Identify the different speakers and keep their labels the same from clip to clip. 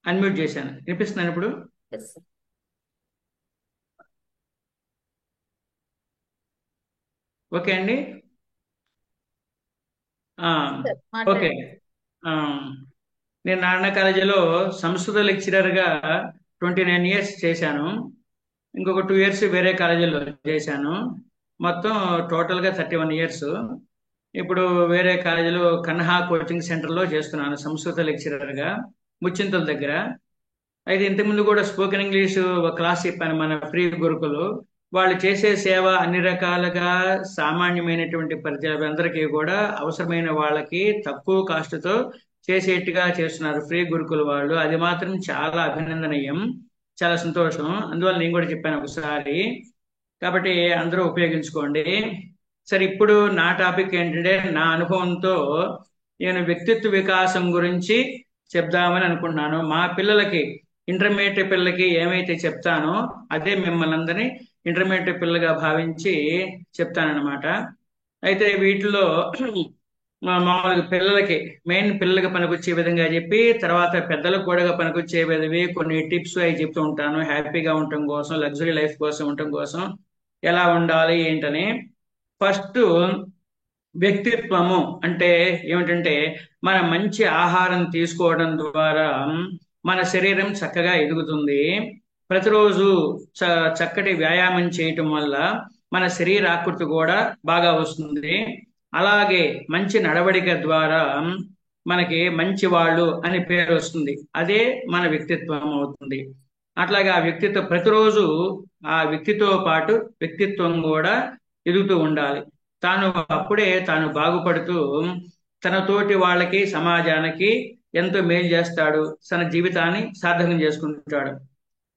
Speaker 1: Unmute చేశాను. వినిపిస్తున్నాను ఇప్పుడు.
Speaker 2: Yes sir.
Speaker 1: Okay అండి. ఆ,
Speaker 2: సార్
Speaker 1: ఓకే.
Speaker 2: మాట్లాడండి.
Speaker 1: ఆ, నేను నారాయణ కాలేజీలో సంస్కృత లెక్చరర్గా 29 years చేశాను. ఇంకొక 2 years వేరే కాలేజీలో చేశాను. మొత్తం టోటల్గా 31 years. ఇప్పుడు వేరే కాలేజీలో కన్హా కోచింగ్ సెంటర్లో చేస్తున్నాను సంస్కృత లెక్చరర్గా, ముచ్చింతల దగ్గర. అయితే ఇంతకుముందు కూడా స్పోకెన్ ఇంగ్లీష్ ఒక క్లాస్ చెప్పాను మన ఫ్రీ గురుకులు. వాళ్ళు చేసే సేవ అన్ని రకాలుగా సామాన్యమైనటువంటి ప్రజలందరికీ కూడా అవసరమైన వాళ్ళకి తక్కువ కాస్ట్తో చేసేట్టుగా చేస్తున్నారు ఫ్రీ గురుకులు వాళ్ళు. అది మాత్రం చాలా అభినందనీయం, చాలా సంతోషం. అందువల్ల నేను కూడా చెప్పాను ఒకసారి. కాబట్టి అందరూ ఉపయోగించుకోండి. సరే, ఇప్పుడు నా టాపిక్ ఏంటంటే నా అనుభవంతో నేను వ్యక్తిత్వ వికాసం గురించి చెప్దామని అనుకుంటున్నాను. మా పిల్లలకి, ఇంటర్మీడియట్ పిల్లలకి ఏమైతే చెప్తానో అదే మిమ్మల్ని అందరినీ ఇంటర్మీడియట్ పిల్లగా భావించి చెప్తానన్నమాట. అయితే వీటిలో మామూలుగా పిల్లలకి, మెయిన్ పిల్లలకి పనికొచ్చే విధంగా చెప్పి తర్వాత పెద్దలకు కూడా పనికొచ్చే విధవి కొన్ని టిప్స్ అవి చెప్తూ ఉంటాను. హ్యాపీగా ఉండటం కోసం, లగ్జరీ లైఫ్ కోసం ఉండటం కోసం ఎలా ఉండాలి ఏంటని. ఫస్ట్, వ్యక్తిత్వము అంటే ఏమిటంటే మన మంచి ఆహారం తీసుకోవడం ద్వారా మన శరీరం చక్కగా ఎదుగుతుంది. ప్రతిరోజు చక్కటి వ్యాయామం చేయటం వల్ల మన శరీరాకృతి కూడా బాగా వస్తుంది. అలాగే మంచి నడవడిక ద్వారా మనకి మంచి వాళ్ళు అని పేరు వస్తుంది. అదే మన వ్యక్తిత్వం అవుతుంది. అట్లాగే ఆ వ్యక్తిత్వం ప్రతిరోజు ఆ వ్యక్తితో పాటు వ్యక్తిత్వం కూడా ఎదుగుతూ ఉండాలి. తాను అప్పుడే తాను బాగుపడుతూ తన తోటి వాళ్ళకి, సమాజానికి ఎంతో మేలు చేస్తాడు, తన జీవితాన్ని సార్థకం చేసుకుంటాడు.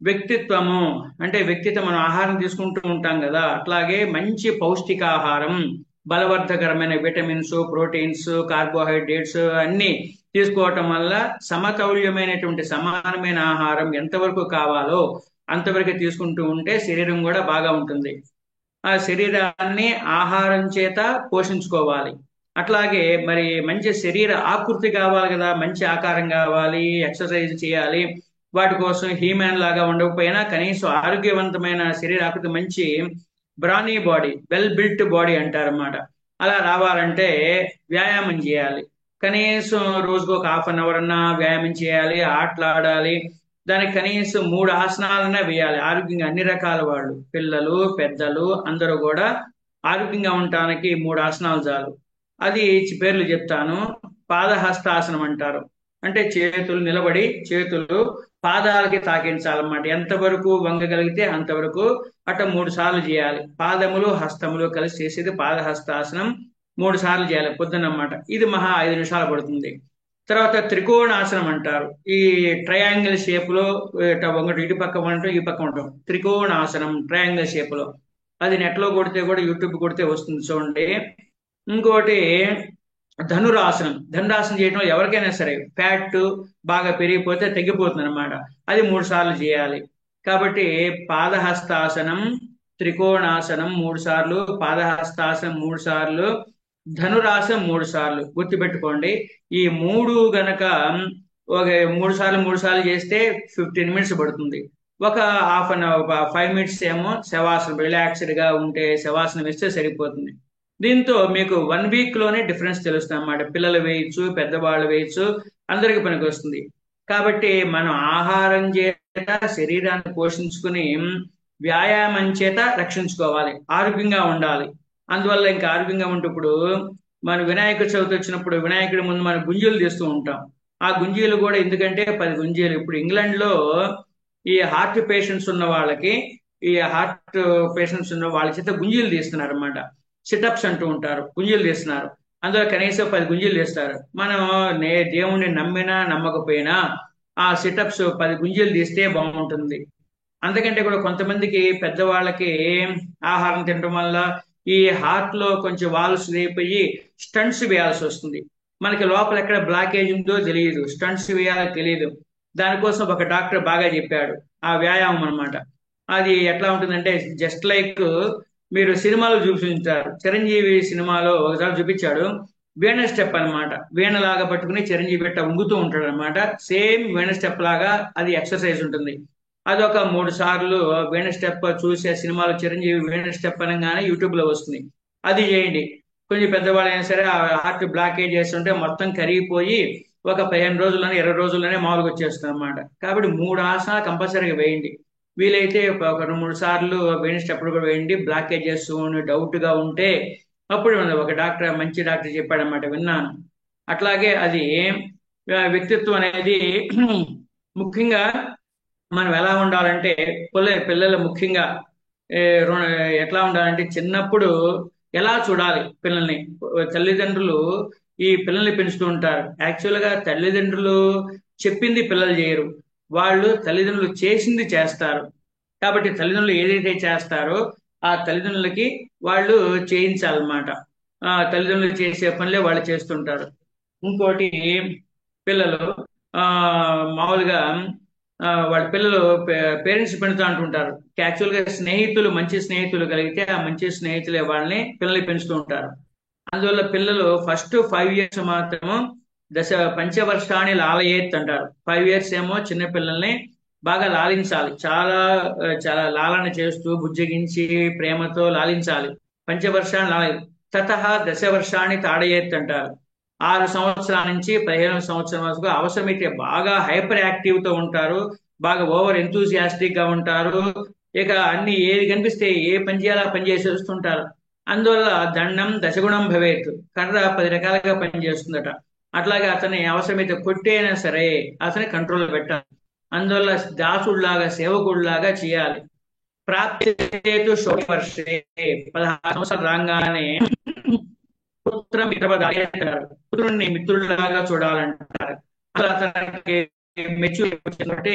Speaker 1: వ్యక్తిత్వము అంటే వ్యక్తిత్వం, మనం ఆహారం తీసుకుంటూ ఉంటాం కదా, అట్లాగే మంచి పౌష్టికాహారం, బలవర్ధకరమైన విటమిన్స్, ప్రోటీన్స్, కార్బోహైడ్రేట్స్ అన్ని తీసుకోవటం వల్ల సమతౌల్యమైనటువంటి సమానమైన ఆహారం ఎంతవరకు కావాలో అంతవరకు తీసుకుంటూ ఉంటే శరీరం కూడా బాగా ఉంటుంది. ఆ శరీరాన్ని ఆహారం చేత పోషించుకోవాలి. అట్లాగే మరి మంచి శరీర ఆకృతి కావాలి కదా, మంచి ఆకారం కావాలి, ఎక్సర్సైజ్ చేయాలి. వాటి కోసం హీమ్యాన్ లాగా ఉండకపోయినా కనీసం ఆరోగ్యవంతమైన శరీర ఆకృతి, మంచి బ్రానీ బాడీ, వెల్ బిల్ట్ బాడీ అంటారన్నమాట. అలా రావాలంటే వ్యాయామం చేయాలి. కనీసం రోజుకు ఒక ½ hour అన్నా వ్యాయామం చేయాలి, ఆటలు ఆడాలి. దానికి కనీసం 3 ఆసనాలన్నా వేయాలి. ఆరోగ్యంగా అన్ని రకాల వాళ్ళు, పిల్లలు పెద్దలు అందరూ కూడా ఆరోగ్యంగా ఉండటానికి 3 ఆసనాలు చాలు. అది పేర్లు చెప్తాను. పాదహస్తాసనం అంటారు. అంటే చేతులు నిలబడి, చేతులు పాదాలకి తాకించాలన్నమాట. ఎంతవరకు వంగగలిగితే అంతవరకు అట్ట 3 సార్లు చేయాలి. పాదములు హస్తములు కలిసి చేసేది పాదహస్తాసనం. 3 సార్లు చేయాలి పొద్దున్నమాట. ఇది మహా 5 నిమిషాలు పడుతుంది. తర్వాత త్రికోణాసనం అంటారు. ఈ ట్రయాంగిల్ షేప్ లో ఒకటి ఇటు పక్క ఉండటం, ఈ పక్క ఉండటం, త్రికోణాసనం ట్రయాంగిల్ షేప్ లో. అది నెట్ లో కొడితే కూడా, యూట్యూబ్ కొడితే వస్తుంది చూడండి. ఇంకోటి ధనురాసనం. ధనురాసనం చేయడం ఎవరికైనా సరే ఫ్యాట్ బాగా పెరిగిపోతే తగ్గిపోతుంది అనమాట. అది 3 సార్లు చేయాలి. కాబట్టి పాదహస్తాసనం, త్రికోణాసనం 3 సార్లు, పాదహస్తాసనం 3 సార్లు, ధనురాసనం 3 సార్లు గుర్తుపెట్టుకోండి. ఈ మూడు గనక ఒక 3 సార్లు చేస్తే 15 minutes పడుతుంది. ఒక ½ 1 hour 5 minutes ఏమో శవాసనం, రిలాక్స్డ్ గా ఉంటే శవాసనం వేస్తే సరిపోతుంది. దీంతో మీకు 1 week లోనే డిఫరెన్స్ తెలుస్తుంది అన్నమాట. పిల్లలు వేయచ్చు, పెద్దవాళ్ళు వేయచ్చు, అందరికి పనికి వస్తుంది. కాబట్టి మనం ఆహారం చేత శరీరాన్ని పోషించుకుని వ్యాయామం చేత రక్షించుకోవాలి, ఆరోగ్యంగా ఉండాలి. అందువల్ల ఇంకా ఆరోగ్యంగా ఉంటే ఇప్పుడు మన వినాయక చవితి వచ్చినప్పుడు వినాయకుడి ముందు మనం గుంజీలు తీస్తూ ఉంటాం. ఆ గుంజీలు కూడా ఎందుకంటే 10 గుంజీలు. ఇప్పుడు ఇంగ్లాండ్ లో ఈ హార్ట్ పేషెంట్స్ ఉన్న వాళ్ళకి, ఈ హార్ట్ పేషెంట్స్ ఉన్న వాళ్ళ చేత గుంజీలు తీస్తున్నారు అనమాట. సిటప్స్ అంటూ ఉంటారు, గుంజీలు తీస్తున్నారు. అందులో కనీసం 10 గుంజీలు తీస్తారు. మనం దేవుణ్ణి నమ్మినా నమ్మకపోయినా ఆ సిటప్స్ 10 గుంజీలు తీస్తే బాగుంటుంది. అందుకంటే కూడా కొంతమందికి పెద్దవాళ్ళకి ఆహారం తినడం వల్ల ఈ హార్ట్ లో కొంచెం వాల్వ్స్ రేపయ్యి స్టంట్స్ వేయాల్సి వస్తుంది. మనకి లోపల ఎక్కడ బ్లాకేజ్ ఉందో తెలియదు, స్టంట్స్ వేయాలో తెలియదు. దానికోసం ఒక డాక్టర్ బాగా చెప్పాడు ఆ వ్యాయామం అన్నమాట. అది ఎట్లా ఉంటుందంటే జస్ట్ లైక్ మీరు సినిమాలో చూపించారు. చిరంజీవి సినిమాలో ఒకసారి చూపించాడు. వీణ స్టెప్ అన్నమాట. వీణలాగా పట్టుకుని చిరంజీవి పెట్ట ఉంగుతూ ఉంటాడు అనమాట. సేమ్ వీణ స్టెప్ లాగా అది ఎక్సర్సైజ్ ఉంటుంది. అదొక 3 సార్లు వీణ స్టెప్ చూసే సినిమాలో చిరంజీవి వీణ స్టెప్ అనగానే యూట్యూబ్ లో వస్తుంది. అది చేయండి. కొంచెం పెద్దవాళ్ళైనా సరే ఆ హార్ట్ బ్లాకేజ్ చేస్తుంటే మొత్తం కరిగిపోయి ఒక 15 రోజుల్లోనే 20 రోజుల్లోనే మామూలుగా వచ్చేస్తుంది అనమాట. కాబట్టి 3 ఆసనాలు కంపల్సరీగా వేయండి. వీలైతే ఒక 2-3 సార్లు వీణ స్టెప్పులు కూడా వేయండి. బ్లాకేజెస్ డౌట్ గా ఉంటే అప్పుడు ఒక డాక్టర్, మంచి డాక్టర్ చెప్పాడన్నమాట, విన్నాను. అట్లాగే అది వ్యక్తిత్వం అనేది ముఖ్యంగా మనం ఎలా ఉండాలంటే పిల్లలు ముఖ్యంగా ఏ, రు- ఎట్లా ఉండాలంటే చిన్నప్పుడు ఎలా చూడాలి పిల్లల్ని. తల్లిదండ్రులు ఈ పిల్లల్ని పెంచుతూ ఉంటారు. యాక్చువల్ గా తల్లిదండ్రులు చెప్పింది పిల్లలు చేయరు, వాళ్ళు తల్లిదండ్రులు చేసింది చేస్తారు. కాబట్టి తల్లిదండ్రులు ఏదైతే చేస్తారో ఆ తల్లిదండ్రులకి వాళ్ళు చేయించాలన్నమాట. తల్లిదండ్రులు చేసే పనులే వాళ్ళు చేస్తుంటారు. ఇంకోటి, పిల్లలు ఆ మామూలుగా వాళ్ళ పిల్లలు పేరెంట్స్ పెంచుతూ అంటుంటారు. యాక్చువల్ గా స్నేహితులు, మంచి స్నేహితులు కలిగితే ఆ మంచి స్నేహితులే వాళ్ళని పిల్లల్ని పెంచుతూ ఉంటారు. అందువల్ల పిల్లలు ఫస్ట్ 5 years మాత్రము దశ పంచవర్షాన్ని లాలయేత్ అంటారు. 5 years ఏమో చిన్న పిల్లల్ని బాగా లాలించాలి. చాలా లాలన చేస్తూ బుజ్జగించి ప్రేమతో లాలించాలి. పంచవర్షాన్ని లాలి తతహ దశవర్షాన్ని తాడయేత్ అంటారు. 6 సంవత్సరాల నుంచి 15 సంవత్సరం వరకు అవసరమైతే బాగా హైపర్ యాక్టివ్ తో ఉంటారు. బాగా ఓవర్ ఎంతూజియాస్టిక్ గా ఉంటారు. ఇక అన్ని ఏది కనిపిస్తే ఏ పని చేయాలో ఆ పని చేసేస్తుంటారు. అందువల్ల దండం దశగుణం భవేత్, కర్ర 10 రకాలుగా పనిచేస్తుందట. అట్లాగే అతని అవసరమైతే కొట్టైనా సరే అతని కంట్రోల్ పెట్టాలి. అందువల్ల దాసుడిలాగా సేవకుడిలాగా చేయాలి. ప్రాప్తి వర్షే, 16 సంవత్సరాలు రాగానే పుత్ర మిత్రపదాలి అంటారు. పుత్రుడిని మిత్రుడిలాగా చూడాలంటారు. అలా అతనికి మెచ్యూర్ వచ్చినట్టే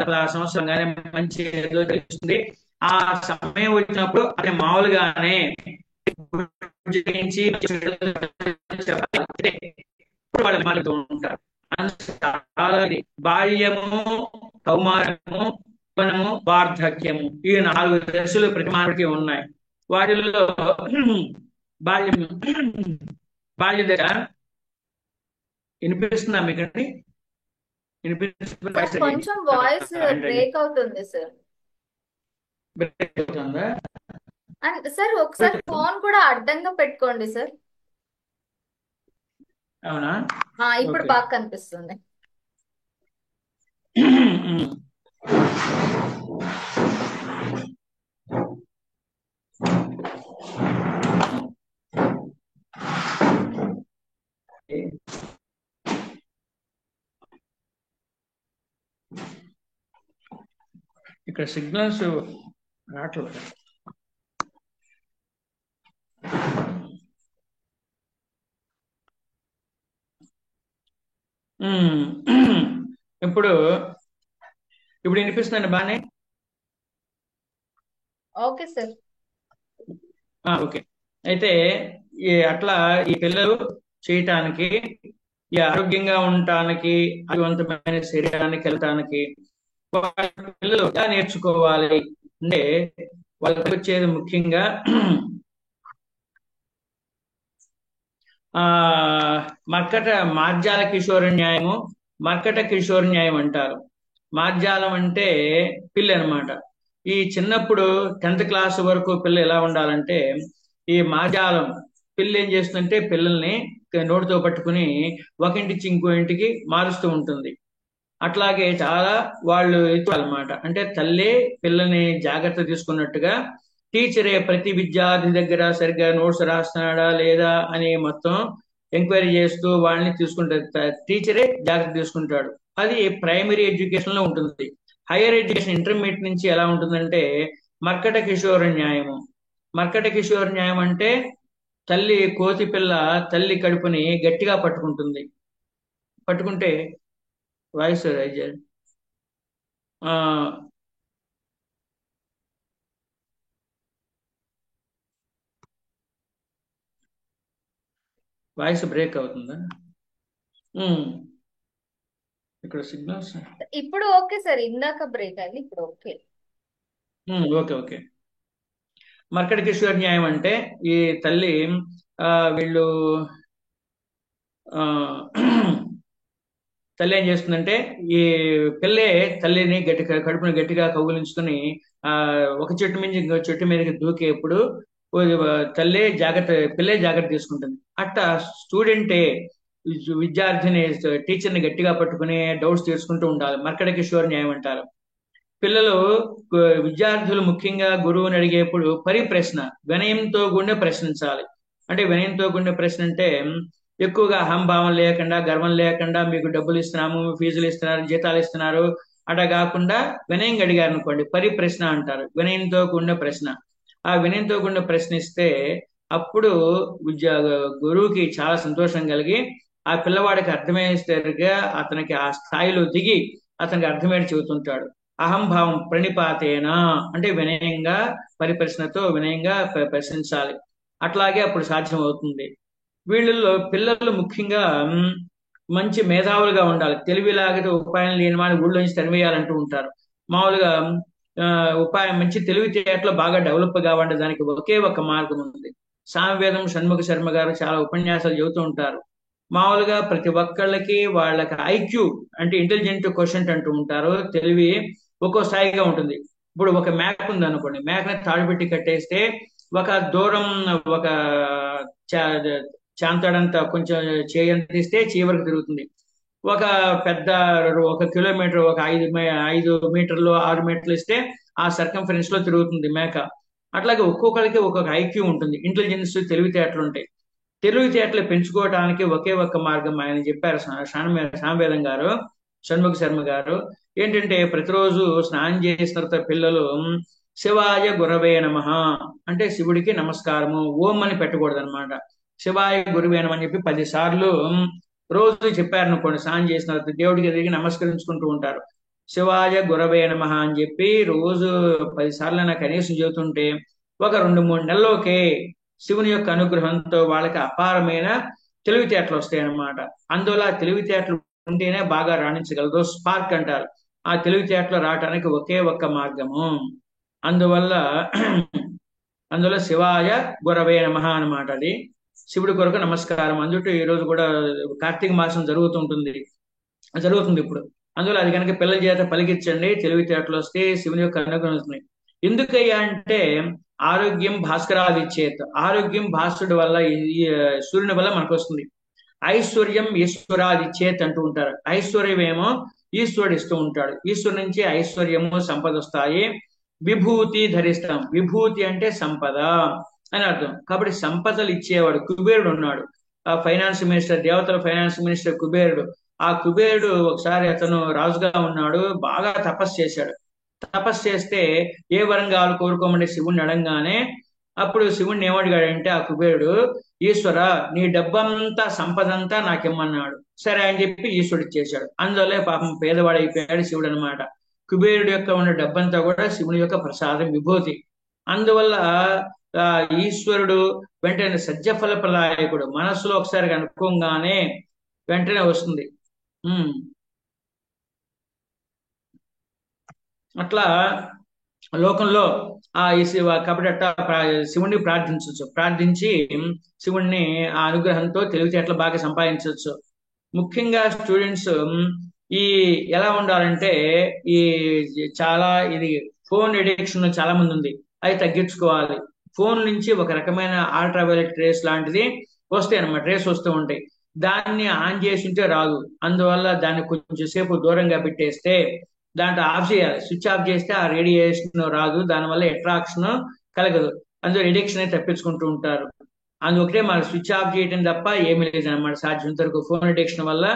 Speaker 1: 16 సంవత్సరంగానే మంచి ఏదో తెలుస్తుంది. ఆ సమయం వచ్చినప్పుడు అతని మామూలుగానే బుజ్జగించి చెప్పాలి. ఇప్పుడు వాళ్ళు మారుతూ ఉంటారు. చాలా బాల్యము, కౌమారము, యవ్వనము, వార్ధక్యము, ఈ 4 దశలు ప్రతి మానవుడికి ఉన్నాయి. వాటిల్లో బాల్యం బాల్య దశ వినిపిస్తుందా మీకండి?
Speaker 2: సార్ కొంచెం వాయిస్ బ్రేక్ అవుతుంది సార్.
Speaker 1: బ్రేక్ అవుతుందా?
Speaker 2: అండ్ సార్ ఒకసారి ఫోన్ కూడా అడ్డంగా పెట్టుకోండి సార్.
Speaker 1: అవునా?
Speaker 2: ఇప్పుడు
Speaker 1: ఓకే.
Speaker 2: బాగా కనిపిస్తుంది.
Speaker 1: ఇక్కడ సిగ్నల్స్ రావట్లేదు. ఉమ్. ఇప్పుడు ఇప్పుడు వినిపిస్తుందండి బానే?
Speaker 2: Okay sir.
Speaker 1: ఓకే. అయితే అట్లా ఈ పిల్లలు చేయటానికి, ఈ ఆరోగ్యంగా ఉండటానికి, ఆరోగ్యవంతమైన శరీరానికి వెళ్ళటానికి వాళ్ళ పిల్లలు ఎలా నేర్చుకోవాలి అంటే వాళ్ళకి వచ్చేది ముఖ్యంగా ఆ మర్కట మార్జాల కిషోర న్యాయము, మర్కట కిషోర న్యాయం అంటారు. మార్జాలం అంటే పిల్లి అన్నమాట. ఈ చిన్నప్పుడు 10th క్లాస్ వరకు పిల్ల ఎలా ఉండాలంటే, ఈ మార్జాలం పిల్లి ఏం చేస్తుందంటే పిల్లల్ని నోటితో పట్టుకుని ఒక ఇంటి నుంచి ఇంకో ఇంటికి మారుస్తూ ఉంటుంది. అట్లాగే చాలా వాళ్ళు అన్నమాట. అంటే తల్లే పిల్లని జాగ్రత్త తీసుకున్నట్టుగా టీచరే ప్రతి విద్యార్థి దగ్గర సరిగ్గా నోట్స్ రాస్తున్నాడా లేదా అని మొత్తం ఎంక్వైరీ చేస్తూ వాళ్ళని తీసుకుంటాడు. టీచరే జాగ్రత్త తీసుకుంటాడు. అది ప్రైమరీ ఎడ్యుకేషన్ లో ఉంటుంది. హైయర్ ఎడ్యుకేషన్ ఇంటర్మీడియట్ నుంచి ఎలా ఉంటుందంటే మర్కట కిషోర న్యాయము. మర్కట కిషోర న్యాయం అంటే తల్లి కోతి పిల్ల తల్లి కడుపుని గట్టిగా పట్టుకుంటుంది. పట్టుకుంటే వాయిస్ ఆ వాయిస్ బ్రేక్ అవుతుందా? ఉమ్. ఇక్కడ సిగ్నల్స్.
Speaker 2: ఇప్పుడు ఓకే సార్, ఇందాక బ్రేక్ అయింది, ఇప్పుడు ఓకే.
Speaker 1: Okay, okay. మర్కట కిషోర్ న్యాయం అంటే ఈ తల్లి వీళ్ళు ఆ, తల్లి ఏం చేస్తుందంటే ఈ పిల్లే తల్లిని గట్టిగా కడుపుని గట్టిగా కౌగిలించుకుని ఆ ఒక చెట్టు మీద ఇంకో చెట్టు మీదకి దూకేప్పుడు ఓ తల్లే జాగ్రత్త, పిల్లే జాగ్రత్త తీసుకుంటుంది. అట్టా స్టూడెంటే విద్యార్థిని టీచర్ని గట్టిగా పట్టుకుని డౌట్స్ తీసుకుంటూ ఉండాలి. మర్కట కిషోర్ న్యాయం అంటారు. పిల్లలు విద్యార్థులు ముఖ్యంగా గురువుని అడిగేప్పుడు పరిప్రశ్న, వినయంతో కూడిన ప్రశ్నించాలి. అంటే వినయంతో కూడిన ప్రశ్న అంటే ఎక్కువగా అహంభావం లేకుండా, గర్వం లేకుండా మీకు డబ్బులు ఇస్తున్నాము, ఫీజులు ఇస్తున్నారు, జీతాలు ఇస్తున్నారు అట్లా కాకుండా వినయంగా అడిగారు అనుకోండి, పరిప్రశ్న అంటారు. వినయంతో కూడిన ప్రశ్న. ఆ వినయంతో కూడిన ప్రశ్న ఇస్తే అప్పుడు విద్యా గురువుకి చాలా సంతోషం కలిగి ఆ పిల్లవాడికి అర్థమయ్యేసరిగా అతనికి ఆ స్థాయిలో దిగి అతనికి అర్థమయ్యేది చెబుతుంటాడు. అహంభావం ప్రణిపాతేనా అంటే వినయంగా, పరిప్రశ్నతో వినయంగా ప్రశ్నించాలి. అట్లాగే అప్పుడు సాధ్యం అవుతుంది. వీళ్ళల్లో పిల్లలు ముఖ్యంగా మంచి మేధావులుగా ఉండాలి. తెలివిలాగితే ఉపాయం లేని వాడిని ఊళ్ళోంచి తరివేయాలంటూ ఉంటారు. మామూలుగా ఆ, ఉపాయం మంచి తెలివితేటలో బాగా డెవలప్ కావాలంటే దానికి ఒకే ఒక మార్గం ఉంది. సామవేదం షణ్ముఖ శర్మ గారు చాలా ఉపన్యాసాలు చెబుతూ ఉంటారు. మామూలుగా ప్రతి ఒక్కళ్ళకి వాళ్ళకి ఐక్యూ అంటే ఇంటెలిజెంట్ క్వశ్చన్ అంటూ ఉంటారు. తెలివి ఒక్కో స్థాయిగా ఉంటుంది. ఇప్పుడు ఒక మేక ఉంది అనుకోండి, మేకని తాడు పెట్టి కట్టేస్తే ఒక దూరం ఒక చాంతాడంత కొంచెం చేయంత ఇస్తే చేయి వరకు తిరుగుతుంది. ఒక పెద్ద ఒక కిలోమీటర్ ఒక 5 మీటర్లు 6 మీటర్లు ఇస్తే ఆ సర్కంఫరెన్స్ లో తిరుగుతుంది మేక. అట్లాగే ఒక్కొక్కరికి ఒక్కొక్క ఐక్యూ ఉంటుంది, ఇంటెలిజెన్స్ తెలివితేటలు ఉంటాయి. తెలివితేటలు పెంచుకోవడానికి ఒకే ఒక్క మార్గం ఆయన చెప్పారు సామవేదం గారు, షణ్ముఖ శర్మ గారు. ఏంటంటే ప్రతిరోజు స్నానం చేసిన తర్వాత పిల్లలు శివాయ గురవే నమః అంటే శివుడికి నమస్కారము ఓం అని పెట్టకూడదు అనమాట. శివాయ గురువే నమః అని చెప్పి 10 సార్లు రోజు చెప్పారనుకోండి, స్నానం చేసిన తర్వాత దేవుడికి ఎదిగి నమస్కరించుకుంటూ ఉంటారు. శివాయ గురవే నమః అని చెప్పి రోజు 10 సార్లు కనీసం చెబుతుంటే ఒక 2-3 నెలల్లోకే శివుని యొక్క అనుగ్రహంతో వాళ్ళకి అపారమైన తెలివితేటలు వస్తాయి అన్నమాట. అందువల్ల ఆ తెలివితేటలు ఉంటేనే బాగా రాణించగలరు. స్పార్క్ అంటారు. ఆ తెలివితేటలు రావటానికి ఒకే ఒక్క మార్గము. అందువల్ల అందువల్ల శివాయ గురవే నమః అన్నమాట. అది శివుడి కొరకు నమస్కారం. అందుకే ఈ రోజు కూడా కార్తీక మాసం జరుగుతుంది ఇప్పుడు. అందువల్ల అది కనుక పిల్లల చేత పలికించండి, తెలివితేటలు వస్తే శివుని యొక్క అనుగ్రహం వస్తుంది. ఎందుకయ్యా అంటే ఆరోగ్యం భాస్కరాది ఇచ్చేత్, ఆరోగ్యం భాస్కరుడు వల్ల ఈ సూర్యుని వల్ల మనకు వస్తుంది. ఐశ్వర్యం ఈశ్వరాది ఇచ్చేత్ అంటూ ఉంటారు. ఐశ్వర్యం ఏమో ఈశ్వరుడు ఇస్తూ ఉంటాడు. ఈశ్వరు నుంచి ఐశ్వర్యము సంపద వస్తాయి. విభూతి ధరిస్తాం. విభూతి అంటే సంపద అని అర్థం. కాబట్టి సంపదలు ఇచ్చేవాడు కుబేరుడు ఉన్నాడు. ఆ ఫైనాన్స్ మినిస్టర్, దేవతల ఫైనాన్స్ మినిస్టర్ కుబేరుడు. ఆ కుబేరుడు ఒకసారి అతను రాజుగా ఉన్నాడు, బాగా తపస్సు చేశాడు. తపస్సు చేస్తే ఏ వరం కావాలి కోరుకోమని శివుణ్ణి అడగగానే అప్పుడు శివుణ్ణి ఏమడిగాడంటే ఆ కుబేరుడు, ఈశ్వర నీ డబ్బంతా సంపదంతా నాకిమ్మన్నాడు. సరే అని చెప్పి ఈశ్వరుడు ఇచ్చేశాడు. అందువల్లే పాపం పేదవాడైపోయాడు శివుడు అనమాట. కుబేరుడు యొక్క ఉన్న డబ్బంతా కూడా శివుని యొక్క ప్రసాదం, విభూతి. అందువల్ల ఆ ఈశ్వరుడు వెంటనే సత్యఫల ప్రదాయకుడు. మనస్సులో ఒకసారి అనుకోగానే వెంటనే వస్తుంది. ఉమ్ అట్లా లోకంలో కాబట్టి అట్లా శివుణ్ణి ప్రార్థించవచ్చు. ప్రార్థించి శివుణ్ణి ఆ అనుగ్రహంతో తెలివితేటలు బాగా సంపాదించవచ్చు. ముఖ్యంగా స్టూడెంట్స్ ఈ ఎలా ఉండాలంటే ఈ చాలా ఇది ఫోన్ ఎడిక్షన్ చాలా మంది ఉంది, అది తగ్గించుకోవాలి. ఫోన్ నుంచి ఒక రకమైన అల్ట్రావైలెట్ రేస్ లాంటిది వస్తాయి అన్నమాట, రేస్ వస్తూ ఉంటాయి. దాన్ని ఆన్ చేసి ఉంటే రాదు. అందువల్ల దాన్ని కొంచెం సేపు దూరంగా పెట్టేస్తే, దాంట్లో ఆఫ్ చేయాలి. స్విచ్ ఆఫ్ చేస్తే ఆ రేడియేషన్ రాదు, దానివల్ల అట్రాక్షన్ కలగదు. అందులో ఎడిక్షన్ అయితే తప్పించుకుంటూ ఉంటారు. అందుకనే మన స్విచ్ ఆఫ్ చేయడం తప్ప ఏమీ లేదన్నమాట. సాధ్యంత వరకు ఫోన్ అడిక్షన్ వల్ల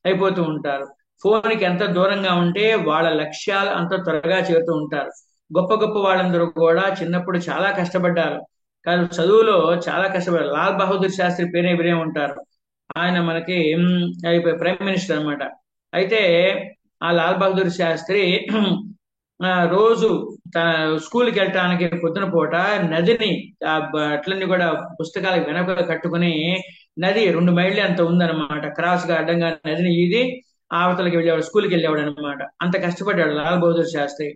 Speaker 1: అయిపోతూ ఉంటారు. ఫోన్కి ఎంత దూరంగా ఉంటే వాళ్ళ లక్ష్యాలు అంత త్వరగా చేరుతూ ఉంటారు. గొప్ప గొప్ప వాళ్ళందరూ కూడా చిన్నప్పుడు చాలా కష్టపడ్డారు. కానీ చదువులో చాలా కష్టపడ్డారు. లాల్ బహదూర్ శాస్త్రి పేరే వినే ఉంటారు. ఆయన మనకి ప్రైమ్ మినిస్టర్ అన్నమాట. అయితే ఆ లాల్ బహదూర్ శాస్త్రి రోజు స్కూల్కి వెళ్ళటానికి పొద్దున పూట నదిని అట్లన్నీ కూడా పుస్తకాలకు వెనక కట్టుకుని, నది 2 మైళ్ళు అంత ఉందన్నమాట, క్రాస్ గా అడ్డంగా నదిని ఈది అవతలకి వెళ్ళేవాడు, స్కూల్కి వెళ్ళేవాడు అనమాట. అంత కష్టపడ్డాడు లాల్ బహదూర్ శాస్త్రి.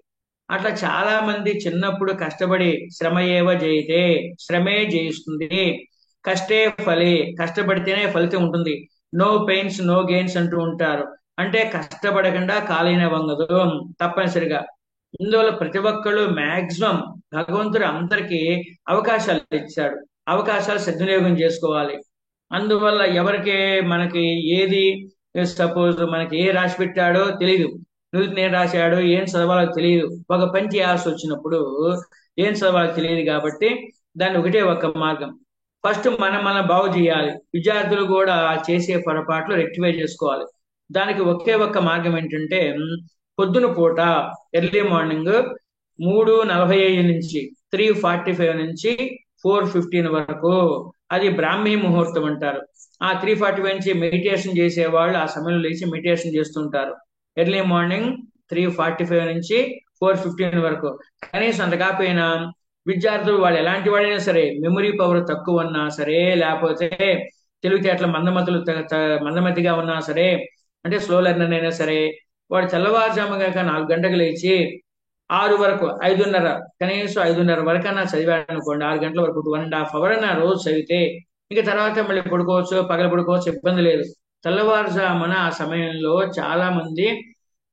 Speaker 1: అట్లా చాలా మంది చిన్నప్పుడు కష్టపడి శ్రమ ఏవ జయితే, శ్రమే జయిస్తుంది, కష్టే ఫలి, కష్టపడితేనే ఫలితం ఉంటుంది. నో పెయిన్స్ నో గెయిన్స్ అంటూ ఉంటారు. అంటే కష్టపడకుండా కాలైన వంగదు తప్పనిసరిగా. ఇందువల్ల ప్రతి ఒక్కళ్ళు మాక్సిమం భగవంతుడు అందరికీ అవకాశాలు ఇచ్చాడు. అవకాశాలు సద్వినియోగం చేసుకోవాలి. అందువల్ల ఎవరికి మనకి ఏది, సపోజ్ మనకి ఏ రాసి పెట్టాడో తెలియదు, నువ్వు నేను రాశాడు ఏం చదవాలో తెలియదు. ఒక పని చేయాల్సి వచ్చినప్పుడు ఏం చదవాలో తెలియదు కాబట్టి దాన్ని ఒకటే ఒక మార్గం, ఫస్ట్ మనం బాగు చేయాలి. విద్యార్థులు కూడా చేసే పొరపాట్లు రెక్టిఫై చేసుకోవాలి. దానికి ఒకే ఒక్క మార్గం ఏంటంటే పొద్దున పూట ఎర్లీ మార్నింగ్ 3:45 నుంచి 3:45 నుంచి 4:15 వరకు, అది బ్రాహ్మీ ముహూర్తం అంటారు. ఆ 3:45 నుంచి మెడిటేషన్ చేసేవాళ్ళు ఆ సమయంలో లేచి మెడిటేషన్ చేస్తుంటారు. ఎర్లీ మార్నింగ్ 3:45 నుంచి 4:15 వరకు. కనీసం అంత కాకపోయినా విద్యార్థులు వాళ్ళు ఎలాంటి వాళ్ళైనా సరే, మెమరీ పవర్ తక్కువ ఉన్నా సరే, లేకపోతే తెలివితేటల మందమతిగా ఉన్నా సరే, అంటే స్లో లెర్నర్ అయినా సరే, వాడు తెల్లవారుజాముగా 4 గంటలకు లేచి 6 వరకు 5:30, కనీసం 5:30 వరకన్నా చదివాడు అనుకోండి, 6 గంటల వరకు 1.5 అవర్ అన్న రోజు చదివితే ఇక తర్వాత మళ్ళీ పడుకోవచ్చు, పగల పడుకోవచ్చు, ఇబ్బంది లేదు. తెల్లవారుజామున ఆ సమయంలో చాలా మంది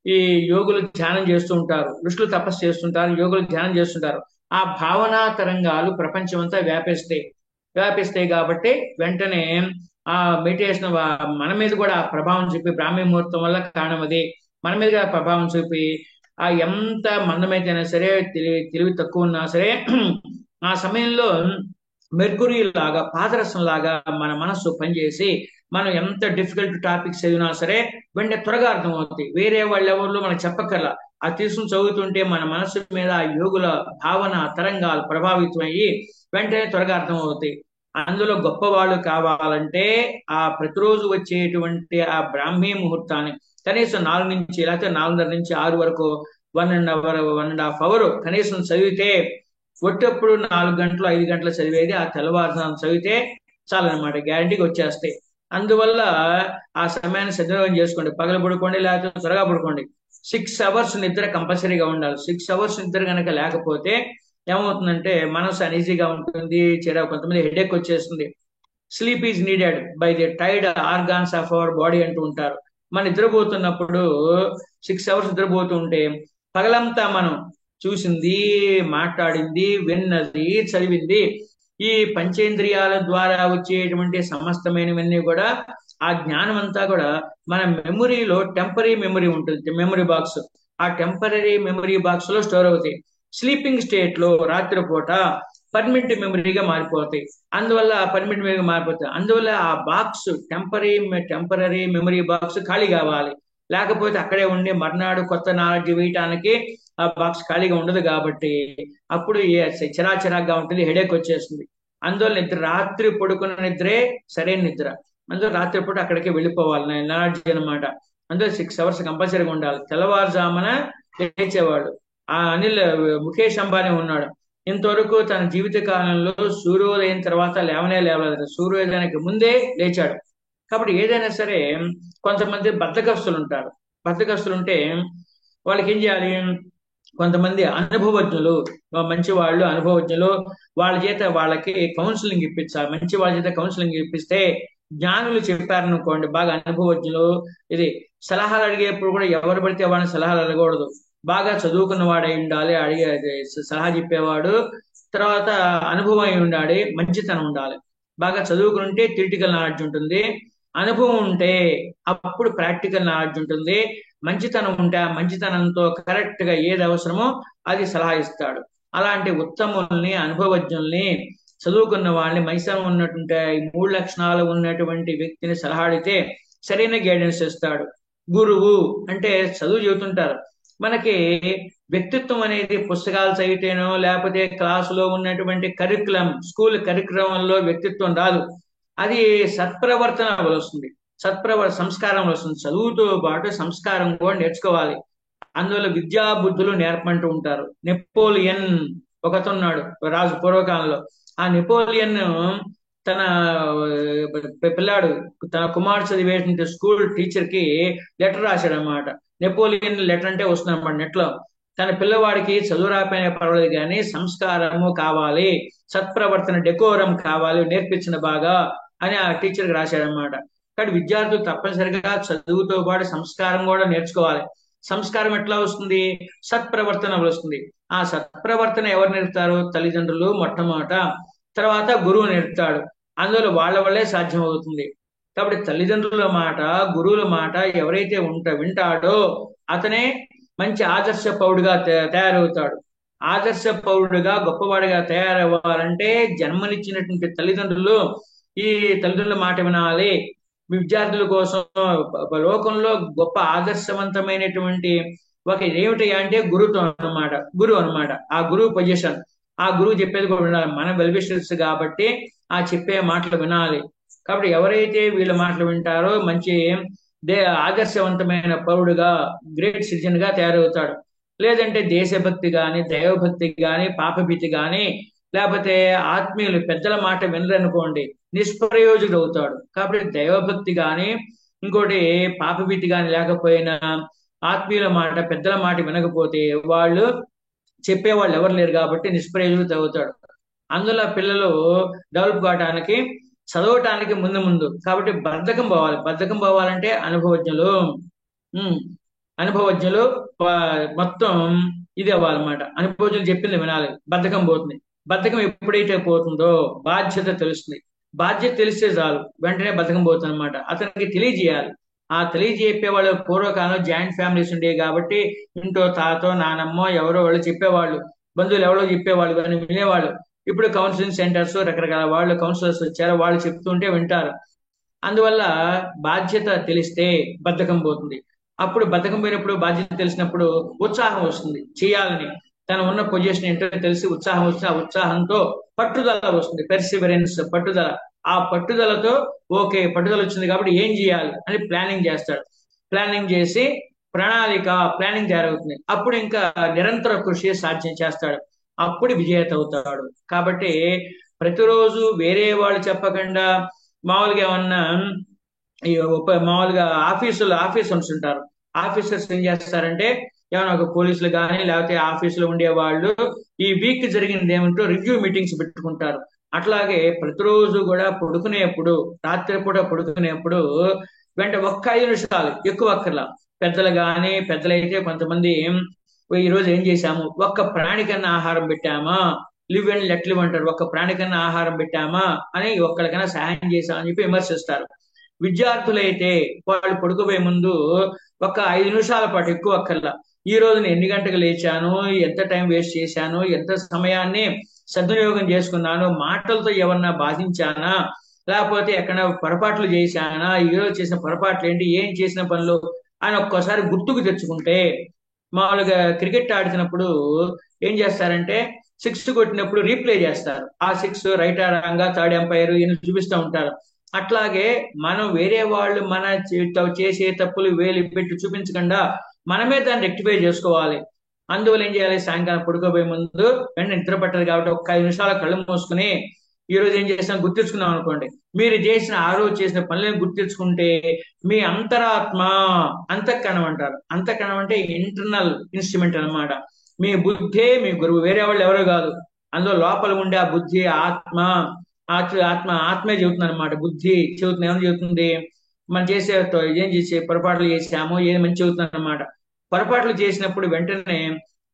Speaker 1: ఈ యోగులు ధ్యానం చేస్తూ ఉంటారు, ఋషులు తపస్సు చేస్తుంటారు, యోగులు ధ్యానం చేస్తుంటారు. ఆ భావనా తరంగాలు ప్రపంచమంతా వ్యాపిస్తాయి కాబట్టి వెంటనే ఆ మెడిటేషన్ మన మీద కూడా ప్రభావం చూపి, బ్రాహ్మీ ముహూర్తం వల్ల కారణం అది, మన మీద కూడా ప్రభావం చూపి ఆ ఎంత మందమైతేనా సరే, తెలివి తక్కువ ఉన్నా సరే ఆ సమయంలో మెర్కురీ లాగా, పాదరసం లాగా మన మనస్సు పనిచేసి మనం ఎంత డిఫికల్ట్ టాపిక్స్ చదివినా సరే వెంటనే త్వరగా అర్థమవుతాయి. వేరే వాళ్ళు ఎవరు మనకు చెప్పక్కర్లా, ఆ తీసుకుని చదువుతుంటే మన మనస్సు మీద ఆ యోగుల భావన తరంగాలు ప్రభావితం అయ్యి వెంటనే త్వరగా అర్థమవుతాయి. అందులో గొప్పవాళ్ళు కావాలంటే ఆ ప్రతిరోజు వచ్చేటువంటి ఆ బ్రాహ్మీ ముహూర్తాన్ని కనీసం 4 నుంచి, లేకపోతే 4:30 నుంచి 6 వరకు 1.5 అవర్ 1.5 అవర్ కనీసం చదివితే, ఒట్టప్పుడు 4 గంటలు 5 గంటలు చదివేది ఆ తెల్లవారుజామున చదివితే చాలన్నమాట, గ్యారంటీగా వచ్చేస్తాయి. అందువల్ల ఆ సమయాన్ని సద్వినియోగం చేసుకోండి. పగల పడుకోండి, లేకపోతే త్వరగా పడుకోండి. 6 అవర్స్ నిద్ర కంపల్సరీగా ఉండాలి. 6 అవర్స్ నిద్ర కనుక లేకపోతే ఏమవుతుందంటే మనసు అనీజీగా ఉంటుంది, కొంతమంది హెడేక్ వచ్చేస్తుంది. Sleep is needed by the టైడ్ ఆర్గాన్స్ ఆఫ్ అవర్ బాడీ అంటూ ఉంటారు. మనం నిద్రపోతున్నప్పుడు 6 అవర్స్ నిద్రపోతూ ఉంటే పగలంతా మనం చూసింది, మాట్లాడింది, విన్నది, చదివింది, ఈ పంచేంద్రియాల ద్వారా వచ్చేటువంటి సమస్తమైనవన్నీ కూడా, ఆ జ్ఞానం అంతా కూడా మన మెమొరీలో టెంపరీ మెమరీ ఉంటుంది, మెమరీ బాక్స్. ఆ టెంపరీ మెమరీ బాక్స్ లో స్టోర్ అవుతాయి. స్లీపింగ్ స్టేట్ లో రాత్రిపూట పర్మనెంట్ మెమరీగా మారిపోతాయి. అందువల్ల పర్మనెంట్ మెమరీగా మారిపోతాయి. అందువల్ల ఆ బాక్స్ టెంపరీ మెమరీ బాక్స్ ఖాళీ కావాలి. లేకపోతే అక్కడే ఉండి మర్నాడు కొత్త నాలెడ్జ్ వేయటానికి ఆ బాక్స్ ఖాళీగా ఉండదు కాబట్టి అప్పుడు చిరాచిరాగ్గా ఉంటుంది, హెడేక్ వచ్చేస్తుంది. అందువల్ల నిద్ర, రాత్రి పడుకున్న నిద్రే సరైన నిద్ర. అందులో రాత్రిపూట అక్కడికి వెళ్ళిపోవాలి నాలెడ్జ్ అనమాట. అందులో 6 అవర్స్ కంపల్సరీగా ఉండాలి. తెల్లవారుజామున లేచేవాడు. ఆ ముఖేష్ అంబానీ ఉన్నాడు, ఇంతవరకు తన జీవిత కాలంలో సూర్యోదయం తర్వాత లేవలేదు, సూర్యోదయానికి ముందే లేచాడు. కాబట్టి ఏదైనా సరే, కొంతమంది బద్ధకస్తులు ఉంటారు. బద్ధకస్తులు ఉంటే వాళ్ళకి ఏం చేయాలి, కొంతమంది అనుభవజ్ఞులు, మంచి వాళ్ళు అనుభవజ్ఞులు, వాళ్ళ చేత వాళ్ళకి కౌన్సిలింగ్ ఇప్పించాలి. మంచి వాళ్ళ చేత కౌన్సిలింగ్ ఇప్పిస్తే, జ్ఞానులు చెప్పారనుకోండి, బాగా అనుభవజ్ఞులు, ఇది సలహాలు అడిగేప్పుడు కూడా ఎవరు పడితే వాళ్ళని సలహాలు అడగకూడదు. బాగా చదువుకున్న వాడై ఉండాలి, సలహా చెప్పేవాడు. తర్వాత అనుభవం అయి ఉండాలి, మంచితనం ఉండాలి. బాగా చదువుకుంటే థియరిటికల్ నాలెడ్జ్ ఉంటుంది, అనుభవం ఉంటే అప్పుడు ప్రాక్టికల్ నాలెడ్జ్ ఉంటుంది, మంచితనం ఉంటే ఆ మంచితనంతో కరెక్ట్ గా ఏది అవసరమో అది సలహా ఇస్తాడు. అలాంటి ఉత్తముల్ని, అనుభవజ్ఞుల్ని, చదువుకున్న వాళ్ళని, మంచితనం ఉన్నటువంటి 3 లక్షణాలు ఉన్నటువంటి వ్యక్తిని సలహా అడిగితే సరైన గైడెన్స్ ఇస్తాడు. గురువు అంటే చదువు చెబుతుంటారు. మనకి వ్యక్తిత్వం అనేది పుస్తకాలు చదివితేనో, లేకపోతే క్లాసులో ఉన్నటువంటి స్కూల్ కరికులంలో వ్యక్తిత్వం రాదు. అది సత్ప్రవర్తన వస్తుంది, సంస్కారం వస్తుంది. చదువుతో పాటు సంస్కారం కూడా నేర్చుకోవాలి. అందువల్ల విద్యా బుద్ధులు నేర్పంటూ ఉంటారు. నెపోలియన్ ఒకతున్నాడు రాజు పూర్వకాలంలో. ఆ నెపోలియన్ తన పిల్లాడు, తన కుమారుడు చదివేటువంటి స్కూల్ టీచర్ కి లెటర్ రాశాడు అనమాట. నెపోలియన్ లెటర్ అంటే వస్తుంది అనమాట నెట్ లో. తన పిల్లవాడికి చదువు రాకపోయినా పర్వాలేదు కానీ సంస్కారము కావాలి, సత్ప్రవర్తన, డెకోరం కావాలి, నేర్పించిన బాగా అని ఆ టీచర్కి రాశాడనమాట. కాబట్టి విద్యార్థులు తప్పనిసరిగా చదువుతో పాటు సంస్కారం కూడా నేర్చుకోవాలి. సంస్కారం ఎట్లా వస్తుంది? సత్ప్రవర్తన వస్తుంది. ఆ సత్ప్రవర్తన ఎవరు నేర్పుతారు? తల్లిదండ్రులు మొట్టమొదట, తర్వాత గురువు నేర్పుతాడు. అందులో వాళ్ళ వల్లే సాధ్యం అవుతుంది. కాబట్టి తల్లిదండ్రుల మాట, గురువుల మాట ఎవరైతే వింటాడో అతనే మంచి ఆదర్శ పౌరుడుగా తయారవుతాడు. ఆదర్శ పౌరుడుగా గొప్పవాడిగా తయారవ్వాలంటే జన్మనిచ్చినటువంటి తల్లిదండ్రులు ఈ తల్లిదండ్రుల మాట వినాలి. విద్యార్థుల కోసం లోకంలో గొప్ప ఆదర్శవంతమైనటువంటి ఒక ఏమిటి అంటే గురువు అన్నమాట. ఆ గురువు పొజిషన్, ఆ గురువు చెప్పేది కూడా వినాలి. మనం వెల్విషర్స్ కాబట్టి ఆ చెప్పే మాటలు వినాలి. కాబట్టి ఎవరైతే వీళ్ళ మాటలు వింటారో మంచి ఆదర్శవంతమైన పౌరుడుగా, గ్రేట్ సిటిజన్ గా తయారవుతాడు. లేదంటే దేశభక్తి గాని, దైవభక్తి గాని, పాపభీతి గాని, లేకపోతే ఆత్మీయులు పెద్దల మాట వినరనుకోండి, నిష్ప్రయోజకుడు అవుతాడు. కాబట్టి దైవభక్తి గాని, ఇంకోటి పాపభీతి గాని లేకపోయినా, ఆత్మీయుల మాట, పెద్దల మాట వినకపోతే వాళ్ళు చెప్పేవాళ్ళు ఎవరు లేరు కాబట్టి నిష్ప్రయోజకుడు అవుతాడు. అందులో పిల్లలు డెవలప్ కావడానికి, చదవటానికి ముందు ముందు కాబట్టి బద్ధకం పోవాలి. బద్ధకం పోవాలంటే అనుభవజ్ఞులు, ఉమ్, అనుభవజ్ఞులు మొత్తం ఇది అవ్వాలన్నమాట. అనుభవజ్ఞులు చెప్పింది వినాలి, బద్ధకం పోతుంది. బద్ధకం ఎప్పుడైతే పోతుందో బాధ్యత తెలుస్తుంది. బాధ్యత తెలిస్తే చాలు, వెంటనే బద్ధకం పోతుంది అనమాట. అతనికి తెలియజేయాలి. ఆ తెలియజెప్పే వాళ్ళు పూర్వకాలంలో జాయింట్ ఫ్యామిలీస్ ఉండేవి కాబట్టి ఇంట్లో తాతో నానమ్మో ఎవరో వాళ్ళు చెప్పేవాళ్ళు, బంధువులు ఎవరో చెప్పేవాళ్ళు కానీ వినేవాళ్ళు. ఇప్పుడు కౌన్సిలింగ్ సెంటర్స్, రకరకాల వాళ్ళు కౌన్సిలర్స్ వచ్చారు, వాళ్ళు చెప్తుంటే వింటారు. అందువల్ల బాధ్యత తెలిస్తే బద్ధకం పోతుంది. అప్పుడు బద్ధకం పోయినప్పుడు బాధ్యత తెలిసినప్పుడు ఉత్సాహం వస్తుంది చేయాలని. తను ఉన్న పొజిషన్ ఏంటో తెలిసి ఉత్సాహం వస్తుంది. ఆ ఉత్సాహంతో పట్టుదల వస్తుంది, పెర్సివరెన్స్, పట్టుదల. ఆ పట్టుదలతో ఓకే పట్టుదల వచ్చింది కాబట్టి ఏం చేయాలి అని ప్లానింగ్ చేస్తాడు. ప్లానింగ్ చేసి ప్లానింగ్ తయారవుతుంది. అప్పుడు ఇంకా నిరంతర కృషి సాధ్యం చేస్తాడు. అప్పుడు విజేత అవుతాడు. కాబట్టి ప్రతిరోజు వేరే వాళ్ళు చెప్పకుండా మామూలుగా ఏమన్నా మామూలుగా ఆఫీసర్స్ ఉంటారు. ఆఫీసర్స్ ఏం చేస్తారంటే ఏమైనా ఒక పోలీసులు కానీ లేకపోతే ఆఫీసులో ఉండే వాళ్ళు ఈ వీక్ జరిగింది ఏమిటో రివ్యూ మీటింగ్స్ పెట్టుకుంటారు. అట్లాగే ప్రతిరోజు కూడా పడుకునేప్పుడు, రాత్రిపూట పడుకునేప్పుడు వెంట ఒక్క 5 నిమిషాలు, ఎక్కువ అక్కర్లా. పెద్దలైతే కొంతమంది ఈ రోజు ఏం చేశాము, ఒక్క ప్రాణికన్నా ఆహారం పెట్టామా, లివ్ అండ్ లెట్ లివ్ అంటారు, ఒక్క ప్రాణికన్నా ఆహారం పెట్టామా అని ఒక్కడికైనా సహాయం చేశామని చెప్పి విమర్శిస్తారు. విద్యార్థులైతే వాళ్ళు పడుకోబోయే ముందు ఒక 5 నిమిషాల పాటు, ఎక్కువ అక్కర్లా, ఈ రోజు నేను ఎన్ని గంటలకు లేచాను, ఎంత టైం వేస్ట్ చేశాను, ఎంత సమయాన్ని సద్వినియోగం చేసుకున్నాను, మాటలతో ఎవరన్నా బాధించానా, లేకపోతే ఎక్కడైనా పొరపాట్లు చేశానా, ఈ రోజు చేసిన పొరపాట్లు ఏంటి, ఏం చేసిన పనులు అని ఒక్కోసారి గుర్తుకు తెచ్చుకుంటే, మామూలుగా క్రికెట్ ఆడుతున్నప్పుడు ఏం చేస్తారంటే 6 కొట్టినప్పుడు రీప్లే చేస్తారు. ఆ 6 రైట్ రాంగా, థర్డ్ ఎంపైర్ ఈయన చూపిస్తూ ఉంటారు. అట్లాగే మనం వేరే వాళ్ళు మన చేసే తప్పులు వేలు పెట్టి చూపించకుండా మనమే దాన్ని రెక్టిఫై చేసుకోవాలి. అందువల్ల ఏం చేయాలి, సాయంకాలం పడుకోబోయే ముందు వెంటనే నిద్ర పట్టదు కాబట్టి ఒక 5 నిమిషాలు కళ్ళు మూసుకుని ఈ రోజు ఏం చేసాం గుర్తించుకున్నాం అనుకోండి. మీరు చేసిన ఆ రోజు చేసిన పనులను గుర్తించుకుంటే మీ అంతరాత్మ, అంతఃకరణం అంటారు. అంతఃకరణం అంటే ఇంటర్నల్ ఇన్స్ట్రుమెంట్ అన్నమాట. మీ బుద్ధే మీ గురువు, వేరే వాళ్ళు ఎవరో కాదు. అందులో లోపల ఉండే ఆ బుద్ధి, ఆత్మే చెబుతుంది అనమాట. బుద్ధి చెబుతుంది, ఏమని చెబుతుంది, మనం చేసే పొరపాట్లు చేసామో ఏది మంచి చెబుతుంది అనమాట. పొరపాట్లు చేసినప్పుడు వెంటనే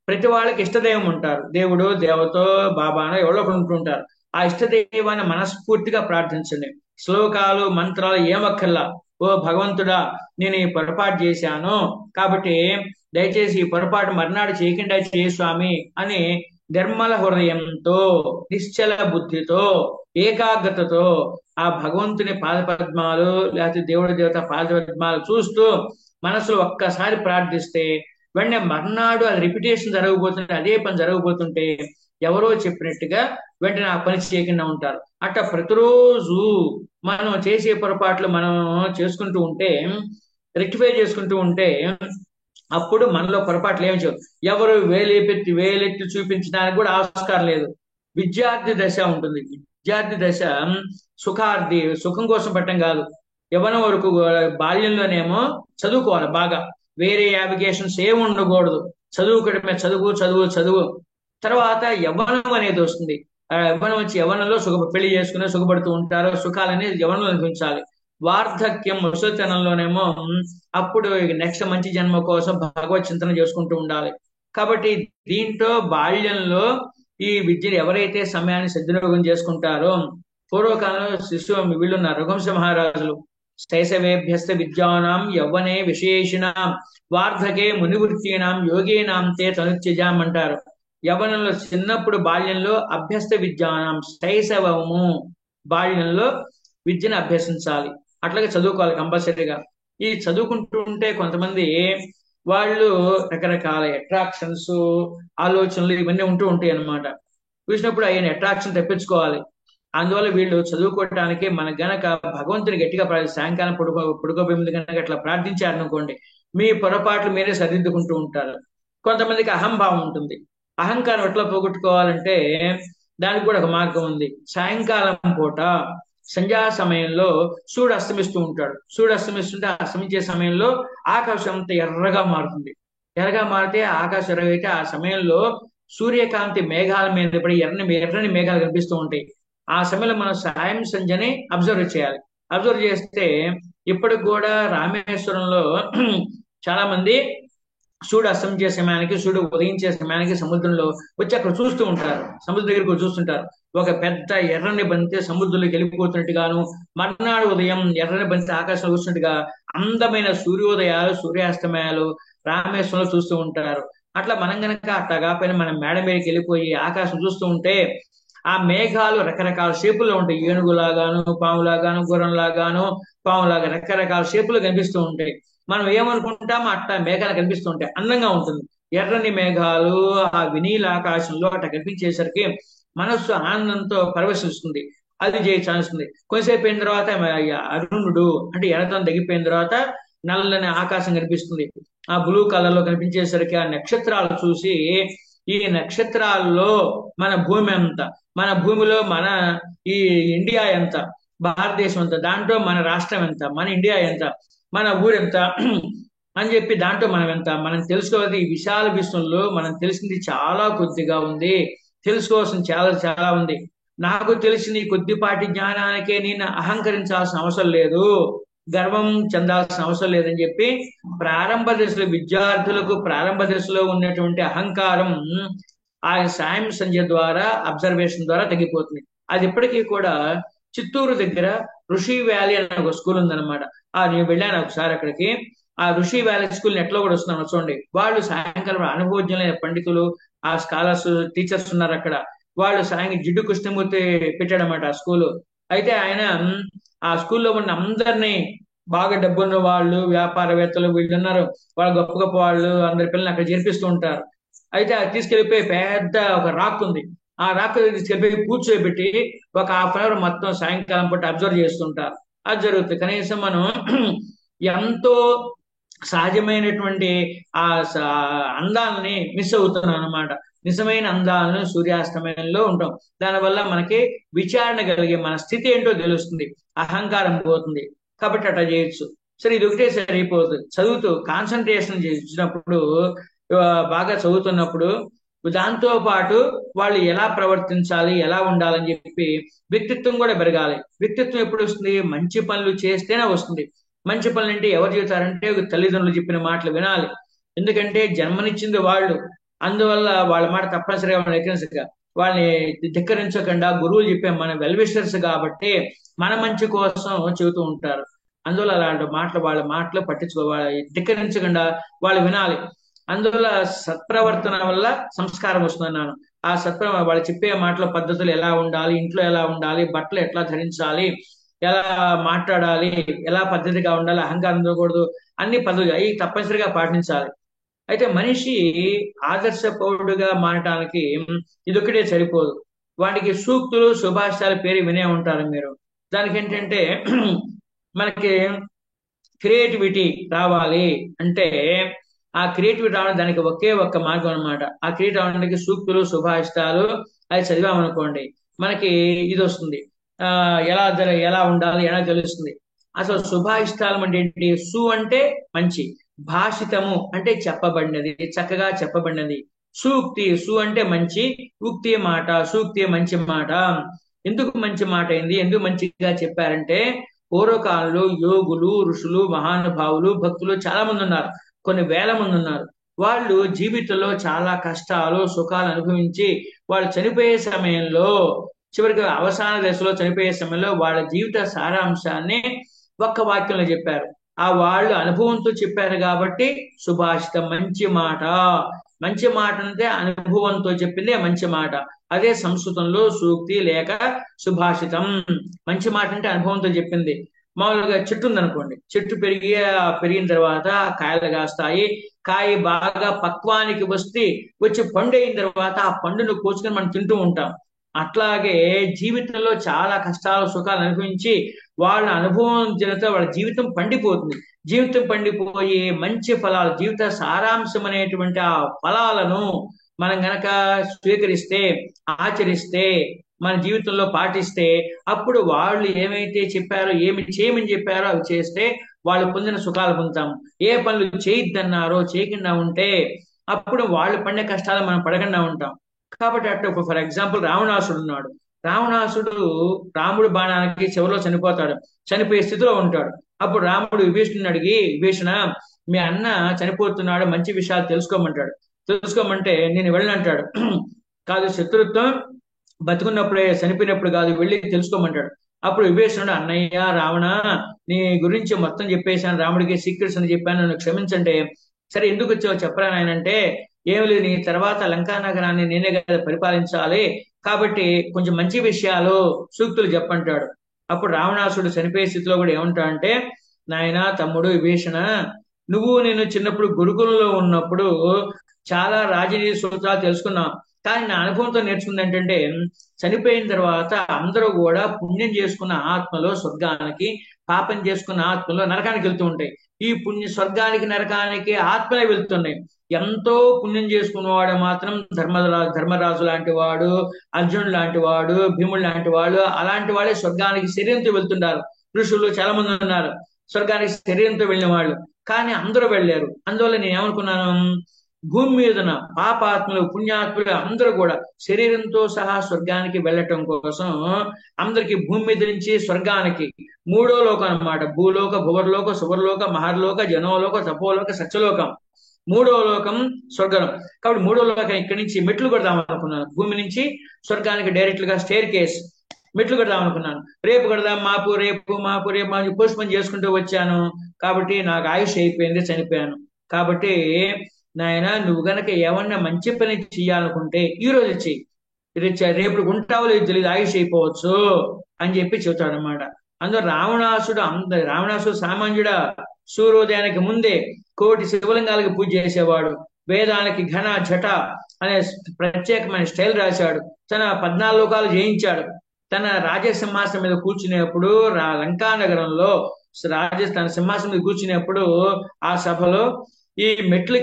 Speaker 1: ప్రతి వాళ్ళకి ఇష్టదైవం ఉంటారు, దేవుడు, దేవతో, బాబానో ఎవరో ఒకరు ఉంటుంటారు. ఆ ఇష్టదైవాన్ని మనస్ఫూర్తిగా ప్రార్థించండి. శ్లోకాలు, మంత్రాలు ఏమక్కర్లా. ఓ భగవంతుడా, నేను ఈ పొరపాటు చేశాను కాబట్టి దయచేసి ఈ పొరపాటు మర్నాడు చేయకుండా చేయ స్వామి అని నిర్మల హృదయంతో, నిశ్చల బుద్ధితో, ఏకాగ్రతతో ఆ భగవంతుని పాదపద్మాలు లేకపోతే దేవుడి దేవత పాదపద్మాలు చూస్తూ మనసులో ఒక్కసారి ప్రార్థిస్తే వెంటనే మర్నాడు అది రిపిటేషన్ జరగబోతుంటే, అదే పని జరగబోతుంటే ఎవరో చెప్పినట్టుగా వెంటనే ఆ పని చేయకుండా ఉంటారు. అట్లా ప్రతిరోజు మనం చేసే పొరపాట్లు మనం చేసుకుంటూ ఉంటే, రెక్టిఫై చేసుకుంటూ ఉంటే, అప్పుడు మనలో పొరపాట్లు ఏమి చేయవు. ఎవరు వేలెత్తి చూపించడానికి కూడా ఆస్కారం లేదు. విద్యార్థి దశ ఉంటుంది. విద్యార్థి దశ సుఖం కోసం పట్టం కాదు. యవ్వనం వరకు బాల్యంలోనేమో చదువుకోవాలి బాగా, వేరే యావిగేషన్స్ ఏమి ఉండకూడదు. చదువుకోవడమే, చదువు చదువు చదువు. తర్వాత యవ్వనం అనేది వస్తుంది. యవ్వనం వచ్చి యవ్వనంలో పెళ్లి చేసుకుని సుఖపడుతూ ఉంటారు. సుఖాలనేది యవ్వనంలో అనిపించాలి. వార్ధక్యం ముసలితనంలోనేమో అప్పుడు నెక్స్ట్ మంచి జన్మ కోసం భగవత్ చింతన చేసుకుంటూ ఉండాలి. కాబట్టి దీంట్లో బాల్యంలో ఈ విద్యను ఎవరైతే సమయాన్ని సద్వినియోగం చేసుకుంటారో, పూర్వకాలంలో వీళ్ళున్నారు రఘువంశ మహారాజులు. శైశవేభ్యస్త విద్యానాం యవ్వనే విశేషిణాం వార్ధకే మునివృత్తీనాం యోగీనాం తే తనుత్యజాం అంటారు. యవ్వనంలో చిన్నప్పుడు బాల్యంలో అభ్యస్త విద్యానాం, శైశవము బాల్యంలో విద్యను అభ్యసించాలి. అట్లాగే చదువుకోవాలి కంపల్సరీగా. ఈ చదువుకుంటూ ఉంటే కొంతమంది వాళ్ళు రకరకాల అట్రాక్షన్స్, ఆలోచనలు ఇవన్నీ ఉంటూ ఉంటాయి అన్నమాట. చూసినప్పుడు ఆయన అట్రాక్షన్ తెప్పించుకోవాలి. అందువల్ల వీళ్ళు చదువుకోవటానికి మనకు గనక భగవంతుని గట్టిగా సాయంకాలం పడుకోబోయే కనుక అట్లా ప్రార్థించారనుకోండి, మీ పొరపాట్లు మీరే సరిదిద్దుకుంటూ ఉంటారు. కొంతమందికి అహంభావం ఉంటుంది. అహంకారం ఎట్లా పోగొట్టుకోవాలంటే దానికి కూడా ఒక మార్గం ఉంది. సాయంకాలం పూట సంధ్యా సమయంలో సూర్యుడు అస్తమిస్తూ ఉంటాడు. సూర్యుడు అస్తమిస్తుంటే అస్తమించే సమయంలో ఆకాశం అంతా ఎర్రగా మారుతుంది. ఎర్రగా మారితే ఆకాశం ఎర్రగైతే ఆ సమయంలో సూర్యకాంతి మేఘాల మీద పడి ఎర్రని మేఘాలు కనిపిస్తూ ఉంటాయి. ఆ సమయంలో మనం సాయం సంధ్యని అబ్జర్వ్ చేయాలి. అబ్జర్వ్ చేస్తే ఇప్పటికి కూడా రామేశ్వరంలో చాలా మంది సూర్యుడు అస్తమించే సమయానికి, సూర్యుడు ఉదయించే సమయానికి సముద్రంలో వచ్చి అక్కడ చూస్తూ ఉంటారు. సముద్రం దగ్గరికి చూస్తుంటారు. ఒక పెద్ద ఎర్రని బంతి సముద్రంలోకి వెళ్ళిపోతున్నట్టుగాను, మర్నాడు ఉదయం ఎర్రని బంతి ఆకాశంలో చూస్తున్నట్టుగా అందమైన సూర్యోదయాలు, సూర్యాస్తమయాలు రామేశ్వరంలో చూస్తూ ఉంటారు. అట్లా మనం గనక అట్లా కాకపోయినా మనం మేడ మీదకి వెళ్ళిపోయి ఆకాశం చూస్తూ ఉంటే ఆ మేఘాలు రకరకాల షేపుల్లో ఉంటాయి. ఏనుగులాగాను, పాములాగాను, గుర్రంలాగాను, పాములాగా రకరకాల షేపులు కనిపిస్తూ ఉంటాయి. మనం ఏమనుకుంటామో అట్లా మేఘాలు కనిపిస్తూ ఉంటాయి. అందంగా ఉంటుంది. ఎర్రని మేఘాలు ఆ వినీల ఆకాశంలో అట్లా కనిపించేసరికి మనస్సు ఆనందంతో పరవశిస్తుంది. అది చేయాల్సింది. కొంతసేపు అయిన తర్వాత అరుణుడు అంటే ఎర్రతనం తగ్గిపోయిన తర్వాత నల్లని ఆకాశం కనిపిస్తుంది. ఆ బ్లూ కలర్ లో కనిపించేసరికి ఆ నక్షత్రాలు చూసి, ఈ నక్షత్రాల్లో మన భూమి ఎంత, మన భూమిలో మన ఈ ఇండియా ఎంత, భారతదేశం ఎంత, దాంట్లో మన రాష్ట్రం ఎంత, మన ఇండియా ఎంత, మన ఊరెంత అని చెప్పి దాంట్లో మనం ఎంత, మనం తెలుసుకోవాలి. ఈ విశాల విశ్వంలో మనం తెలిసింది చాలా కొద్దిగా ఉంది. తెలుసుకోవాల్సింది చాలా చాలా ఉంది. నాకు తెలిసిన ఈ కొద్దిపాటి జ్ఞానానికే నేను అహంకరించాల్సిన అవసరం లేదు, గర్వం చెందాల్సిన అవసరం లేదని చెప్పి ప్రారంభ దశలో విద్యార్థులకు ప్రారంభ దశలో ఉన్నటువంటి అహంకారం ఆ సాయం సంధ్య ద్వారా, అబ్జర్వేషన్ ద్వారా తగ్గిపోతుంది. అది ఇప్పటికీ కూడా చిత్తూరు దగ్గర ఋషి వ్యాలీ అనే ఒక స్కూల్ ఉందన్నమాట. నేను వెళ్ళాను ఒకసారి అక్కడికి. ఆ ఋషి వ్యాలీ స్కూల్ నెట్లో కూడా వస్తున్నాను చూడండి. వాళ్ళు సాయంకాలం అనుభవజ్ఞులైన పండితులు, ఆ స్కాలర్స్, టీచర్స్ ఉన్నారు అక్కడ. వాళ్ళు సాయంత్రం జిడ్డు కృష్ణమూర్తి పెట్టాడనమాట ఆ స్కూలు. అయితే ఆయన ఆ స్కూల్లో ఉన్న అందరినీ, బాగా డబ్బున్న వాళ్ళు, వ్యాపారవేత్తలు వీళ్ళున్నారు, వాళ్ళు గొప్ప గొప్ప వాళ్ళు, అందరి పిల్లల్ని అక్కడ చేర్పిస్తూ ఉంటారు. అయితే అది తీసుకెళ్లిపోయి పెద్ద ఒక రాక్ ఉంది. ఆ రాక్ తీసుకెళ్లిపోయి కూర్చోబెట్టి ఒక హాఫ్ అన్ అవర్ మొత్తం సాయంకాలం పూట అబ్జర్వ్ చేస్తుంటారు. అది జరుగుతుంది. కనీసం మనం ఎంతో సహజమైనటువంటి ఆ అందాలని మిస్ అవుతున్నాం అనమాట. నిజమైన అందాలను సూర్యాస్తమయంలో ఉంటాం. దానివల్ల మనకి విచారణ కలిగే మన స్థితి ఏంటో తెలుస్తుంది. అహంకారం పోతుంది. కాబట్టి అట్లా చేయొచ్చు. సరే, ఇది ఒకటే సరిపోతుంది. చదువుతూ కాన్సన్ట్రేషన్ చేసినప్పుడు, బాగా చదువుతున్నప్పుడు దాంతో పాటు వాళ్ళు ఎలా ప్రవర్తించాలి, ఎలా ఉండాలని చెప్పి వ్యక్తిత్వం కూడా పెరగాలి. వ్యక్తిత్వం ఎప్పుడు వస్తుంది? మంచి పనులు చేస్తేనే వస్తుంది. మంచి పనులు అంటే ఎవరు చెబుతారంటే తల్లిదండ్రులు చెప్పిన మాటలు వినాలి. ఎందుకంటే జన్మనిచ్చింది వాళ్ళు. అందువల్ల వాళ్ళ మాట తప్పనిసరిగా మనం ఎక్కినసరిగా వాళ్ళని ధిక్కరించకుండా గురువులు చెప్పే మన వెల్విషర్స్ కాబట్టి మన మంచి కోసం చెబుతూ ఉంటారు. అందువల్ల అలాంటి మాటలు, వాళ్ళ మాటలు పట్టించుకోవాలి, ధిక్కరించకుండా వాళ్ళు వినాలి. అందువల్ల సత్ప్రవర్తన వల్ల సంస్కారం వస్తుందన్నాను. ఆ వాళ్ళు చెప్పే మాటల పద్ధతులు ఎలా ఉండాలి, ఇంట్లో ఎలా ఉండాలి, బట్టలు ఎట్లా ధరించాలి, ఎలా మాట్లాడాలి, ఎలా పద్ధతిగా ఉండాలి, అహంకారం ఉండకూడదు, అన్ని పద్ధతులు అవి తప్పనిసరిగా పాటించాలి. అయితే మనిషి ఆదర్శ పౌరుడుగా మారటానికి ఇదొక్కటే సరిపోదు. వాటికి సూక్తులు, సుభాషితాల పేరు వినే ఉంటారు మీరు. దానికి ఏంటంటే మనకి క్రియేటివిటీ రావాలి అంటే, ఆ క్రియేటివిటీ రావడానికి దానికి ఒకే ఒక్క మార్గం అనమాట. ఆ క్రియేటివ్ రావడానికి సూక్తులు, సుభాషితాలు అవి చదివామనుకోండి, మనకి ఇది వస్తుంది. ఎలా ఉండాలి, ఎలా తెలుస్తుంది. అసలు సుభాషితాలు అంటే ఏంటి? సు అంటే మంచి, భాషితము అంటే చెప్పబడినది, చక్కగా చెప్పబడినది. సూక్తి, సు అంటే మంచి, ఉక్తి మాట, సూక్తి మంచి మాట. ఎందుకు మంచి మాట అయింది, ఎందుకు మంచిగా చెప్పారంటే పూర్వకాలంలో యోగులు, ఋషులు, మహానుభావులు, భక్తులు చాలా మంది ఉన్నారు. కొన్ని వేల మంది ఉన్నారు. వాళ్ళు జీవితంలో చాలా కష్టాలు, సుఖాలు అనుభవించి వాళ్ళు చనిపోయే సమయంలో, చివరికి అవసాన దశలో చనిపోయే సమయంలో వాళ్ళ జీవిత సారాంశాన్ని ఒక్క వాక్యంలో చెప్పారు. ఆ వాళ్ళు అనుభవంతో చెప్పారు కాబట్టి సుభాషితం, మంచి మాట. మంచి మాట అంటే అనుభవంతో చెప్పిందే మంచి మాట. అదే సంస్కృతంలో సూక్తి లేక సుభాషితం. మంచి మాట అంటే అనుభవంతో చెప్పింది. మామూలుగా చెట్టు ఉందనుకోండి, చెట్టు పెరిగిన తర్వాత కాయలు కాస్తాయి. కాయ బాగా పక్వానికి వచ్చి పండు అయిన తర్వాత ఆ పండును కోసుకొని మనం తింటూ ఉంటాం. అట్లాగే జీవితంలో చాలా కష్టాలు, సుఖాలు అనుభవించి వాళ్ళ అనుభవం జనత వాళ్ళ జీవితం పండిపోతుంది. జీవితం పండిపోయి మంచి ఫలాలు, జీవిత సారాంశం అనేటువంటి ఆ ఫలాలను మనం గనక స్వీకరిస్తే, ఆచరిస్తే, మన జీవితంలో పాటిస్తే, అప్పుడు వాళ్ళు ఏమైతే చెప్పారో, ఏమి చేయమని చెప్పారో అవి చేస్తే వాళ్ళు పొందిన సుఖాలు పొందుతాం. ఏ పనులు చేయొద్దన్నారో చేయకుండా ఉంటే అప్పుడు వాళ్ళు పడిన కష్టాలు మనం పడకుండా ఉంటాం. కాబట్టి అట్లా ఫర్ ఎగ్జాంపుల్ రావణాసుడు ఉన్నాడు. రావణాసుడు రాముడు బాణానికి చివరిలో చనిపోతాడు. చనిపోయే స్థితిలో ఉంటాడు. అప్పుడు రాముడు విభీషణుని అడిగి, విభీషణ, మీ అన్న చనిపోతున్నాడు, మంచి విషయాలు తెలుసుకోమంటాడు. తెలుసుకోమంటే నేను వెళ్ళనంటాడు. కాదు, శత్రుత్వం బతుకున్నప్పుడే, చనిపోయినప్పుడు కాదు, వెళ్ళి తెలుసుకోమంటాడు. అప్పుడు విభీషణుడు, అన్నయ్య రావణ, నీ గురించి మొత్తం చెప్పేశాను, రాముడికి సీక్రెట్స్ అని చెప్పాను, నన్ను క్షమించంటే. సరే, ఎందుకు వచ్చావు చెప్పరా నాయనంటే, ఏమి లేదు, నీ తర్వాత లంకా నగరాన్ని నేనే కదా పరిపాలించాలి, కాబట్టి కొంచెం మంచి విషయాలు, సూక్తులు చెప్పంటాడు. అప్పుడు రావణాసుడు చనిపోయే స్థితిలో కూడా ఏమంటాడంటే, నాయన తమ్ముడు విభీషణ, నువ్వు నేను చిన్నప్పుడు గురుకులంలో ఉన్నప్పుడు చాలా రాజనీతి సూత్రాలు తెలుసుకున్నాం. కానీ నా అనుభవంతో నేర్చుకుంది ఏంటంటే, చనిపోయిన తర్వాత అందరూ కూడా పుణ్యం చేసుకున్న ఆత్మలో స్వర్గానికి, పాపం చేసుకున్న ఆత్మలో నరకానికి వెళ్తూ ఉంటాయి. ఈ స్వర్గానికి నరకానికి ఆత్మలే వెళ్తున్నాయి. ఎంతో పుణ్యం చేసుకున్నవాడు మాత్రం ధర్మరాజు లాంటి వాడు, అర్జునుడు లాంటి వాడు, భీముడు లాంటి వాడు, అలాంటి వాళ్ళే స్వర్గానికి శరీరంతో వెళ్తుంటారు. ఋషులు చాలా మంది ఉన్నారు స్వర్గానికి శరీరంతో వెళ్ళిన వాళ్ళు. కానీ అందరూ వెళ్ళారు. అందువల్ల నేను ఏమనుకున్నాను, భూమి మీదన పాపాత్ములు, పుణ్యాత్ములు అందరూ కూడా శరీరంతో సహా స్వర్గానికి వెళ్ళటం కోసం అందరికి భూమి మీద నుంచి స్వర్గానికి, మూడో లోకం అన్నమాట, భూలోక, భువర్లోక, సువర్లోక, మహర్లోక, జనోలోక, తపోలోక, సత్యలోకం. మూడో లోకం స్వర్గం. కాబట్టి మూడో లోకం ఇక్కడి నుంచి మెట్లు కొడదాం అనుకున్నాను. భూమి నుంచి స్వర్గానికి డైరెక్ట్ గా స్టేర్ కేస్ మెట్లు కడదాం అనుకున్నాను. రేపు కడదాం, రేపు మాపు పోస్ట్పోన్ చేసుకుంటూ వచ్చాను. కాబట్టి నాకు ఆయుష్ అయిపోయింది, చనిపోయాను. కాబట్టి నాయన, నువ్వు గనక ఏమన్నా మంచి పని చేయాలనుకుంటే ఈ రోజు చెయ్యి, రేపు ఉంటావో లేదు తెలియదు, ఆయుష్ అయిపోవచ్చు అని చెప్పి చెబుతాడు అనమాట. అందులో రావణాసుడు సామాన్యుడా, సూర్యోదయానికి ముందే కోటి శివలింగాలకి పూజ చేసేవాడు. వేదానికి ఘన జట అనే ప్రత్యేకమైన స్టైల్ రాశాడు. తన 14 లోకాలు జయించాడు. తన రాజసింహాసనం మీద కూర్చునేప్పుడు లంకా నగరంలో తన సింహాసనం మీద కూర్చునేప్పుడు ఆ సభలో ఈ మెట్ల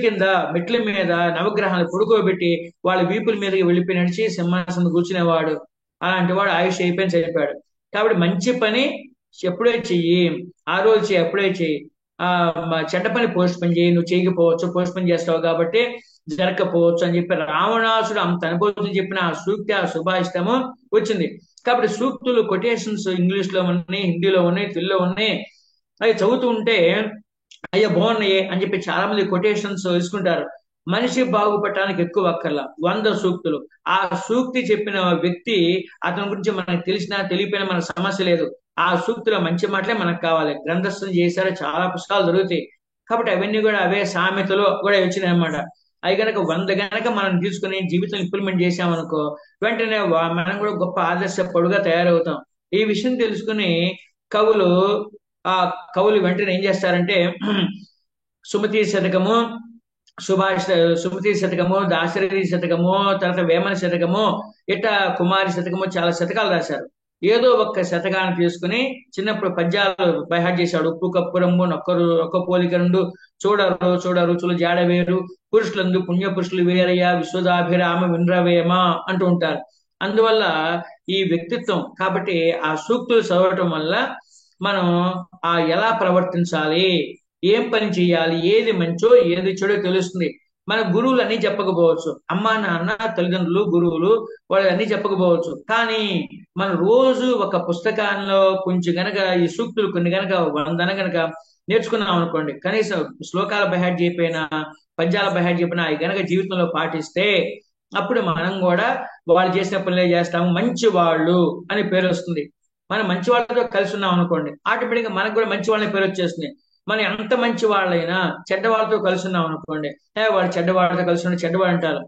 Speaker 1: మీద నవగ్రహాలు పడుకోబెట్టి వాళ్ళ వీపుల మీదకి వెళ్ళిపోయి నడిచి సింహాసనం కూర్చునేవాడు. అలాంటి వాడు ఆయుష్ అయిపోయి చనిపోయాడు. కాబట్టి మంచి పని ఎప్పుడే చెయ్యి, ఆ రోజు చెయ్యి, ఎప్పుడే చెయ్యి. చెడ్డ పని పోస్ట్ పని చేయి, నువ్వు చేయకపోవచ్చు, పోస్ట్ పని చేస్తావు కాబట్టి జరగకపోవచ్చు అని చెప్పి రావణాసుడు అంత అనుభవం చెప్పిన ఆ సూక్తి, ఆ సుభాషితము వచ్చింది. కాబట్టి సూక్తులు కొటేషన్స్ ఇంగ్లీష్ లో ఉన్నాయి, హిందీలో ఉన్నాయి, తెలుగులో ఉన్నాయి. అవి చదువుతూ ఉంటే అయ్యా బాగున్నాయి అని చెప్పి చాలా మంది కొటేషన్స్ తీసుకుంటారు. మనిషి బాగుపడటానికి ఎక్కువ అక్కర్లా, 100 సూక్తులు. ఆ సూక్తి చెప్పిన వ్యక్తి, అతని గురించి మనకు తెలిసినా తెలియపోయినా మనకు సమస్య లేదు. ఆ సూక్తిలో మంచి మాటలే మనకు కావాలి. గ్రంథస్థం చేశారు, చాలా పుస్తకాలు దొరుకుతాయి. కాబట్టి అవన్నీ కూడా అవే సామెతలు కూడా వచ్చినాయి అన్నమాట. అవి కనుక 100 గనక మనం తీసుకుని జీవితం ఇంప్లిమెంట్ చేసామనుకో, వెంటనే మనం కూడా గొప్ప ఆదర్శపడుగా తయారవుతాం. ఈ విషయం తెలుసుకుని కవులు కవులు వెంటనే ఏం చేస్తారంటే, సుమతి శతకము, సుమతి శతకము, దాశరథి శతకము, తర్వాత వేమన శతకము, ఇట్లా కుమారి శతకము, చాలా శతకాలు రాశారు. ఏదో ఒక్క శతకాన్ని తీసుకుని చిన్నప్పుడు పద్యాలు బైహాట్ చేశాడు. ఉప్పు కప్పురంబు ఒక్క పోలికరుండు, చూడ రుచులు జాడవేరు, పురుషులందు పుణ్య పురుషులు వేరయ్య, విశ్వదాభిరామ వినరవేమ అంటూ ఉంటారు. అందువల్ల ఈ వ్యక్తిత్వం, కాబట్టి ఆ సూక్తులు చదవటం వల్ల మనం ఎలా ప్రవర్తించాలి, ఏం పని చేయాలి, ఏది మంచో ఏది చెడో తెలుస్తుంది. మన గురువులు అన్ని చెప్పకపోవచ్చు, అమ్మా నాన్న తల్లిదండ్రులు గురువులు వాళ్ళు అన్ని చెప్పకపోవచ్చు. కానీ మనం రోజు ఒక పుస్తకాల్లో కొంచెం గనక ఈ సూక్తులు కొన్ని గనక 100 గనక నేర్చుకున్నాం అనుకోండి, కనీసం శ్లోకాల బైహార్ట్ చెప్పినా పద్యాల బైహార్ట్ చెప్పినా అవి గనక జీవితంలో పాటిస్తే అప్పుడు మనం కూడా వాళ్ళు చేసిన పనులే చేస్తాము, మంచి వాళ్ళు అని పేరు వస్తుంది. మనం మంచి వాళ్ళతో కలిసి ఉన్నాం అనుకోండి, ఆటోమేటిక్గా మనకు కూడా మంచి వాళ్ళని పేరు వచ్చేస్తుంది. మనం ఎంత మంచి వాళ్ళైనా చెడ్డ వాళ్ళతో కలిసి ఉన్నాం అనుకోండి, వాడు చెడ్డ వాళ్ళతో కలిసి ఉండి చెడ్డవాడు అంటారు.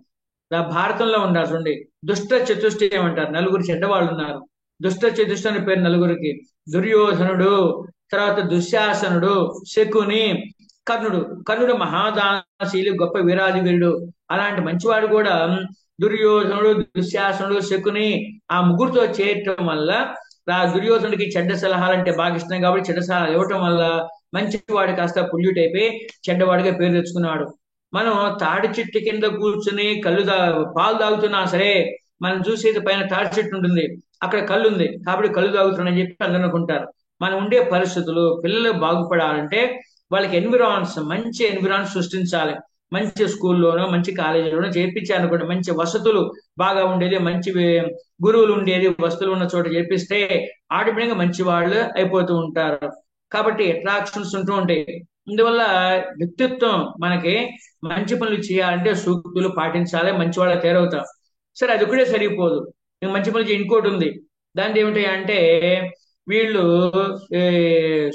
Speaker 1: భారతంలో ఉన్నారు చూడండి, దుష్ట చతుష్టయం అంటారు, నలుగురు చెడ్డవాళ్ళు ఉన్నారు. దుష్ట చతుష్ట అని పేరు నలుగురికి: దుర్యోధనుడు, తర్వాత దుశ్శాసనుడు, శకుని, కర్ణుడు. కర్ణుడు మహాదానశీలి, గొప్ప వీరాది వీరుడు. అలాంటి మంచివాడు కూడా దుర్యోధనుడు, దుశ్శాసనుడు, శకుని ఆ ముగ్గురుతో చేయటం వల్ల ఆ దుర్యోధనుడికి చెడ్డ సలహాలు అంటే బాగా ఇష్టం కాబట్టి చెడ్డ సలహాలు ఇవ్వటం వల్ల మంచివాడు కాస్త పొల్యూట్ అయిపోయి చెడ్డవాడిగా పేరు తెచ్చుకున్నాడు. మనం తాడి చెట్టు కింద కూర్చుని పాలు తాగుతున్నా సరే, మనం చూసేది పైన తాడి చెట్టు ఉంటుంది, అక్కడ కళ్ళు ఉంది కాబట్టి కళ్ళు తాగుతున్నాడని చెప్పి అందరూ అనుకుంటారు. మనం ఉండే పరిస్థితులు పిల్లలు బాగుపడాలంటే వాళ్ళకి మంచి ఎన్విరాన్స్ సృష్టించాలి. మంచి స్కూల్లోనో మంచి కాలేజీలోనో చేర్పించాలనుకోండి, మంచి వసతులు బాగా ఉండేది, మంచి గురువులు ఉండేది, వసతులు ఉన్న చోట చేర్పిస్తే ఆటోమేటిక్గా మంచి వాళ్ళు అయిపోతూ ఉంటారు. కాబట్టి అట్రాక్షన్స్ ఉంటూ ఉంటాయి. ఇందువల్ల వ్యక్తిత్వం మనకి మంచి పనులు చేయాలంటే సూక్తులు పాటించాలి, మంచి వాళ్ళ తయారవుతాం. సరే, అది ఒకటే సరిపోదు, మంచి పనులు ఇంకోటి ఉంది. దాని ఏమిటి అంటే వీళ్ళు ఏ,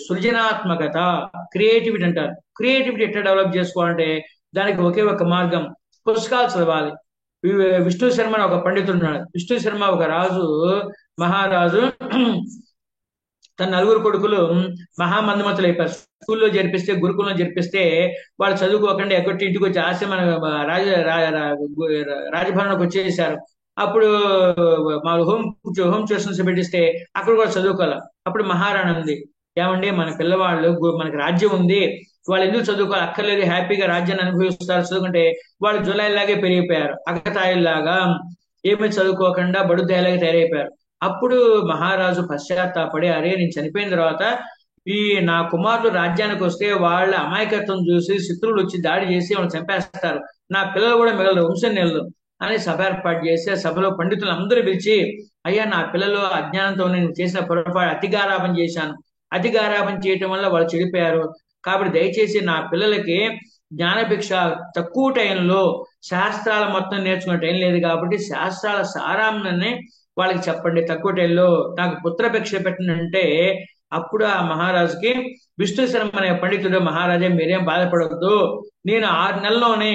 Speaker 1: సృజనాత్మకత, క్రియేటివిటీ అంటారు. క్రియేటివిటీ ఎట్లా డెవలప్ చేసుకోవాలంటే దానికి ఒకే ఒక మార్గం, పుస్తకాలు చదవాలి. విష్ణు శర్మ అని ఒక పండితుడు ఉన్నాడు. విష్ణు శర్మ ఒక రాజు, మహారాజు. తన నలుగురు కొడుకులు మహామందమతులు అయిపోయారు. స్కూల్లో జరిపిస్తే, గురుకులంలో జరిపిస్తే వాళ్ళు చదువుకోకుండా ఎక్కడి ఇంటికి వచ్చి ఆశ్రమ రాజభవనంలోకి వచ్చేసారు. అప్పుడు మా హోమ్ ట్యూషన్స్ పెట్టిస్తే అక్కడ కూడా చదువుకోవాలి. అప్పుడు మహారాణి ఉంది, ఏమండి మన పిల్లవాళ్ళు మనకి రాజ్యం ఉంది, వాళ్ళు ఎందుకు చదువుకోవాలి, అక్కర్లేదు, హ్యాపీగా రాజ్యాన్ని అనుభవిస్తారు చదువుకుంటే. వాళ్ళు జులైలాగే పెరిగిపోయారు, అక్కతాయిల్లాగా ఏమీ చదువుకోకుండా బడుద్దాయిలాగా తయారైపోయారు. అప్పుడు మహారాజు పశ్చాత్తాపడి, అరే నేను చనిపోయిన తర్వాత ఈ నా కుమారులు రాజ్యానికి వస్తే వాళ్ళ అమాయకత్వం చూసి శత్రువులు వచ్చి దాడి చేసి వాళ్ళు చంపేస్తారు, నా పిల్లలు కూడా మిగలరు, వంశం నిలదు అని సభ ఏర్పాటు చేసి ఆ సభలో పండితులు అందరూ పిలిచి, అయ్యా నా పిల్లలు అజ్ఞానంతో నేను చేసిన పొరపాటు, అతిగారాపం చేశాను, అతిగారాపం చేయటం వల్ల వాళ్ళు చెడిపోయారు, కాబట్టి దయచేసి నా పిల్లలకి జ్ఞానభిక్ష తక్కువ టైంలో, శాస్త్రాల మొత్తం నేర్చుకునే టైం లేదు కాబట్టి శాస్త్రాల సారాంశాన్ని వాళ్ళకి చెప్పండి, తక్కువ టైంలో నాకు పుత్రభిక్ష పెట్టినంటే. అప్పుడు ఆ మహారాజుకి విష్ణు శర్మ అనే పండితుడు, మహారాజా మీరేం బాధపడవద్దు, నేను 6 నెలల్లోనే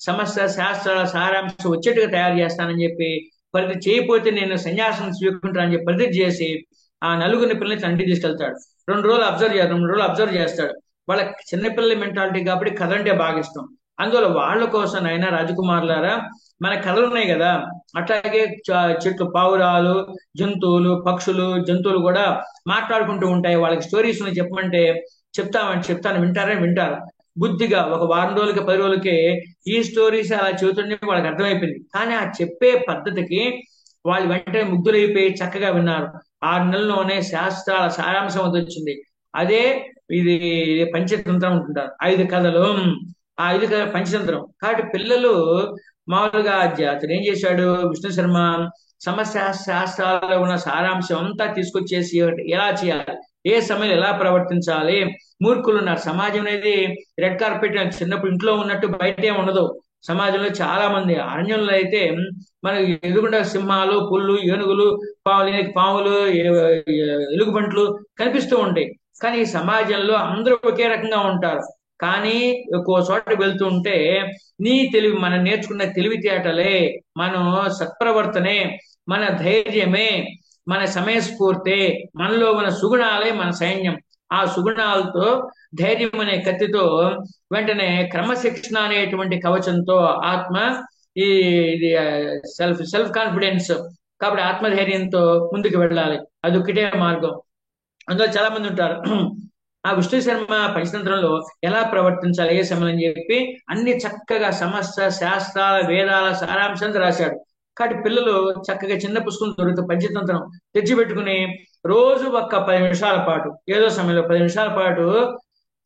Speaker 1: సమస్త శాస్త్రాల సారాంశం వచ్చేట్టుగా తయారు చేస్తానని చెప్పి, ప్రతి చేయకపోతే నేను సన్యాసం స్వీకరించానని చెప్పి ప్రతిజ్ఞ చేసి ఆ నలుగురిని పిల్లల్ని తండ్రి తీసుకెళ్తాడు. 2 రోజులు అబ్జర్వ్ చేస్తాడు. వాళ్ళ చిన్నపిల్లల మెంటాలిటీ కాబట్టి కథ అంటే బాగా ఇష్టం. అందువల్ల వాళ్ళ కోసం అయినా రాజకుమారులారా, మన కథలు ఉన్నాయి కదా, అట్లాగే చెట్లు, పావురాలు, జంతువులు, పక్షులు, జంతువులు కూడా మాట్లాడుకుంటూ ఉంటాయి. వాళ్ళకి స్టోరీస్ చెప్పమంటే చెప్తాను, వింటారు. బుద్ధిగా ఒక వారం రోజులకి 10 రోజులకి ఈ స్టోరీస్ అలా చెబుతుంటే వాళ్ళకి అర్థమైపోయింది. కానీ ఆ చెప్పే పద్ధతికి వాళ్ళు వెంటనే ముగ్ధులైపోయి చక్కగా విన్నారు. 6 నెలల్లోనే శాస్త్రాల సారాంశం వచ్చింది. అదే ఇది పంచతంత్రం ఉంటుంటారు, 5 కథలు. ఆ 5 కథలు పంచతంత్రం. కాబట్టి పిల్లలు మామూలుగా అతను ఏం చేశాడు, విష్ణు శర్మ సమస్త శాస్త్రాల్లో ఉన్న సారాంశం అంతా తీసుకొచ్చేసి ఎలా చేయాలి, ఏ సమయంలో ఎలా ప్రవర్తించాలి. మూర్ఖులు ఉన్నారు సమాజం అనేది, రెడ్ కార్పెట్ చిన్నప్పుడు ఇంట్లో ఉన్నట్టు బయటే ఉండదు. సమాజంలో చాలా మంది, అరణ్యంలో అయితే మనకి ఎదుగుండా సింహాలు, పుల్లు, ఏనుగులు, పాములు, ఎలుగుబంట్లు కనిపిస్తూ ఉంటాయి. కానీ ఈ సమాజంలో అందరూ ఒకే రకంగా ఉంటారు. కానీ ఒక్కో చోట వెళ్తూ ఉంటే మనం నేర్చుకున్న తెలివితేటలే, మనం సత్ప్రవర్తనే, మన ధైర్యమే, మన సమయస్ఫూర్తే, మనలో ఉన్న సుగుణాలే మన సైన్యం. ఆ సుగుణాలతో, ధైర్యం అనే కత్తితో వెంటనే క్రమశిక్షణ అనేటువంటి కవచంతో ఆత్మ ఈ సెల్ఫ్ కాన్ఫిడెన్స్, కాబట్టి ఆత్మధైర్యంతో ముందుకు వెళ్ళాలి. అది ఒకటే మార్గం. అందులో చాలా మంది ఉంటారు. ఆ విష్ణు శర్మ పంచతంత్రంలో ఎలా ప్రవర్తించాలి, ఏ సమయం అని చెప్పి అన్ని చక్కగా సమస్త శాస్త్రాల, వేదాల సారాంశాన్ని రాశాడు. కాబట్టి పిల్లలు చక్కగా చిన్న పుస్తకం దొరుకుతుంది, పంచతంత్రం తెచ్చిపెట్టుకుని రోజు ఒక్క 10 నిమిషాల పాటు, ఏదో సమయంలో 10 నిమిషాల పాటు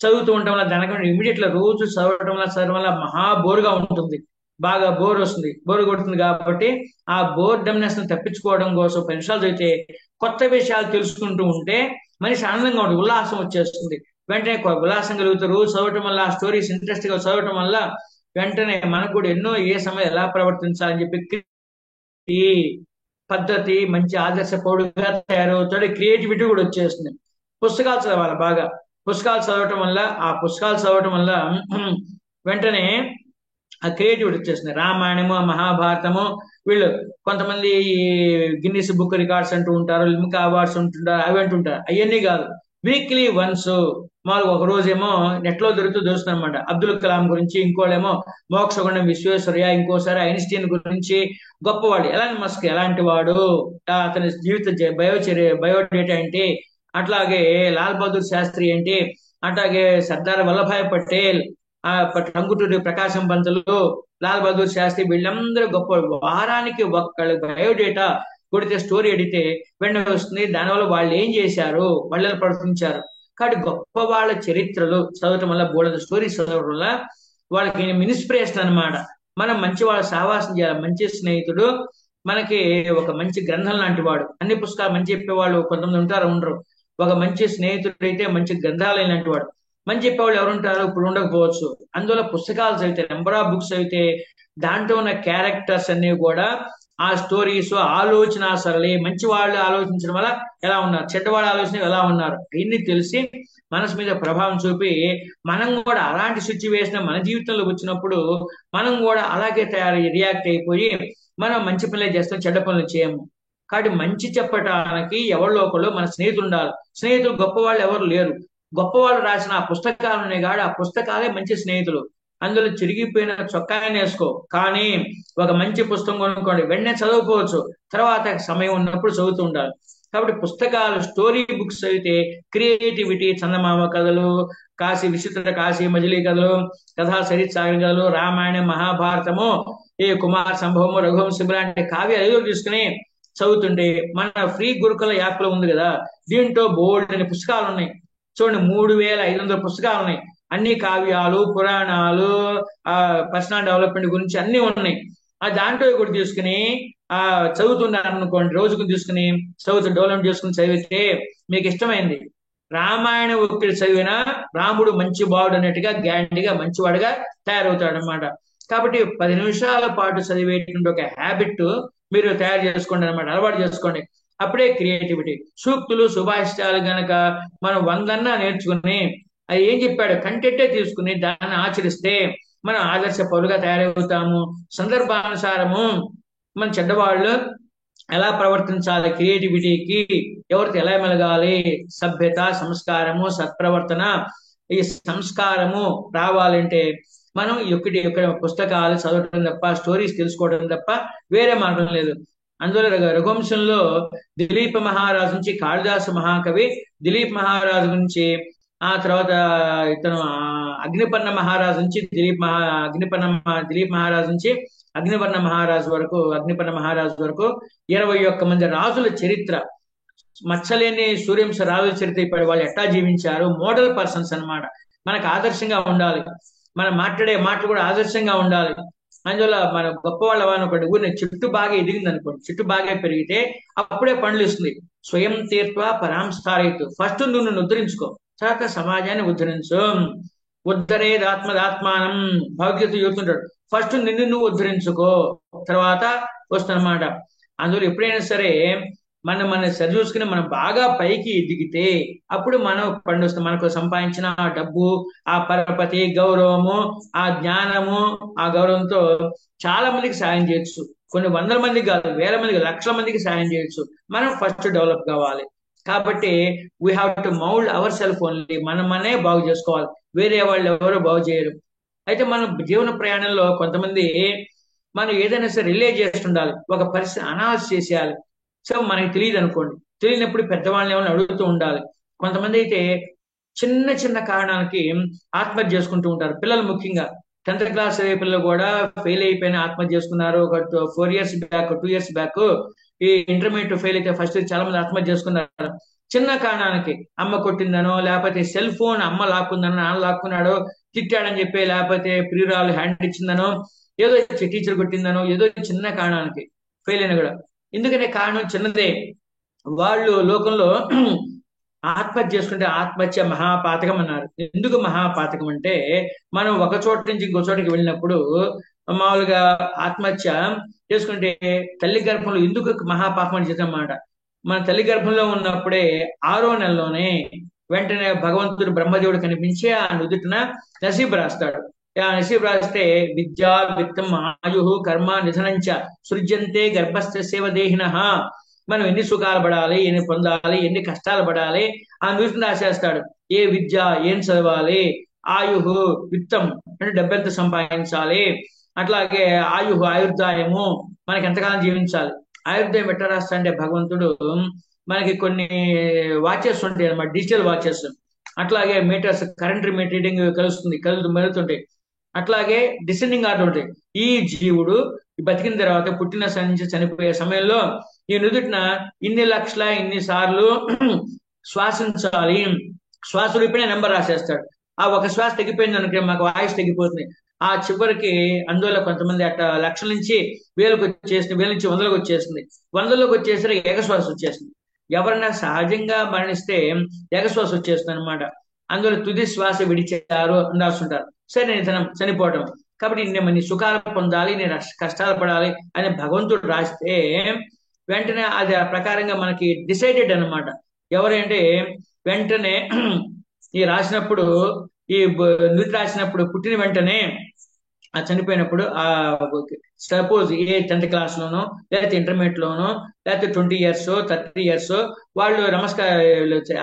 Speaker 1: చదువుతూ ఉండటం వల్ల దానికంటే ఇమీడియట్ గా రోజు చదవడం వల్ల మహా బోరుగా ఉంటుంది. బాగా బోర్ వస్తుంది, బోర్ కొడుతుంది. కాబట్టి ఆ బోర్డమ్నెస్ ని తప్పించుకోవడం కోసం 10 నిమిషాలు చదివితే కొత్త విషయాలు తెలుసుకుంటూ ఉంటే మనిషి ఆనందంగా ఉంటుంది, ఉల్లాసం వచ్చేస్తుంది. వెంటనే ఉల్లాసం కలుగుతూ రోజు చదవటం వల్ల, ఆ స్టోరీస్ ఇంట్రెస్ట్ గా చదవటం వల్ల వెంటనే మనకు కూడా ఎన్నో ఏ సమయం ఎలా ప్రవర్తించాలని చెప్పి ఈ పద్ధతి మంచి ఆదర్శ పౌరుడుగా తయారవుతాడు. క్రియేటివిటీ కూడా వచ్చేస్తుంది. పుస్తకాలు చదవాలి బాగా. పుస్తకాలు చదవటం వల్ల ఆ పుస్తకాలు చదవటం వల్ల వెంటనే ఆ క్రియేటివిటీ వచ్చేస్తుంది. రామాయణము, మహాభారతము, వీళ్ళు కొంతమంది ఈ గిన్నిస్ బుక్ రికార్డ్స్ అంటూ ఉంటారు, లిమ్కా అవార్డ్స్ ఉంటుంటారు, అవి అంటుంటారు. అవన్నీ కాదు. వీక్లీ వన్స్ మాకు ఒక రోజేమో నెట్ లో దొరుకుతుంది అనమాట. అబ్దుల్ కలాం గురించి, ఇంకోళ్ళేమో మోక్షగుండం విశ్వేశ్వరయ్య, ఇంకోసారి ఐన్స్టీన్ గురించి, గొప్పవాడు ఎలాన్ మస్క్ ఎలాంటి వాడు, అతని జీవిత బయోడేటా ఏంటి, అట్లాగే లాల్ బహదూర్ శాస్త్రి ఏంటి, అట్లాగే సర్దార్ వల్లభాయ్ పటేల్, టంగుటూరి ప్రకాశం పంతులు, లాల్ బహదూర్ శాస్త్రి, వీళ్ళందరూ గొప్ప. వారానికి ఒక్కళ్ళ బయోడేటా కొడితే, స్టోరీ అడిగితే వెంటనే వస్తుంది. దానివల్ల వాళ్ళు ఏం చేశారు, వాళ్ళు ఎలా ప్రవర్తించారు. కాబట్టి గొప్ప వాళ్ళ చరిత్రలు చదవటం వల్ల, బోల్డ్ స్టోరీస్ చదవడం వల్ల వాళ్ళకి ఇన్స్పిరేషన్ అన్నమాట. మనం మంచి వాళ్ళ సహవాసం చేయాలి. మంచి స్నేహితుడు మనకి ఒక మంచి గ్రంథం లాంటి వాడు. అన్ని పుస్తకాలు మంచి చెప్పేవాళ్ళు కొంతమంది ఉంటారు, ఉండరు. ఒక మంచి స్నేహితుడు అయితే మంచి గ్రంథాలయం లాంటి వాడు. మంచి చెప్పేవాళ్ళు ఎవరుంటారు, ఇప్పుడు ఉండకపోవచ్చు. అందువల్ల పుస్తకాలు చదివితే, నెంబర్ ఆఫ్ బుక్స్ చదివితే దాంట్లో ఉన్న క్యారెక్టర్స్ అన్ని కూడా, ఆ స్టోరీస్, ఆలోచన సరళి, మంచి వాళ్ళు ఆలోచించడం వల్ల ఎలా ఉన్నారు, చెడ్డవాళ్ళు ఆలోచన ఎలా ఉన్నారు, ఇన్ని తెలిసి మనసు మీద ప్రభావం చూపి మనం కూడా అలాంటి సిచ్యువేషన్ మన జీవితంలో వచ్చినప్పుడు మనం కూడా అలాగే రియాక్ట్ అయిపోయి మనం మంచి పనులే చేస్తాం, చెడ్డ పనులు చేయము. కాబట్టి మంచి చెప్పటానికి ఎవరిలో ఒకళ్ళు మన స్నేహితులు ఉండాలి. స్నేహితులు గొప్ప వాళ్ళు ఎవరు లేరు. గొప్ప వాళ్ళు రాసిన ఆ పుస్తకాలనే కాదు, ఆ పుస్తకాలే మంచి స్నేహితులు. అందులో చిరిగిపోయిన చొక్కాయని వేసుకో, కానీ ఒక మంచి పుస్తకం కొనుక్కోండి, వెంటనే చదువుకోవచ్చు, తర్వాత సమయం ఉన్నప్పుడు చదువుతూ ఉండాలి. కాబట్టి పుస్తకాలు, స్టోరీ బుక్స్ చదివితే క్రియేటివిటీ, చందమామ కథలు, కాశీ విచిత్ర కాశీ మజిలీ కథలు, కథా సరిత్ సాగర్ కథలు, రామాయణం, మహాభారతము, ఈ కుమార సంభవము, రఘువంశం లాంటి కావ్యాలు ఏదో తీసుకుని చదువుతుంటే, మన ఫ్రీ గురుకుల యాప్ లో ఉంది కదా, దీంట్లో బోల్డ్ అనే పుస్తకాలు ఉన్నాయి. చూడండి, 3500 పుస్తకాలు ఉన్నాయి. అన్ని కావ్యాలు, పురాణాలు, పర్సనల్ డెవలప్మెంట్ గురించి అన్ని ఉన్నాయి. ఆ దాంట్లో కూడా తీసుకుని చదువుతున్నారు అనుకోండి, రోజుకు తీసుకుని డెవలప్ చేసుకుని చదివితే మీకు ఇష్టమైంది రామాయణ ఒక్కటి చదివినా రాముడు మంచి బావుడు అన్నట్టుగా గ్యారంటీగా మంచివాడుగా తయారవుతాడు అనమాట. కాబట్టి 10 నిమిషాల పాటు చదివేటువంటి ఒక హ్యాబిట్ మీరు తయారు చేసుకోండి అనమాట, అలవాటు చేసుకోండి. అప్పుడే క్రియేటివిటీ. సూక్తులు, సుభాషితాలు గనక మనం 100 నేర్చుకుని అది ఏం చెప్పాడు కంటెంటే తీసుకుని దాన్ని ఆచరిస్తే మనం ఆదర్శ పౌరులుగా తయారవుతాము. సందర్భానుసారము మన చెడ్డవాళ్ళు ఎలా ప్రవర్తించాలి, క్రియేటివిటీకి ఎవరితో ఎలా మెలగాలి, సభ్యత, సంస్కారము, సత్ప్రవర్తన, ఈ సంస్కారము రావాలంటే మనం ఇక్కడ పుస్తకాలు చదవటం తప్ప, స్టోరీస్ తెలుసుకోవడం తప్ప వేరే మార్గం లేదు. అందువల్ల రఘువంశంలో దిలీప్ మహారాజు నుంచి కాళిదాసు మహాకవి, దిలీప్ మహారాజు నుంచి ఆ తర్వాత ఇతను అగ్నిపర్ణ మహారాజు నుంచి దిలీప్ మహారాజు నుంచి అగ్నిపర్ణ మహారాజు వరకు 21 మంది రాజుల చరిత్ర, మచ్చలేని సూర్యంశ రాజుల చరిత్ర ఇప్పుడు వాళ్ళు ఎట్టా జీవించారు, మోడల్ పర్సన్స్ అన్నమాట. మనకు ఆదర్శంగా ఉండాలి, మనం మాట్లాడే మాటలు కూడా ఆదర్శంగా ఉండాలి. అందువల్ల మన గొప్ప వాళ్ళ అనుకోండి, ఊరిని చెట్టు బాగా ఎదిగింది అనుకోండి, చెట్టు బాగా పెరిగితే అప్పుడే పండ్లు ఇస్తుంది. స్వయం తీర్త్వ పరాంస్థారయితు. ఫస్ట్ నువ్వు ఉద్ధరించుకో, తర్వాత సమాజాన్ని ఉద్ధరించు. ఉద్ధరేదాత్మదాత్మానం, భగవద్గీత చెబుతుంటాడు. ఫస్ట్ నిన్ను నువ్వు ఉద్ధరించుకో, తర్వాత వస్తుందన్నమాట. అందులో ఎప్పుడైనా సరే మనం సరి చూసుకుని మనం బాగా పైకి ఎదిగితే అప్పుడు మనం పండుస్తాం. మనకు సంపాదించిన ఆ డబ్బు, ఆ పరపతి, గౌరవము, ఆ జ్ఞానము, ఆ గౌరవంతో చాలా మందికి సాయం చేయొచ్చు. కొన్ని 100 మందికి కాదు, 1000 మందికి, లక్షల మందికి సాయం చేయొచ్చు. మనం ఫస్ట్ డెవలప్ కావాలి. కాబట్టి we have to mould our self only. మనమనే బాగు చేసుకోవాలి, వేరే వాళ్ళు ఎవరు బాగు చేయరు. అయితే మన జీవన ప్రయాణంలో కొంతమంది మనం ఏదైనా సరే రిలే చేస్తుండాలి, ఒక పరిస్థితి అనాలిసిస్ చేసేయాలి. సో మనకి తెలియదు అనుకోండి, తెలియనప్పుడు పెద్దవాళ్ళని ఏమైనా అడుగుతూ ఉండాలి. కొంతమంది అయితే చిన్న చిన్న కారణాలకి ఆత్మహత్య చేసుకుంటూ ఉంటారు. పిల్లలు ముఖ్యంగా 10th క్లాస్ పిల్లలు కూడా ఫెయిల్ అయిపోయిన ఆత్మహత్య చేసుకున్నారు. ఒక 4 years బ్యాక్, 2 years బ్యాక్ ఈ ఇంటర్మీడియట్ ఫెయిల్ అయితే ఫస్ట్ చాలా మంది ఆత్మహత్య చేసుకున్నారు. చిన్న కారణానికి అమ్మ కొట్టిందనో, లేకపోతే సెల్ ఫోన్ అమ్మ లాక్కుందనో, నాన్న లాక్కున్నాడో, తిట్టాడని చెప్పి, లేకపోతే ప్రియురాలు హ్యాండ్ ఇచ్చిందనో, ఏదో టీచర్ కొట్టిందనో, ఏదో చిన్న కారణానికి ఫెయిల్ అయినా కూడా, ఎందుకంటే కారణం చిన్నదే. వాళ్ళు లోకంలో ఆత్మహత్య చేసుకుంటే ఆత్మహత్య మహాపాతకం అన్నారు. ఎందుకు మహాపాతకం అంటే, మనం ఒక చోట నుంచి ఇంకో చోటకి వెళ్ళినప్పుడు మామూలుగా ఆత్మహత్య చేసుకుంటే తల్లి గర్భంలో ఎందుకు మహాపాపం అని చేద్దామాట. మన తల్లి గర్భంలో ఉన్నప్పుడే 6వ నెలలోనే వెంటనే భగవంతుడు బ్రహ్మదేవుడు కనిపించి ఆ నుదుటిన నసీబు రాస్తాడు. ఆ నసీబు రాస్తే విద్యా విత్తం ఆయు కర్మ నిధనంచ సృజ్యంతే గర్భస్థ సేవ దేహిన. మనం ఎన్ని సుఖాలు పడాలి, ఎన్ని పొందాలి, ఎన్ని కష్టాలు పడాలి, ఆ నుదుటిని రాసేస్తాడు. ఏ విద్య ఏం చదవాలి, ఆయుహు విత్తం అంటే డబ్బెంత సంపాదించాలి, అట్లాగే ఆయుర్దాయము మనకి ఎంతకాలం జీవించాలి. ఆయుర్దాయం ఎట్లా రాస్తా అంటే భగవంతుడు మనకి కొన్ని వాచెస్ ఉంటాయి అన్నమాట, డిజిటల్ వాచెస్. అట్లాగే మీటర్స్, కరెంట్ మీటర్ రీడింగ్ కలుస్తుంది, మెరుతుంటాయి. అట్లాగే డిసెండింగ్ ఆర్డర్ ఉంటాయి. ఈ జీవుడు బతికిన తర్వాత పుట్టిన నుంచి చనిపోయే సమయంలో ఈ నుదుటిన ఇన్ని లక్షల ఇన్ని సార్లు శ్వాసించాలి, శ్వాస రూపేణ నెంబర్ రాసేస్తాడు. ఆ ఒక శ్వాస తగ్గిపోయింది అనుకో మాకు ఆయుష్ తగ్గిపోతుంది. ఆ చివరికి అందువల్ల కొంతమంది అట్లా లక్షల నుంచి వేలకు వచ్చేసింది, వేల నుంచి వందలకు వచ్చేసింది, వందలకు వచ్చేసరికి ఏకశ్వాస వచ్చేస్తుంది. ఎవరైనా సహజంగా మరణిస్తే ఏకశ్వాస వచ్చేస్తుంది అనమాట. అందువల్ల తుది శ్వాస విడిచారు అని రాస్తుంటారు. సరే నిధనం, చనిపోవటం. కాబట్టి ఇన్ని సుఖాలు పొందాలి, నేను కష్టాలు పడాలి అని భగవంతుడు రాస్తే వెంటనే అది ఆ ప్రకారంగా మనకి డిసైడెడ్ అనమాట. ఎవరంటే వెంటనే ఈ రాసినప్పుడు, ఈ నుడి రాసినప్పుడు పుట్టిన వెంటనే ఆ చనిపోయినప్పుడు ఆ సపోజ్ ఏ 10th క్లాస్ లోనో, లేకపోతే ఇంటర్మీడియట్ లోనో, లేకపోతే 20 years 30 years వాళ్ళు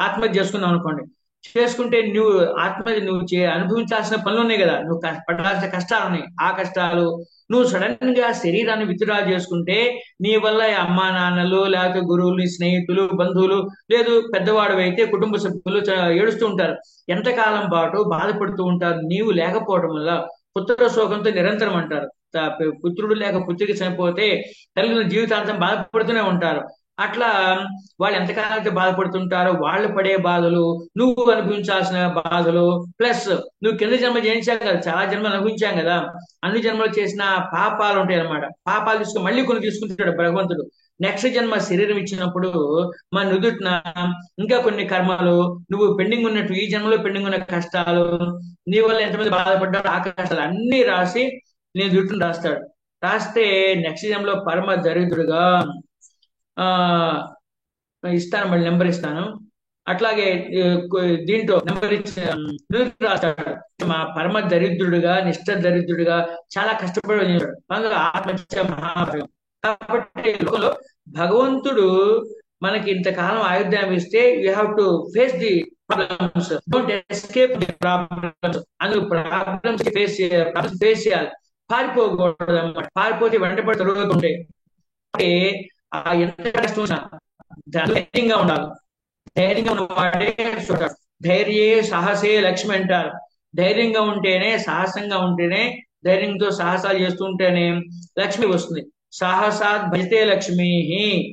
Speaker 1: ఆత్మహత్య చేసుకుందాం అనుకోండి. చేసుకుంటే నువ్వు ఆత్మహత్య నువ్వు అనుభవించాల్సిన పనులు ఉన్నాయి కదా, నువ్వు పడాల్సిన కష్టాలు ఉన్నాయి. ఆ కష్టాలు నువ్వు సడన్ గా శరీరాన్ని విత్డ్రా చేసుకుంటే నీ వల్ల అమ్మా నాన్నలు, లేకపోతే గురువులు, స్నేహితులు, బంధువులు, లేదు పెద్దవాడు అయితే కుటుంబ సభ్యులు ఏడుస్తూ ఉంటారు, ఎంతకాలం పాటు బాధపడుతూ ఉంటారు. నీవు లేకపోవడం వల్ల పుత్ర శోకంతో నిరంతరం అంటారు. పుత్రుడు లేక పుత్రికి చనిపోతే తల్లిదండ్రులు జీవితాంతం బాధపడుతూనే ఉంటారు. అట్లా వాళ్ళు ఎంతకాలం బాధపడుతుంటారో వాళ్ళు పడే బాధలు, నువ్వు అనుభవించాల్సిన బాధలు, ప్లస్ నువ్వు కింద జన్మ చేయించావు కదా, చాలా జన్మలు అనుభవించాం కదా, అన్ని జన్మలు చేసిన పాపాలు ఉంటాయి అన్నమాట. పాపాలు తీసుకుని మళ్ళీ కొన్ని తీసుకుంటాడు భగవంతుడు. నెక్స్ట్ జన్మ శరీరం ఇచ్చినప్పుడు మన నుదుటిన ఇంకా కొన్ని కర్మలు, నువ్వు పెండింగ్ ఉన్నట్టు ఈ జన్మలో పెండింగ్ ఉన్న కష్టాలు, నీ వల్ల ఎంతమంది బాధపడ్డారో ఆ కష్టాలు అన్ని రాసి నీ నుదుటిని రాస్తాడు. రాస్తే నెక్స్ట్ జన్మలో పరమ దరిద్రుడుగా ఆ ఇస్తాను, మళ్ళీ నెంబర్ ఇస్తాను. అట్లాగే దీంట్లో నెంబర్ ఇచ్చి రాస్తాడు. మా పరమ దరిద్రుడుగా, నిష్ఠ దరిద్రుడుగా, చాలా కష్టపడి ఆత్మహత్య మహాభాగం. కాబట్టి లోకంలో భగవంతుడు మనకి ఇంతకాలం ఆయుర్దాయం ఇస్తే you have to face the problems, don't escape the problems. అందులో ప్రాబ్లమ్స్ ఫేస్ చేయాలి, పారిపోకూడదు అన్నమాట. పారిపోతే వెంటబడి జరుగుతుంటాయి. ఆ ఎంత కష్టం ధైర్యంగా ఉండాలి. ధైర్యంగా ఉన్నవాడే చూడాలి. ధైర్యే సాహసే లక్ష్మి అంటారు. ధైర్యంగా ఉంటేనే, సాహసంగా ఉంటేనే, ధైర్యంతో సాహసాలు చేస్తుంటేనే లక్ష్మి వస్తుంది. సాహసాత్ భజతే లక్ష్మి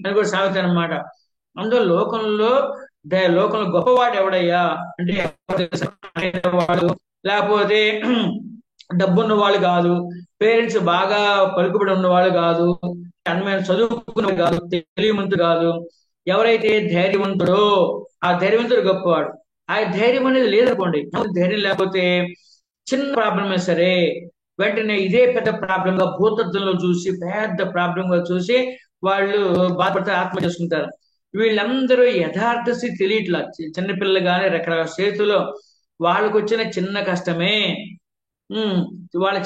Speaker 1: అని కూడా సాగుతా అనమాట. అందులో లోకంలో గొప్పవాడు ఎవడయ్యా అంటే వాడు, లేకపోతే డబ్బున్న వాళ్ళు కాదు, పేరెంట్స్ బాగా పలుకుబడి ఉన్నవాళ్ళు కాదు, అందమైన చదువుకున్నవాడు కాదు, తెలియమంతుడు కాదు. ఎవరైతే ధైర్యవంతుడో ఆ ధైర్యవంతుడు గొప్పవాడు. ఆ ధైర్యం అనేది లేదనుకోండి, ధైర్యం లేకపోతే చిన్న ప్రాబ్లమే సరే వెంటనే ఇదే పెద్ద ప్రాబ్లం గా భూతత్వంలో చూసి, పెద్ద ప్రాబ్లం గా చూసి వాళ్ళు బాధపడితే ఆత్మ చేసుకుంటారు. వీళ్ళందరూ యథార్థ స్థితి తెలియట్లా. చిన్నపిల్లలు కానీ రకరకాల చేతిలో వాళ్ళకు వచ్చిన చిన్న కష్టమే, వాళ్ళ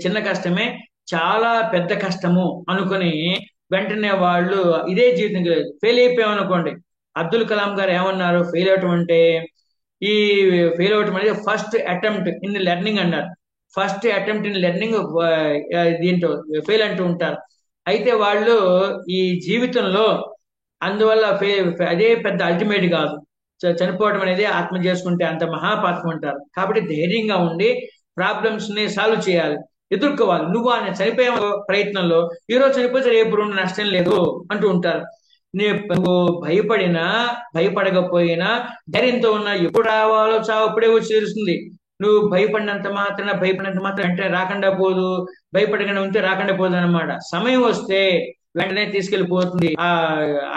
Speaker 1: చిన్న కష్టమే చాలా పెద్ద కష్టము అనుకుని వెంటనే వాళ్ళు ఇదే జీవితం ఫెయిల్ అయిపోయామనుకోండి. అబ్దుల్ కలాం గారు ఏమన్నారు, ఫెయిల్ అవటం అంటే, ఈ ఫెయిల్ అవటం అనేది ఫస్ట్ అటెంప్ట్ ఇన్ లెర్నింగ్ అన్నారు. ఫస్ట్ అటెంప్ట్ ఇన్ లెర్నింగ్ దీంట్లో ఫెయిల్ అంటూ ఉంటారు. అయితే వాళ్ళు ఈ జీవితంలో అందువల్ల అదే పెద్ద అల్టిమేట్ కాదు. చనిపోవడం అనేది ఆత్మ చేసుకుంటే అంత మహాపాతకం అంటారు. కాబట్టి ధైర్యంగా ఉండి ప్రాబ్లమ్స్ ని సాల్వ్ చేయాలి, ఎదుర్కోవాలి. నువ్వు ఆయన చనిపోయే ప్రయత్నంలో ఈ రోజు చనిపోతే రేపు రెండు నష్టం లేదు అంటూ ఉంటారు. నువ్వు భయపడినా భయపడకపోయినా ధైర్యంతో ఉన్నా ఎప్పుడు రావాలో చావు అప్పుడే వచ్చి తెలుస్తుంది. నువ్వు భయపడినంత మాత్రం వెంటనే రాకుండా పోదు, భయపడకుండా ఉంటే రాకుండా పోదు అనమాట. సమయం వస్తే వెంటనే తీసుకెళ్లిపోతుంది ఆ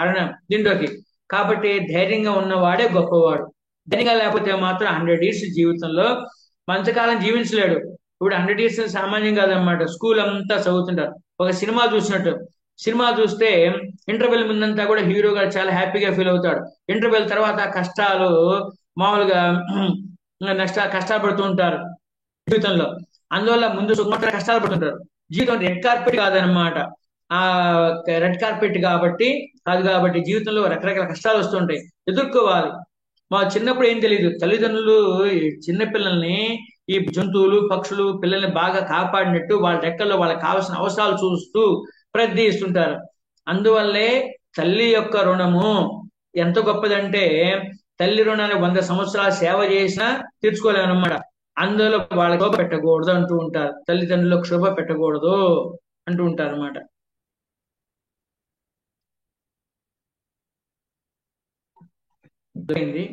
Speaker 1: అరణ్యం దీంట్లోకి. కాబట్టి ధైర్యంగా ఉన్నవాడే గొప్పవాడు. ధైర్యంగా లేకపోతే మాత్రం 100 years జీవితంలో మంతకాలం జీవించలేడు. ఇప్పుడు 100 years సామాన్యం కాదనమాట. స్కూల్ అంతా చదువుతుంటారు. ఒక సినిమా చూసినట్టు. సినిమా చూస్తే ఇంటర్వెల్ ముందంతా కూడా హీరో గారు చాలా హ్యాపీగా ఫీల్ అవుతాడు. ఇంటర్వెల్ తర్వాత కష్టాలు మామూలుగా కష్టాలు పడుతూ ఉంటారు జీవితంలో. అందువల్ల ముందు మాత్రం కష్టాలు పడుతుంటారు. జీవితం రెడ్ కార్పెట్ కాదనమాట. ఆ రెడ్ కార్పెట్ కాబట్టి జీవితంలో రకరకాల కష్టాలు వస్తుంటాయి, ఎదుర్కోవాలి. మా చిన్నప్పుడు ఏం తెలియదు, తల్లిదండ్రులు ఈ చిన్న పిల్లల్ని ఈ జంతువులు పక్షులు పిల్లల్ని బాగా కాపాడినట్టు వాళ్ళ రెక్కల్లో వాళ్ళకి కావాల్సిన అవసరాలు చూస్తూ ప్రయత్నిస్తుంటారు. అందువల్లే తల్లి యొక్క రుణము ఎంత గొప్పదంటే, తల్లి రుణాన్ని 100 సంవత్సరాలు సేవ చేసినా తీర్చుకోలేమన్నమాట. అందులో వాళ్ళకి క్షోభ పెట్టకూడదు అంటూ ఉంటారు, తల్లిదండ్రులకు క్షోభ పెట్టకూడదు అంటూ ఉంటారు అనమాట. అయింది.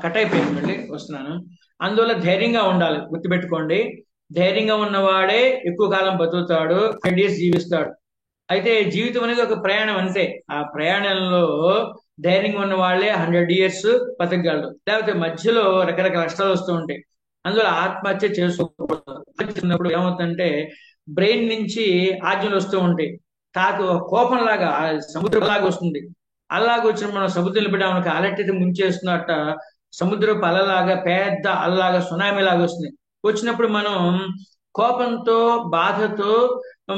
Speaker 1: కట్ అయిపోయింది, మళ్ళీ వస్తున్నాను. అందువల్ల ధైర్యంగా ఉండాలి, గుర్తుపెట్టుకోండి. ధైర్యంగా ఉన్నవాడే ఎక్కువ కాలం బతుకుతాడు, 100 years జీవిస్తాడు. అయితే జీవితం అనేది ఒక ప్రయాణం అంతే. ఆ ప్రయాణంలో ధైర్యంగా ఉన్న వాళ్ళే 100 years బతకగలరు. లేకపోతే మధ్యలో రకరకాల కష్టాలు వస్తూ ఉంటాయి. అందులో ఆత్మహత్య చేసుకోకూడదు. ఏమవుతుందంటే బ్రెయిన్ నుంచి ఆజ్ఞలు వస్తూ ఉంటాయి. కోపంలాగా సముద్రంలాగా వస్తుంది. అల్లాగా వచ్చిన మనం సముద్రం పెట్టామని అలర్ట్ ముంచేస్తున్నట్ట సముద్రపు అలలాగా పెద్ద అలలాగా సునామీ లాగా వస్తుంది. వచ్చినప్పుడు మనం కోపంతో బాధతో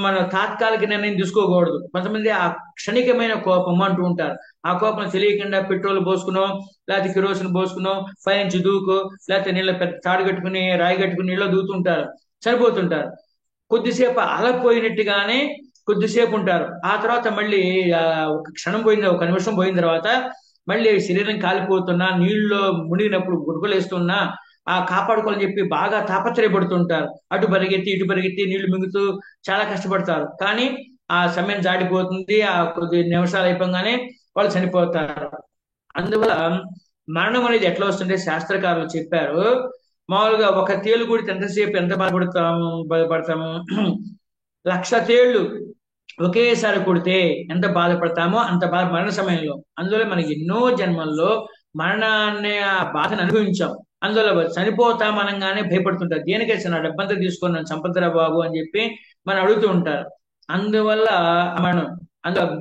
Speaker 1: మనం తాత్కాలిక నిర్ణయం తీసుకోకూడదు. కొంతమంది ఆ క్షణికమైన కోపం అంటూ ఉంటారు. ఆ కోపం తెలియకుండా పెట్రోల్ పోసుకునో లేకపోతే కిరోసిన్ పోసుకునో పైనుంచి దూకో లేకపోతే నీళ్ళ పెద్ద తాడు కట్టుకుని రాయి కట్టుకుని నీళ్ళు దూకుతుంటారు, చనిపోతుంటారు. కొద్దిసేపు అలపోయినట్టుగానే కొద్దిసేపు ఉంటారు. ఆ తర్వాత మళ్ళీ ఒక క్షణం పోయింది, ఒక నిమిషం పోయిన తర్వాత మళ్ళీ శరీరం కాలిపోతున్నా నీళ్ళలో మునిగినప్పుడు గుడుకలేస్తున్నా కాపాడుకోవాలని చెప్పి బాగా తాపత్రయపడుతుంటారు. అటు పరిగెత్తి నీళ్లు మింగుతూ చాలా కష్టపడతారు. కానీ ఆ సమయం దాటిపోతుంది. ఆ కొద్ది నిమిషాలు అయిపోగానే వాళ్ళు చనిపోతారు. అందువల్ల మరణం అనేది ఎట్లా వస్తుంటే శాస్త్రకారులు చెప్పారు. మామూలుగా ఒక తేలు కూడా ఎంతసేపు ఎంత బాధపడతాము 1,00,000 తేళ్లు ఒకేసారి కొడితే ఎంత బాధపడతామో అంత బాధ మరణ సమయంలో. అందువల్ల మనకి ఎన్నో జన్మల్లో మరణాన్ని ఆ బాధను అనుభవించాం. అందువల్ల చనిపోతాం అనగానే భయపడుతుంటారు. దేనికైతే నా డబ్బంతా తీసుకొని నన్ను చంపదురా బాబు అని చెప్పి మనం అడుగుతూ ఉంటారు. అందువల్ల మనం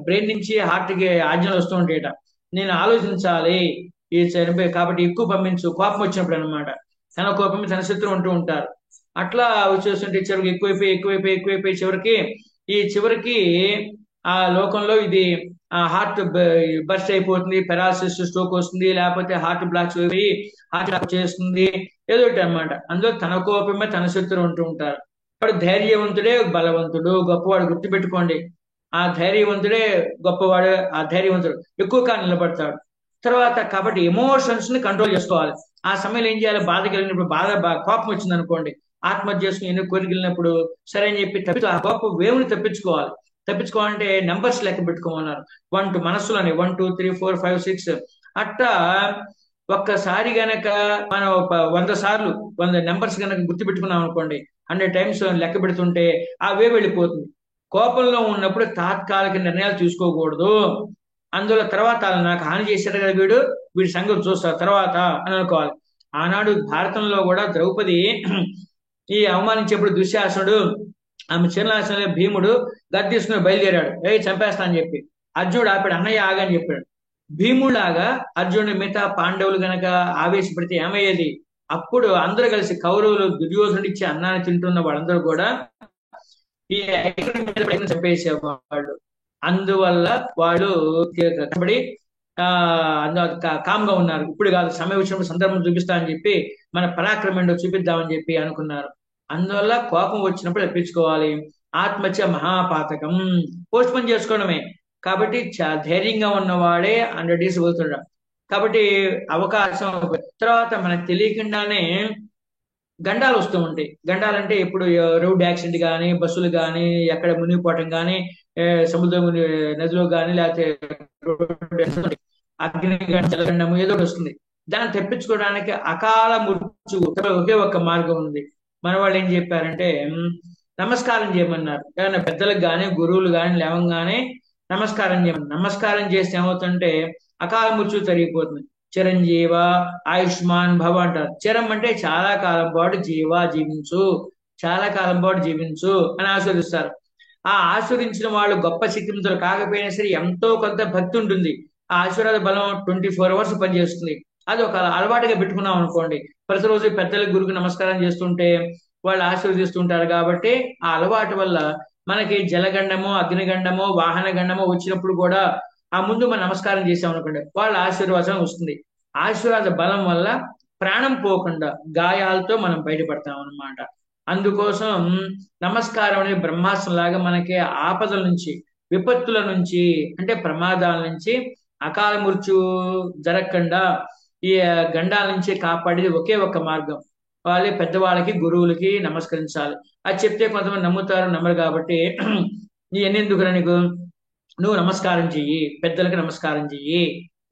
Speaker 1: బ్రెయిన్ నుంచి హార్ట్కి ఆజ్ఞలు వస్తూ ఉంటాయట. నేను ఆలోచించాలి ఈ చనిపోయి కాబట్టి ఎక్కువ పంపించు, కోపం వచ్చినప్పుడు అనమాట. తన కోపం తన శత్రువు ఉంటూ ఉంటారు. అట్లా వచ్చేస్తుంటే చివరికి ఎక్కువైపోయి చివరికి ఆ లోకంలో ఇది హార్ట్ బర్స్ట్ అయిపోతుంది, పెరాలసిస్ స్ట్రోక్ వస్తుంది, లేకపోతే హార్ట్ బ్లాక్స్ అయిపోయి హార్ట్ అటాక్ చేస్తుంది, ఏదో ఒకటి అనమాట. అందులో తన కోపమే తన శత్రువు ఉంటూ ఉంటారు. వాడు ధైర్యవంతుడే బలవంతుడు గొప్పవాడు, గుర్తుపెట్టుకోండి. ఆ ధైర్యవంతుడే గొప్పవాడు, ఆ ధైర్యవంతుడు ఎక్కువ కాలం నిలబడతాడు. తర్వాత కాబట్టి ఎమోషన్స్ ని కంట్రోల్ చేసుకోవాలి. ఆ సమయంలో ఏం చేయాలి, బాధ కలిగినప్పుడు కోపం వచ్చింది అనుకోండి, ఆత్మహత్య చేసుకుని ఎన్నో కోరికలినప్పుడు సరే అని చెప్పి ఆ కోపం వేవుని తప్పించుకోవాలంటే నెంబర్స్ లెక్క పెట్టుకోమన్నారు. 1 2 మనస్సులోనే 1 2 3 4 5 6 అట్టా ఒక్కసారి గనక మనం 100 సార్లు 100 నెంబర్స్ గనక గుర్తు పెట్టుకున్నాం అనుకోండి, 100 times లెక్క పెడుతుంటే ఆ వే వెళ్ళిపోతుంది. కోపంలో ఉన్నప్పుడు తాత్కాలిక నిర్ణయాలు తీసుకోకూడదు. అందులో తర్వాత నాకు హాని చేశాడు కదా వీడి సంగతి చూస్తారు తర్వాత అని అనుకోవాలి. ఆనాడు భారతంలో కూడా ద్రౌపది ఈ అవమానించేప్పుడు దుశ్శాసనుడు ఆమె చిరణాసనంలో భీముడు గది తీసుకుని బయలుదేరాడు, చంపేస్తా అని చెప్పి. అర్జునుడు ఆపాడు, అన్నయ్య ఆగని చెప్పాడు. భీముడిలాగా అర్జునుడి మిగతా పాండవులు గనక ఆవేశపడితే ఏమయ్యేది? అప్పుడు అందరూ కలిసి కౌరవులు దుర్యోధనుడు ఇచ్చి అన్నాన్ని తింటున్న వాళ్ళందరూ కూడా ఈ చంపేసేవాళ్ళు. అందువల్ల వాళ్ళు కష్టపడి కామ్గా ఉన్నారు. ఇప్పుడు కాదు, సమయం వచ్చినప్పుడు సందర్భం చూపిస్తా అని చెప్పి మన పరాక్రమం చూపిద్దామని చెప్పి అనుకున్నారు. అందువల్ల కోపం వచ్చినప్పుడు తప్పించుకోవాలి. ఆత్మహత్య మహాపాతకం. పోస్ట్ పోన్ చేసుకోవడమే. కాబట్టి ధైర్యంగా ఉన్నవాడే 100 డేస్ పోతుండ. కాబట్టి అవకాశం తర్వాత మనకు తెలియకుండానే గండాలు వస్తూ ఉంటాయి. గండాలంటే ఇప్పుడు రోడ్ యాక్సిడెంట్ కానీ, బస్సులు కానీ, ఎక్కడ మునిగిపోవటం కానీ, సముద్రం నదిలో కానీ, లేకపోతే అగ్ని జలగండము ఏదో ఒకటి వస్తుంది. దాన్ని తెప్పించుకోవడానికి అకాల మృత్యు ఒకే ఒక్క మార్గం ఉంది. మన వాళ్ళు ఏం చెప్పారంటే నమస్కారం చేయమన్నారు. ఏమైనా పెద్దలకు కానీ, గురువులు కానీ లేవంగానే నమస్కారం చేయమని. నమస్కారం చేస్తే ఏమవుతుంటే అకాల మృత్యు తరిగిపోతుంది. చిరంజీవ ఆయుష్మాన్ భవ అంటారు. చిరం అంటే చాలా కాలం పాటు, జీవించు, చాలా కాలం పాటు జీవించు అని ఆశీర్వదిస్తారు. ఆ ఆశీర్వదించిన వాళ్ళు గొప్ప శక్తిమంతులు కాకపోయినా సరే ఎంతో కొంత భక్తి ఉంటుంది. ఆ ఆశీర్వాద బలం 24 అవర్స్ పనిచేస్తుంది. అది ఒక అలవాటుగా పెట్టుకున్నాం అనుకోండి. ప్రతిరోజు పెద్దలకు గురుకు నమస్కారం చేస్తుంటే వాళ్ళు ఆశీర్వదిస్తుంటారు. కాబట్టి ఆ అలవాటు వల్ల మనకి జలగండమో, అగ్నిగండమో, వాహన గండమో వచ్చినప్పుడు కూడా ఆ ముందు మనం నమస్కారం చేసాం అనుకోండి, వాళ్ళ ఆశీర్వాదం వస్తుంది. ఆశీర్వాద బలం వల్ల ప్రాణం పోకుండా గాయాలతో మనం బయటపడతాం అన్నమాట. అందుకోసం నమస్కారం అనేది బ్రహ్మాస్త్రం లాగా మనకి ఆపదల నుంచి, విపత్తుల నుంచి, అంటే ప్రమాదాల నుంచి, అకాల మృత్యు జరగకుండా ఈ గండాల నుంచి కాపాడేది ఒకే ఒక్క మార్గం. వాళ్ళే పెద్దవాళ్ళకి, గురువులకి నమస్కరించాలి. అది చెప్తే కొంతమంది నమ్ముతారు, నమ్మరు. కాబట్టి నీ ఎన్నెందుకురా నీకు, నువ్వు నమస్కారం చెయ్యి, పెద్దలకి నమస్కారం చెయ్యి,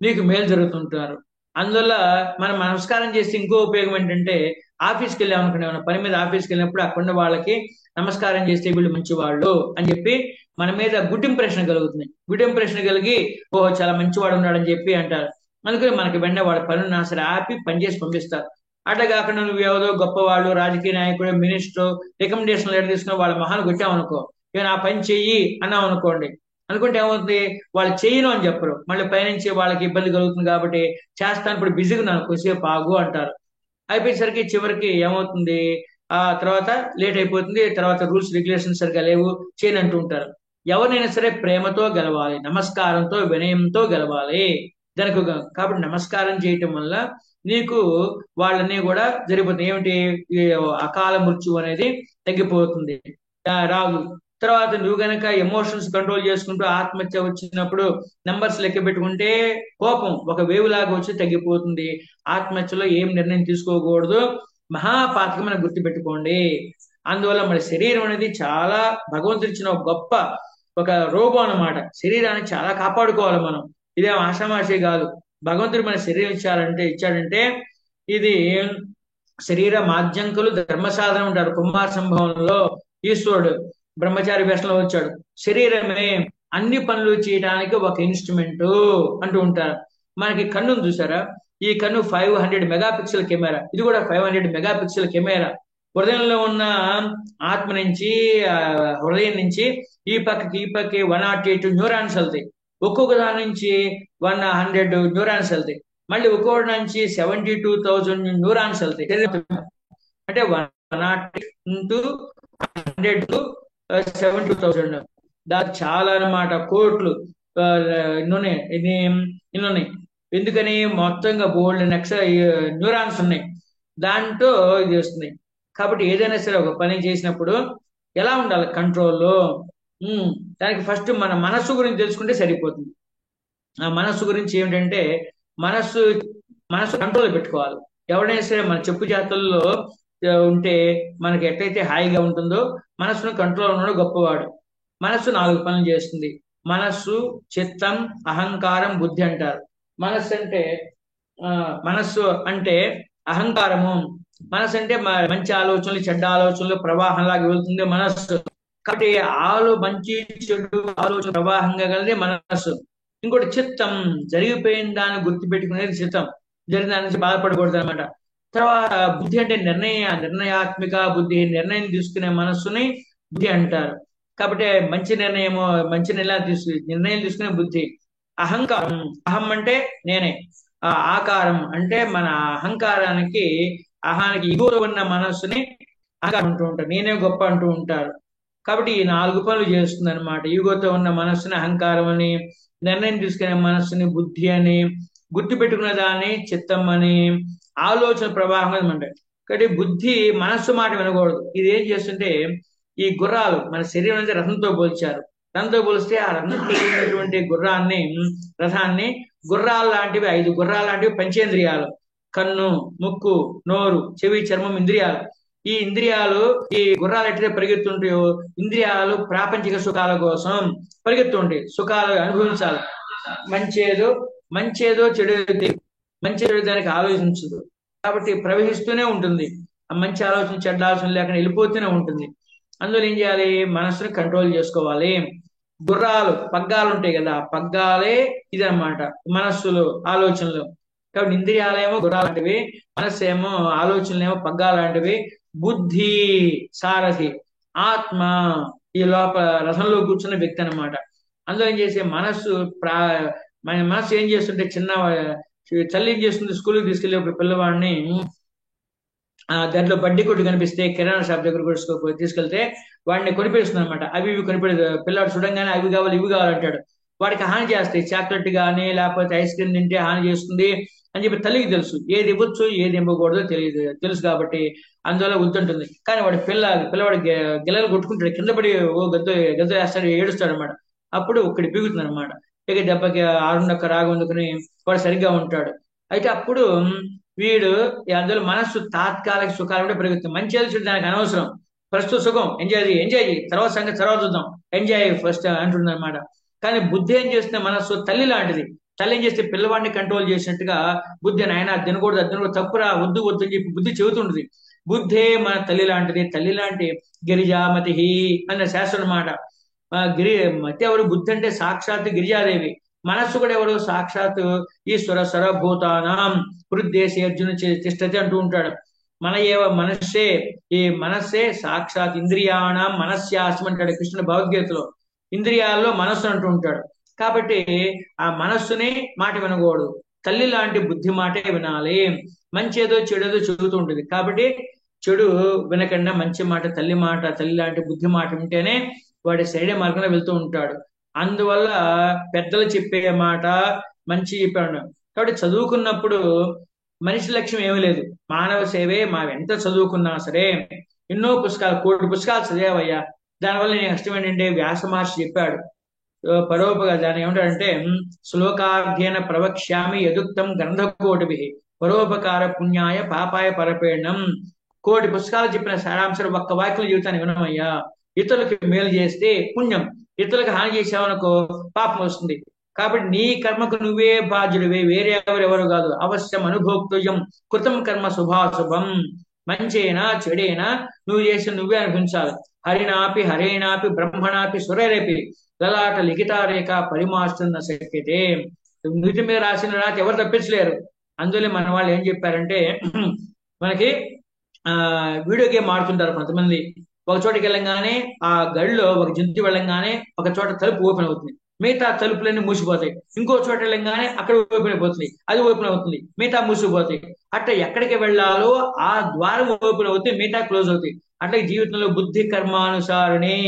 Speaker 1: నీకు మేలు జరుగుతుంటారు. అందువల్ల మనం నమస్కారం చేస్తే ఇంకో ఉపయోగం ఏంటంటే ఆఫీస్కి వెళ్ళామనుకునే పని మీద ఆఫీస్కి వెళ్ళినప్పుడు అక్కడ వాళ్ళకి నమస్కారం చేస్తే వీళ్ళు మంచి వాళ్ళు అని చెప్పి మన మీద గుడ్ ఇంప్రెషన్ కలుగుతుంది. గుడ్ ఇంప్రెషన్ కలిగి ఓహో చాలా మంచివాడు ఉన్నాడని చెప్పి అంటారు. అందుకని మనకి వెంటనే వాళ్ళ పనులు సరే ఆపి పనిచేసి పంపిస్తారు. అట్లా కాకుండా నువ్వు ఏదో గొప్పవాళ్ళు, రాజకీయ నాయకుడు, మినిస్టర్ రికమెండేషన్ లెటర్ తీసుకుని వాళ్ళ మొహాలు కొట్టామనుకో, ఇక ఆ పని చెయ్యి అన్నాం అనుకోండి, అనుకుంటే ఏమవుతుంది, వాళ్ళు చేయను అని చెప్పరు. మళ్ళీ పైనుంచి వాళ్ళకి ఇబ్బంది కలుగుతుంది. కాబట్టి చేస్తాను, ఇప్పుడు బిజీగా ఉన్నాను, కొద్దిసేపు ఆగు అంటారు. అయిపోయేసరికి చివరికి ఏమవుతుంది, ఆ తర్వాత లేట్ అయిపోతుంది. తర్వాత రూల్స్ రెగ్యులేషన్స్ సరిగా లేవు, చేయని అంటూ ఉంటారు. ఎవరినైనా సరే ప్రేమతో గెలవాలి, నమస్కారంతో, వినయంతో గెలవాలి. దానికి కాబట్టి నమస్కారం చేయటం వల్ల నీకు వాళ్ళని కూడా జరిగిపోతుంది. ఏమిటి, ఈ అకాల మృత్యు అనేది తగ్గిపోతుంది, రాదు. తర్వాత నువ్వు గనక ఎమోషన్స్ కంట్రోల్ చేసుకుంటూ ఆత్మహత్య వచ్చినప్పుడు నంబర్స్ లెక్క పెట్టుకుంటే కోపం ఒక వేవ్ లాగా వచ్చి తగ్గిపోతుంది. ఆత్మహత్యలో ఏం నిర్ణయం తీసుకోకూడదు, మహాపాతకం మనం గుర్తుపెట్టుకోండి. అందువల్ల మన శరీరం అనేది చాలా భగవంతుడు ఇచ్చిన ఒక గొప్ప ఒక రోగం అన్నమాట. శరీరాన్ని చాలా కాపాడుకోవాలి మనం. ఇదేం ఆషామాషి కాదు. భగవంతుడు మన శరీరం ఇచ్చాడంటే ఇది శరీర మాధ్యంకులు ధర్మ సాధన ఉంటారు. కుమార సంభవంలో ఈశ్వరుడు బ్రహ్మచారి వేషంలో వచ్చాడు. శరీరమే అన్ని పనులు చేయడానికి ఒక ఇన్స్ట్రుమెంట్ అంటూ ఉంటారు. మనకి కన్నును చూసారా, ఈ కన్ను 500 మెగాపిక్సెల్ కెమెరా. ఇది కూడా 500 మెగాపిక్సెల్ కెమెరా. హృదయంలో ఉన్న ఆత్మ నుంచి, హృదయం నుంచి ఈ పక్కకి 108 న్యూరాన్స్ వెళ్తాయి. ఒక్కొక్క దాని నుంచి 100 న్యూరాన్స్ వెళ్తాయి. మళ్ళీ ఒక్కొక్కటి నుంచి 72,000 న్యూరాన్స్ వెళ్తాయి. అంటే 108 into 100 72,000, దానికి చాలా అన్నమాట, కోట్లు ఇన్నున్నాయి. ఎందుకని, మొత్తంగా బోల్డ్ నెక్స్ట్ న్యూరాన్స్ ఉన్నాయి, దాంట్లో ఇది వస్తుంది. కాబట్టి ఏదైనా సరే ఒక పని చేసినప్పుడు ఎలా ఉండాలి కంట్రోల్లో, దానికి ఫస్ట్ మన మనస్సు గురించి తెలుసుకుంటే సరిపోతుంది. ఆ మనస్సు గురించి ఏమిటంటే మనస్సు కంట్రోల్ పెట్టుకోవాలి. ఎవరైనా సరే మన చెప్పు జాతల్లో ఉంటే మనకి ఎట్లయితే హాయిగా ఉంటుందో మనస్సును కంట్రోల్ ఉన్నాడు గొప్పవాడు. మనస్సు 4 పనులు చేస్తుంది. మనస్సు, చిత్తం, అహంకారం, బుద్ధి అంటారు. మనస్సు అంటే అహంకారము. మనస్సు అంటే మంచి ఆలోచనలు, చెడ్డ ఆలోచనలు ప్రవాహంలాగా వెళ్తుంది మనస్సు. కాబట్టి మంచి చెడు ఆలోచన ప్రవాహంగా కలిగే మనస్సు. ఇంకోటి చిత్తం, జరిగిపోయిన దాన్ని గుర్తు పెట్టుకునేది చిత్తం, జరిగిన దాని నుంచి బాధపడకూడదు అనమాట. తర్వాత బుద్ధి అంటే నిర్ణయాత్మిక బుద్ధి, నిర్ణయం తీసుకునే మనస్సుని బుద్ధి అంటారు. కాబట్టి మంచి నిర్ణయం తీసుకునే బుద్ధి. అహంకారం, అహం అంటే నేనే, ఆకారం అంటే మన అహంకారానికి ఇగువ ఉన్న మనస్సుని అహంకారం అంటూ ఉంటారు, నేనే గొప్ప అంటూ ఉంటారు. కాబట్టి ఈ 4 పనులు చేస్తుంది అనమాట. ఈగోతో ఉన్న మనస్సుని అహంకారం అని, నిర్ణయం తీసుకునే మనస్సుని బుద్ధి అని, గుర్తు పెట్టుకునే దాన్ని చిత్తం అని, ఆలోచన ప్రవాహం అనమాట. కాబట్టి బుద్ధి మనస్సు మాట వినకూడదు. ఇది ఏం చేస్తుంటే ఈ గుర్రాలు మన శరీరం అనేది రథంతో పోల్చారు. రథంతో పోలిస్తే ఆ రథంతో ఉన్నటువంటి రథాన్ని గుర్రాలు లాంటివి 5 గుర్రాలు లాంటివి పంచేంద్రియాలు. కన్ను, ముక్కు, నోరు, చెవి, చర్మం ఇంద్రియాలు. ఈ ఇంద్రియాలు ఈ గుర్రాలు ఎట్లయితే పరిగెత్తుంటాయో ఇంద్రియాలు ప్రాపంచిక సుఖాల కోసం పరిగెత్తుంటాయి. సుఖాలు అనుభవించాలి. మంచేదో మంచేదో చెడు మంచి చెడు దానికి ఆలోచించదు. కాబట్టి ప్రవహిస్తూనే ఉంటుంది. ఆ మంచి ఆలోచన చెడ్డ ఆలోచన లేకుండా వెళ్ళిపోతూనే ఉంటుంది. అందులో ఏం చేయాలి? మనసుని కంట్రోల్ చేసుకోవాలి. గుర్రాలు పగ్గాలు ఉంటాయి కదా, పగ్గాలే ఇదన్నమాట మనస్సులు, ఆలోచనలు. కాబట్టి ఇంద్రియాలేమో గుర్రాలు లాంటివి, మనస్సు ఏమో ఆలోచనలేమో పగ్గాలు లాంటివి. బుద్ధి సారథి, ఆత్మ ఈ లోపల రథంలో కూర్చున్న వ్యక్తి అన్నమాట. అందులో ఏం చేసే మనస్సు మన మనస్సు ఏం చేస్తుంటే తల్లి ఏం చేస్తుంది? స్కూల్కి తీసుకెళ్ళి ఒక పిల్లవాడిని దాంట్లో బడ్డీ కొట్టు కనిపిస్తే కిరాణా షాప్ దగ్గర తీసుకెళ్తే వాడిని కొనిపిస్తుంది అనమాట. అవి ఇవి కొనిపెడదు. పిల్లాడు చూడంగానే అవి కావాలి ఇవి కావాలంటాడు. వాడికి హాని చేస్తాయి. చాక్లెట్ కానీ లేకపోతే ఐస్ క్రీమ్ తింటే హాని చేస్తుంది అని చెప్పి తల్లికి తెలుసు. ఏది ఇవ్వచ్చు ఏది ఇవ్వకూడదో తెలుసు కాబట్టి అందువల్ల వద్దుంటుంది. కానీ వాడి పిల్లవాడి గిల్లలు కొట్టుకుంటాడు, కింద పడి ఓ గద్ద వేస్తాడు, ఏడుస్తాడు అనమాట. అప్పుడు ఒక్కడి పీగుతుంది అనమాట. ఇక దెబ్బకి ఆరున్నక్క రాగొందుకుని వాడు సరిగ్గా ఉంటాడు. అయితే అప్పుడు వీడు అందులో మనస్సు తాత్కాలిక సుఖాలు కూడా పెరుగుతుంది. మంచి చెడు దానికి అనవసరం. ప్రస్తుత సుఖం ఎంజాయ్ చేయి, తర్వాత సంగతి తర్వాత చూద్దాం, ఎంజాయ్ ఫస్ట్ అంటుంది అనమాట. కానీ బుద్ధి ఏం చేస్తుంది? మనస్సు తల్లి లాంటిది. తల్లి ఏం చేస్తే పిల్లవాడిని కంట్రోల్ చేసినట్టుగా బుద్ధి నాయన తినకూడదు తప్పురా, వద్దు వద్దు అని చెప్పి బుద్ధి చెబుతుంటది. బుద్ధే మన తల్లి లాంటిది. తల్లి లాంటి గిరిజామతి అన్న శాస్త్రం అన్నమాట. మతి ఎవరు? బుద్ధి అంటే సాక్షాత్ గిరిజాదేవి. మనస్సు కూడా ఎవరు? సాక్షాత్ ఈశ్వర సర్వభూతానాం హృద్దేశే అర్జున తిష్టతి అంటూ ఉంటాడు. మనస్సే, ఈ మనస్సే సాక్షాత్ ఇంద్రియాణం మనస్యాస్మి అంటాడు కృష్ణుడు భగవద్గీతలో. ఇంద్రియాల్లో మనస్సు అంటూ ఉంటాడు. కాబట్టి ఆ మనస్సుని మాట వినకూడదు. తల్లి లాంటి బుద్ధి మాటే వినాలి. మంచి ఏదో చెడేదో చెబుతూ ఉంటుంది. కాబట్టి చెడు వినకుండా మంచి మాట, తల్లి లాంటి బుద్ధి మాట వింటేనే వాడి సరైన మార్గంలో వెళ్తూ ఉంటాడు. అందువల్ల పెద్దలు చెప్పే మాట మంచి చెప్పాడు. కాబట్టి చదువుకున్నప్పుడు మనిషి లక్ష్యం ఏమీ లేదు, మానవ సేవే. మా ఎంత చదువుకున్నా సరే, ఎన్నో పుస్తకాలు, 1,000 పుస్తకాలు చదివావయ్యా. దానివల్ల నేను కష్టం ఏంటంటే వ్యాస మహర్షి చెప్పాడు పరోపగా దాన్ని ఏమంటాడంటే శ్లోకార్థేన ప్రవక్ష్యామి యదుక్తం గ్రంథకోటిభి పరోపకార పుణ్యాయ పాపాయ పరపేణం. 1,000 పుస్తకాలు చెప్పిన సారాంశాలు ఒక్క వాక్యం జీవితాన్ని వినమయ్యా. ఇతరులకు మేలు చేస్తే పుణ్యం, ఇతరులకు హాని చేసావనుకో పాపం వస్తుంది. కాబట్టి నీ కర్మకు నువ్వే బాధ్యుడివే, వేరే ఎవరెవరు కాదు. అవశ్యం అనుభోక్తుయం కృతం కర్మ శుభాశుభం. మంచైనా చెడైనా నువ్వు చేసి నువ్వే అనిపించాలి. హరేణాపి బ్రహ్మణాపి సురేరేపి లలాట లిఖితారేఖ పరిమాస్తున్న శక్యతే. నుటి మీద రాసిన రాత ఎవరు తప్పించలేరు. అందులో మన వాళ్ళు ఏం చెప్పారంటే మనకి వీడియో గేమ్ ఆడుతుంటారు కొంతమంది. ఒక చోటకి వెళ్ళంగానే ఆ గడిలో ఒక జంతు వెళ్ళంగానే ఒక చోట తలుపు ఓపెన్ అవుతుంది, మిగతా తలుపులన్నీ మూసిపోతాయి. ఇంకో చోట వెళ్ళంగానే అక్కడ ఓపెన్ అయిపోతుంది, అది ఓపెన్ అవుతుంది, మిగతా మూసిపోతాయి. అట్లా ఎక్కడికి వెళ్ళాలో ఆ ద్వారం ఓపెన్ అవుతాయి, మిగతా క్లోజ్ అవుతాయి. అట్లా జీవితంలో బుద్ధి కర్మానుసారిణి.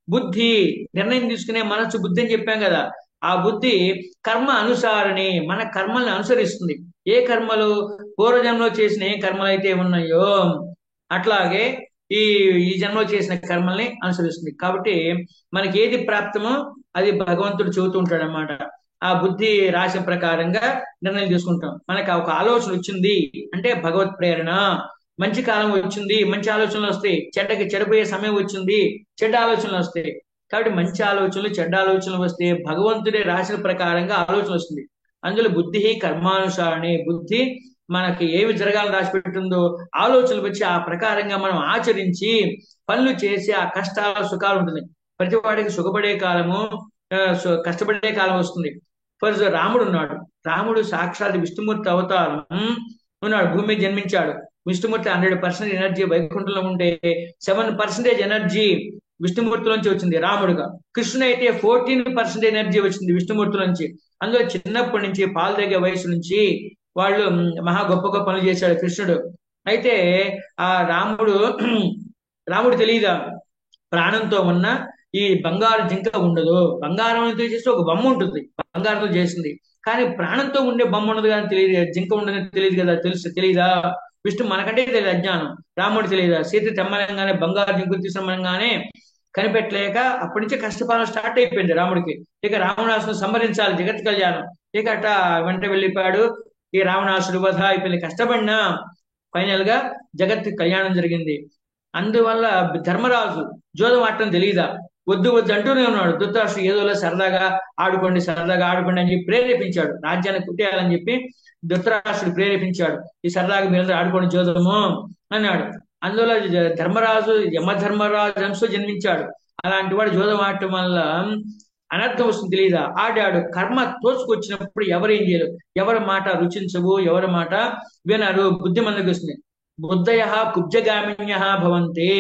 Speaker 1: బుద్ధి నిర్ణయం తీసుకునే మనసు బుద్ధి అని చెప్పాం కదా. ఆ బుద్ధి కర్మ అనుసారిణి, మన కర్మల్ని అనుసరిస్తుంది. ఏ కర్మలు పూర్వజన్మలో చేసిన ఏ కర్మలు అయితే ఉన్నాయో అట్లాగే ఈ ఈ జన్మలో చేసిన కర్మల్ని అనుసరిస్తుంది. కాబట్టి మనకి ఏది ప్రాప్తమో అది భగవంతుడు చెబుతూ ఉంటాడు అన్నమాట. ఆ బుద్ధి రాశి ప్రకారంగా నిర్ణయం తీసుకుంటాం. మనకు ఒక ఆలోచన వచ్చింది అంటే భగవత్ ప్రేరణ. మంచి కాలం వచ్చింది, మంచి ఆలోచనలు వస్తాయి. చెడిపోయే సమయం వచ్చింది, చెడ్డ ఆలోచనలు వస్తాయి. కాబట్టి మంచి ఆలోచనలు చెడ్డ ఆలోచనలు వస్తే భగవంతుడే రాసిన ప్రకారంగా ఆలోచన వస్తుంది. అందులో బుద్ధి కర్మానుసారని. బుద్ధి మనకి ఏమి జరగాలని రాసి పెట్టుందో ఆలోచనలు వచ్చి ఆ ప్రకారంగా మనం ఆచరించి పనులు చేసి ఆ కష్టాల సుఖాలు ఉంటుంది. ప్రతి వాడికి సుఖపడే కాలము కష్టపడే కాలం వస్తుంది. ఫర్ రాముడు ఉన్నాడు. రాముడు సాక్షాత్ విష్ణుమూర్తి అవతారం ఉన్నాడు, భూమి మీద జన్మించాడు. విష్ణుమూర్తి 100% ఎనర్జీ వైకుంఠంలో ఉంటే 7% ఎనర్జీ విష్ణుమూర్తిలోంచి వచ్చింది రాముడుగా. కృష్ణుడు అయితే 14% ఎనర్జీ వచ్చింది విష్ణుమూర్తిలోంచి. అందులో చిన్నప్పటి నుంచి పాలు తాగే వయసు నుంచి వాళ్ళు మహా గొప్ప గొప్ప పనులు చేశాడు కృష్ణుడు. అయితే ఆ రాముడు తెలియదా ప్రాణంతో ఉన్న ఈ బంగారు జింక ఉండదు. బంగారంతో చేస్తే ఒక బొమ్మ ఉంటుంది, బంగారంతో చేసింది. కానీ ప్రాణంతో ఉండే బొమ్మ ఉండదు కానీ తెలియదు, జింక ఉండదని తెలియదు కదా. తెలియదా? విష్ణు మనకంటే తెలియదు అజ్ఞానం. రాముడు తెలియదు. సీత తెమ్మనంగానే బంగారు జింకులు తీసుకురమ్మనగానే కనిపెట్టలేక అప్పటి నుంచి కష్టపాలన స్టార్ట్ అయిపోయింది రాముడికి. ఇక రావణాసుని సంహరించాలి, జగత్ కళ్యాణం. ఇక అట్లా వెంట వెళ్ళిపోయాడు. ఈ రావణాసుడు వధ అయిపోయింది. కష్టపడినా ఫైనల్ గా జగత్ కళ్యాణం జరిగింది. అందువల్ల ధర్మరాజు జోదం ఆడటం తెలియదా, వద్దు వద్దు అంటూనే ఉన్నాడు. ధృతరాష్ట్రుడు ఏదోలా సరదాగా ఆడుకోండి, సరదాగా ఆడుకోండి అని చెప్పి ప్రేరేపించాడు. రాజ్యాన్ని కుట్టేయాలని చెప్పి ధృతరాష్ట్రుడు ప్రేరేపించాడు. ఈ సరదాగా మీరందరూ ఆడుకోండి జోదము అన్నాడు. అందువల్ల ధర్మరాజు యమధర్మరాజు అంశ జన్మించాడు. అలాంటి వాడు జోదం ఆడటం వల్ల అనర్థం వస్తుంది తెలియదా. ఆడాడు. కర్మ తోచుకొచ్చినప్పుడు ఎవరేం చేయరు. ఎవరి మాట రుచించవు, ఎవరి మాట వినరు. బుద్ధి మందకి వస్తుంది. బుద్ధయ కుబ్జగామిన్య భవంతి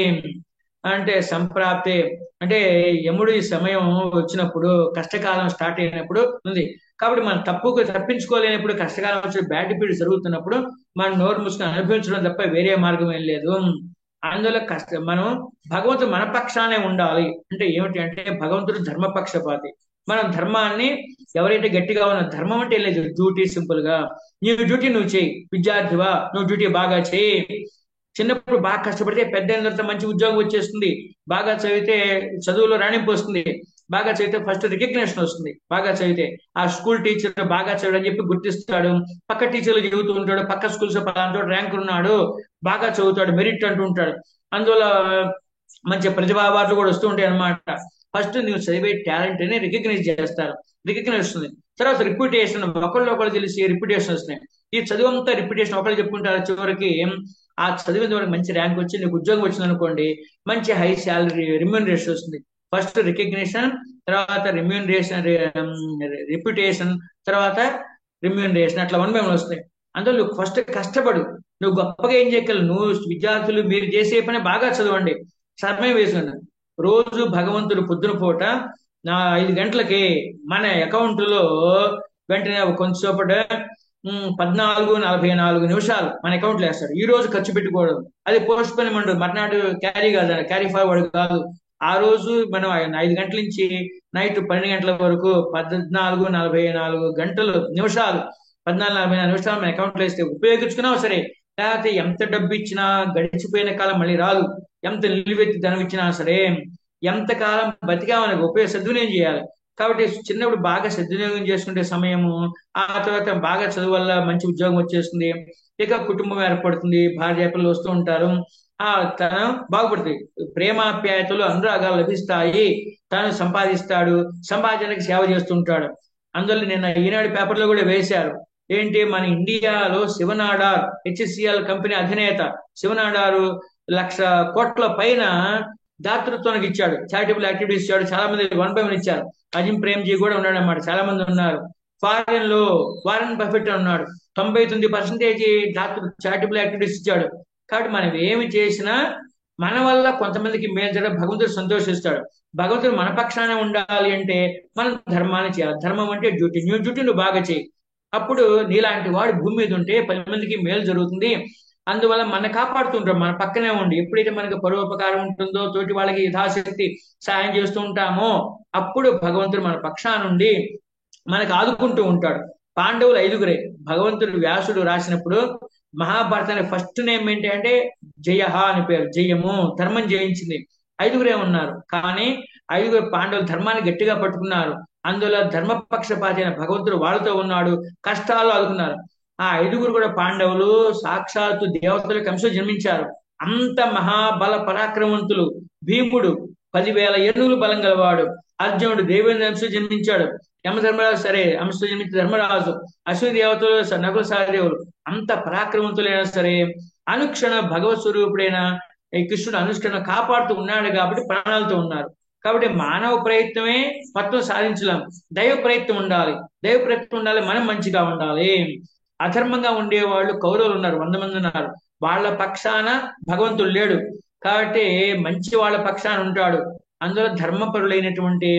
Speaker 1: అంటే సంప్రాప్తే, అంటే యముడు ఈ సమయం వచ్చినప్పుడు, కష్టకాలం స్టార్ట్ అయినప్పుడు ఉంది. కాబట్టి మనం తప్పించుకోలేనప్పుడు, కష్టకాలం వచ్చి బ్యాడ్ పీరియడ్ జరుగుతున్నప్పుడు మనం నోరు మూసుకొని అనుభవించడం తప్ప వేరే మార్గం ఏం లేదు. అందువల్ల మనం భగవంతుడు మన పక్షానే ఉండాలి. అంటే ఏమిటి అంటే భగవంతుడు ధర్మపక్షపాతి. మనం ధర్మాన్ని ఎవరైతే గట్టిగా ఉన్న ధర్మం అంటే లేదు, డ్యూటీ సింపుల్ గా నీ డ్యూటీ నువ్వు చేయి. విద్యార్థివా నువ్వు డ్యూటీ బాగా చేయి. చిన్నప్పుడు బాగా కష్టపడితే పెద్ద అయిన తర్వాత మంచి ఉద్యోగం వచ్చేస్తుంది. బాగా చదివితే చదువులో రాణింపు వస్తుంది. బాగా చదివితే ఫస్ట్ రికగ్నేషన్ వస్తుంది. బాగా చదివితే ఆ స్కూల్ టీచర్ బాగా చదివాడు అని చెప్పి గుర్తిస్తాడు. పక్క టీచర్లు చదువుతూ ఉంటాడు. పక్క స్కూల్స్ పలానా ర్యాంక్ ఉన్నాడు, బాగా చదువుతాడు, మెరిట్ అంటూ ఉంటాడు. అందువల్ల మంచి ప్రతిభా అవార్డులు కూడా వస్తూ ఉంటాయి అనమాట. ఫస్ట్ నువ్వు చదివే టాలెంట్ అని రికగ్నైజ్ చేస్తారు. రికగ్నైజ్ వస్తుంది. తర్వాత రిప్యుటేషన్, ఒకళ్ళు తెలిసి రిప్యుటేషన్ వస్తున్నాయి. ఈ చదువు అంతా రిప్యుటేషన్ ఒకళ్ళు చెప్పుకుంటారు. చివరికి ఆ చదివిన వరకు మంచి ర్యాంక్ వచ్చి నీకు ఉద్యోగం వచ్చింది అనుకోండి, మంచి హై శాలరీ రిమ్యూనరేషన్ వస్తుంది. ఫస్ట్ రికగ్నిషన్, తర్వాత రిప్యుటేషన్, తర్వాత రిమ్యూనరేషన్, అట్లా 1 by 1 వస్తాయి. అందులో నువ్వు ఫస్ట్ కష్టపడు. నువ్వు గొప్పగా ఏం చేయగలవు. నువ్వు విద్యార్థులు మీరు చేసే పని బాగా చదవండి, సమయం వేసుకోండి. రోజు భగవంతుడు పొద్దున పూట 5 గంటలకి మన అకౌంట్ లో వెంటనే కొంచెంసేపటి 14:44 మన అకౌంట్ లో వేస్తాడు. ఈ రోజు ఖర్చు పెట్టుకోవడం అది పోస్ట్ పోన్మెంట్, మర్నాడు క్యారీ కాదు, క్యారీ ఫార్వర్డ్ కాదు. ఆ రోజు మనం 5 గంటల నుంచి నైట్ 12 గంటల వరకు 14:44 నిమిషాలు 14:44 మన అకౌంట్ లో వేస్తే ఉపయోగించుకున్నావు సరే. లేకపోతే ఎంత డబ్బు ఇచ్చినా గడిచిపోయిన కాలం మళ్ళీ రాదు. ఎంత నిలువెత్తి ధనం ఇచ్చినా సరే, ఎంత కాలం బతికా మనకు సద్వినియోగం చేయాలి. కాబట్టి చిన్నప్పుడు బాగా సద్వినియోగం చేసుకుంటే సమయము, ఆ తర్వాత బాగా చదువు వల్ల మంచి ఉద్యోగం వచ్చేస్తుంది. ఇక కుటుంబం ఏర్పడుతుంది, భార్య పిల్లలు వస్తూ ఉంటారు. తను బాగుపడుతుంది. ప్రేమాప్యాయతలు అనురాగాలు లభిస్తాయి. తను సంపాదిస్తాడు, సమాజానికి సేవ చేస్తుంటాడు. అందువల్ల నిన్న ఈనాడు పేపర్లో కూడా వేశారు. ఏంటి, మన ఇండియాలో శివనాడార్ HCL కంపెనీ అధినేత శివనాడారు 1,00,000 కోట్ల పైన దాతృత్వానికి ఇచ్చాడు, చారిటబుల్ యాక్టివిటీస్ ఇచ్చాడు. చాలా మంది 1 by 1 ఇచ్చారు. అజిం ప్రేమ్జీ కూడా ఉన్నాడు అన్నమాట. చాలా మంది ఉన్నారు. ఫారిన్ లో వారెన్ బఫెట్ ఉన్నాడు. 99% చారిటబుల్ యాక్టివిటీస్ ఇచ్చాడు. కాబట్టి మనం ఏమి చేసినా మన వల్ల కొంతమందికి మేలు జరగ భగవంతుడు సంతోషిస్తాడు. భగవంతుడు మన పక్షాన ఉండాలి అంటే మనం ధర్మాన్ని చేయాలి. ధర్మం అంటే డ్యూటీ. న్యూ డ్యూటీ నువ్వు బాగా చేయి. అప్పుడు నీలాంటి వాడు భూమి మీద ఉంటే 10 మందికి మేలు జరుగుతుంది. అందువల్ల మన కాపాడుతుంటాం, మన పక్కనే ఉండి. ఎప్పుడైతే మనకు పరోపకారం ఉంటుందో, తోటి వాళ్ళకి యథాశక్తి సాయం చేస్తూ ఉంటామో, అప్పుడు భగవంతుడు మన పక్షానుండి మనకు ఆదుకుంటూ ఉంటాడు. పాండవులు 5గురే. భగవంతుడు వ్యాసుడు రాసినప్పుడు మహాభారతానికి ఫస్ట్ నేమ్ ఏంటి అంటే జయ అని పేరు. జయము, ధర్మం జయించింది. 5గురే ఉన్నారు. కానీ 5గురు పాండవులు ధర్మాన్ని గట్టిగా పట్టుకున్నారు. అందులో ధర్మపక్షపాతి అయిన భగవంతుడు వాళ్ళతో ఉన్నాడు. కష్టాలు ఆదుకున్నారు. ఆ 5గురు కూడా పాండవులు సాక్షాత్తు దేవతలకు అంశం జన్మించారు. అంత మహాబల పరాక్రమవంతులు. భీముడు 10,000 ఏనుగులు బలం గలవాడు. అర్జునుడు దేవేంద్ర అంశం జన్మించాడు. యమధర్మరాజు సరే అంశ జన్మించిన ధర్మరాజు. అశ్విని దేవతలు నకుల సహదేవులు అంత పరాక్రమవంతులైనా సరే అనుక్షణ భగవత్ స్వరూపుడైన ఈ కృష్ణుడు అనుష్ఠానం కాపాడుతూ ఉన్నాడు కాబట్టి ప్రాణాలతో ఉన్నారు. కాబట్టి మానవ ప్రయత్నమే మొత్తం సాధించలేం. దైవ ప్రయత్నం ఉండాలి. దైవ ప్రయత్నం ఉండాలి. మనం మంచిగా ఉండాలి. అధర్మంగా ఉండేవాళ్ళు కౌరవులు ఉన్నారు, 100 మంది ఉన్నారు. వాళ్ళ పక్షాన భగవంతుడు లేడు. కాబట్టి మంచి వాళ్ళ పక్షాన ఉంటాడు. అందులో ధర్మపరులైనటువంటి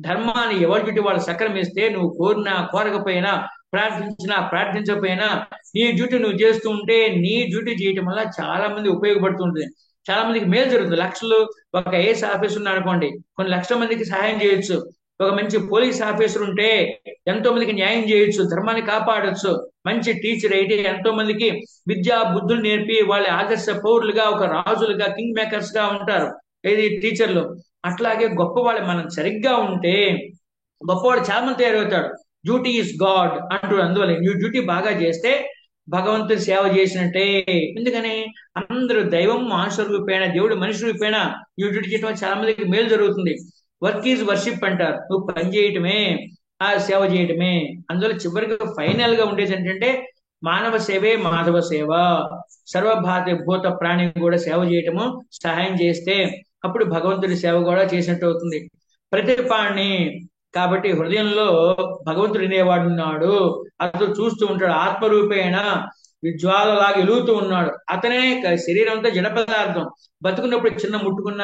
Speaker 1: ధర్మాన్ని ఎవరి డ్యూటీ వాళ్ళు సక్రమిస్తే, నువ్వు కోరినా కోరకపోయినా, ప్రార్థించకపోయినా నీ డ్యూటీ నువ్వు చేస్తూ ఉంటే, నీ డ్యూటీ చేయటం వల్ల చాలా మంది ఉపయోగపడుతుంటుంది. చాలా మందికి మేలు జరుగుతుంది. లక్షలు ఒక ఐఏఎస్ ఆఫీస్ ఉన్నాడు అనుకోండి, కొన్ని లక్షల మందికి సహాయం చేయొచ్చు. ఒక మంచి పోలీస్ ఆఫీసర్ ఉంటే ఎంతో మందికి న్యాయం చేయొచ్చు, ధర్మాన్ని కాపాడొచ్చు. మంచి టీచర్ అయితే ఎంతో మందికి విద్యా బుద్ధులు నేర్పి వాళ్ళ ఆదర్శ పౌరులుగా, ఒక రాజులుగా, కింగ్ మేకర్స్ గా ఉంటారు ఇది టీచర్లు. అట్లాగే గొప్పవాళ్ళు మనం సరిగ్గా ఉంటే గొప్పవాడు చాలా మంది తయారవుతాడు. డ్యూటీ ఈస్ గాడ్ అంటూ, అందువల్ల నువ్వు డ్యూటీ బాగా చేస్తే భగవంతుడి సేవ చేసినట్టే. ఎందుకని అందరూ దైవం మనుషుల రూపేణ, దేవుడు మనిషి రూపేణ నువ్వు డ్యూటీ చేయడం వల్ల చాలా మందికి మేలు జరుగుతుంది. వర్క్ ఈజ్ వర్షిప్ అంటారు. నువ్వు పని చేయటమే ఆ సేవ చేయటమే. అందువల్ల చివరికి ఫైనల్ గా ఉండేది ఏంటంటే మానవ సేవే మాధవ సేవ. సర్వభారత భూత ప్రాణి కూడా సేవ చేయటము, సహాయం చేస్తే అప్పుడు భగవంతుడి సేవ కూడా చేసినట్టు అవుతుంది. ప్రతిపాణి కాబట్టి హృదయంలో భగవంతుడు అనేవాడు ఉన్నాడు. అతను చూస్తూ ఉంటాడు, ఆత్మరూపేణ జ్వాలలాగా వెలుగుతూ ఉన్నాడు. అతనే శరీరం అంతా జడ పదార్థం. బతుకున్నప్పుడు చిన్న ముట్టుకున్న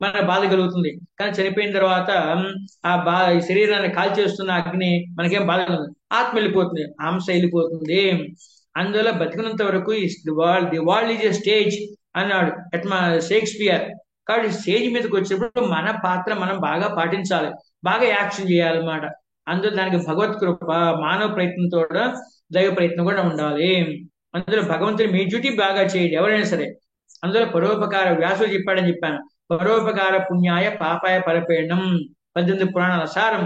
Speaker 1: మన బాధ కలుగుతుంది, కానీ చనిపోయిన తర్వాత ఈ శరీరాన్ని కాల్చేస్తున్న అగ్ని మనకేం బాధ కలుగుతుంది, ఆత్మ వెళ్ళిపోతుంది, ఆంశ వెళ్ళిపోతుంది. అందువల్ల బతికినంత వరకు the world is a stage అన్నాడు షేక్స్పియర్. కాబట్టి స్టేజ్ మీదకి వచ్చినప్పుడు మన పాత్ర మనం బాగా పాటించాలి, బాగా యాక్షన్ చేయాలన్నమాట. అందులో దానికి భగవత్ కృప, మానవ ప్రయత్నంతో దైవ ప్రయత్నం కూడా ఉండాలి. అందులో భగవంతుని మీ డ్యూటీ బాగా చేయండి ఎవరైనా సరే. అందులో పరోపకార వ్యాసుడు చెప్పాడని చెప్పాను. పరోపకార పుణ్యాయ పాపాయ పరపీడనం. 18 పురాణాల సారం,